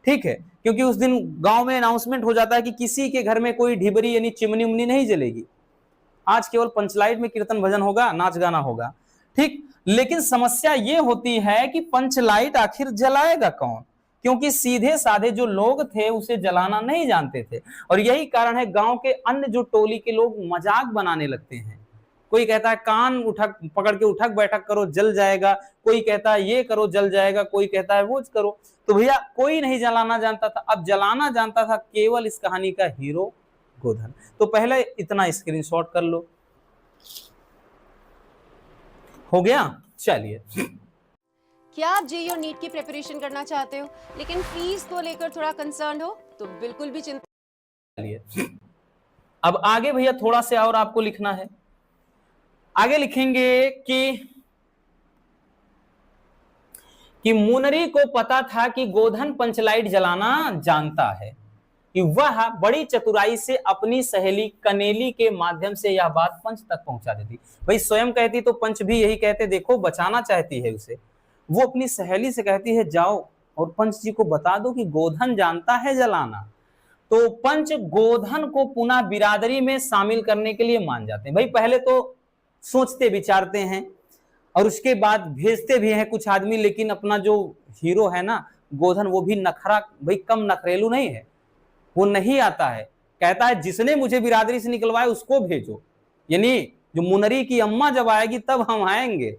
ठीक है, क्योंकि उस दिन गांव में अनाउंसमेंट हो जाता है कि किसी के घर में कोई ढिबरी यानी चिमनी उमनी नहीं जलेगी। आज केवल पंचलाइट में कीर्तन भजन होगा, नाच गाना होगा। ठीक, लेकिन समस्या ये होती है कि पंचलाइट आखिर जलाएगा कौन, क्योंकि सीधे साधे जो लोग थे उसे जलाना नहीं जानते थे। और यही कारण है गांव के अन्य जो टोली के लोग मजाक बनाने लगते हैं। कोई कहता है कान उठक पकड़ के उठक बैठक करो जल जाएगा, कोई कहता है ये करो जल जाएगा, कोई कहता है वो करो। तो भैया कोई नहीं जलाना जानता था, अब जलाना जानता था केवल इस कहानी का हीरो गोधन। तो पहले इतना स्क्रीनशॉट कर लो। हो गया? चलिए, क्या आप जेईई और नीट की प्रिपरेशन करना चाहते हो लेकिन फीस को लेकर थोड़ा कंसर्न हो तो बिल्कुल भी चिंता। चलिए अब आगे भैया थोड़ा सा और आपको लिखना है। आगे लिखेंगे कि मुनरी को पता था कि गोधन पंचलाइट जलाना जानता है, कि वह बड़ी चतुराई से अपनी सहेली कनेली के माध्यम से यह बात पंच तक पहुंचा देती। भाई स्वयं कहती तो पंच भी यही कहते, देखो बचाना चाहती है उसे। वो अपनी सहेली से कहती है जाओ और पंच जी को बता दो कि गोधन जानता है जलाना। तो पंच गोधन को पुनः बिरादरी में शामिल करने के लिए मान जाते हैं। भाई पहले तो सोचते विचारते हैं और उसके बाद भेजते भी हैं कुछ आदमी, लेकिन अपना जो हीरो है ना गोधन, वो भी नखरा, भाई कम नखरेलू नहीं है, वो नहीं आता है। कहता है जिसने मुझे बिरादरी से निकलवाया उसको भेजो, यानी जो मुनरी की अम्मा जब आएगी तब हम आएंगे।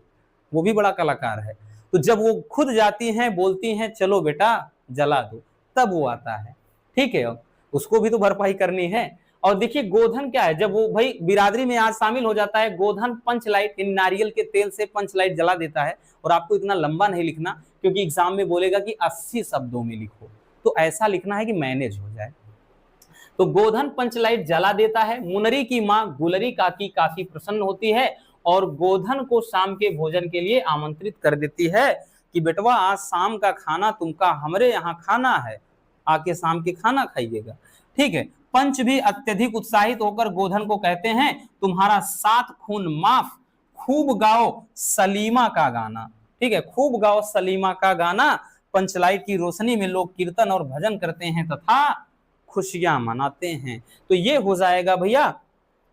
वो भी बड़ा कलाकार है। तो जब वो खुद जाती हैं, बोलती हैं चलो बेटा जला दो, तब वो आता है। ठीक है, उसको भी तो भरपाई करनी है। और देखिए गोधन क्या है, जब वो भाई बिरादरी में आज शामिल हो जाता है, गोधन पंचलाइट नारियल के तेल से पंचलाइट जला देता है। और आपको इतना लंबा नहीं लिखना क्योंकि एग्जाम में बोलेगा कि 80 शब्दों में लिखो, तो ऐसा लिखना है कि मैनेज हो जाए। तो गोधन पंचलाइट जला देता है। मुनरी की मां गुलरी काकी काफी प्रसन्न होती है और गोधन को शाम के भोजन के लिए आमंत्रित कर देती है कि बेटवा आज शाम का खाना तुमका हमरे यहाँ खाना है, आके शाम के खाना खाइएगा। ठीक है, पंच भी अत्यधिक उत्साहित होकर गोधन को कहते हैं तुम्हारा 7 खून माफ, खूब गाओ सलीमा का गाना। ठीक है, खूब गाओ सलीमा का गाना। पंचलाइट की रोशनी में लोग कीर्तन और भजन करते हैं तथा खुशियां मनाते हैं। तो ये हो जाएगा भैया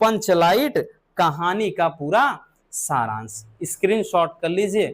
पंचलाइट कहानी का पूरा सारांश। स्क्रीनशॉट कर लीजिए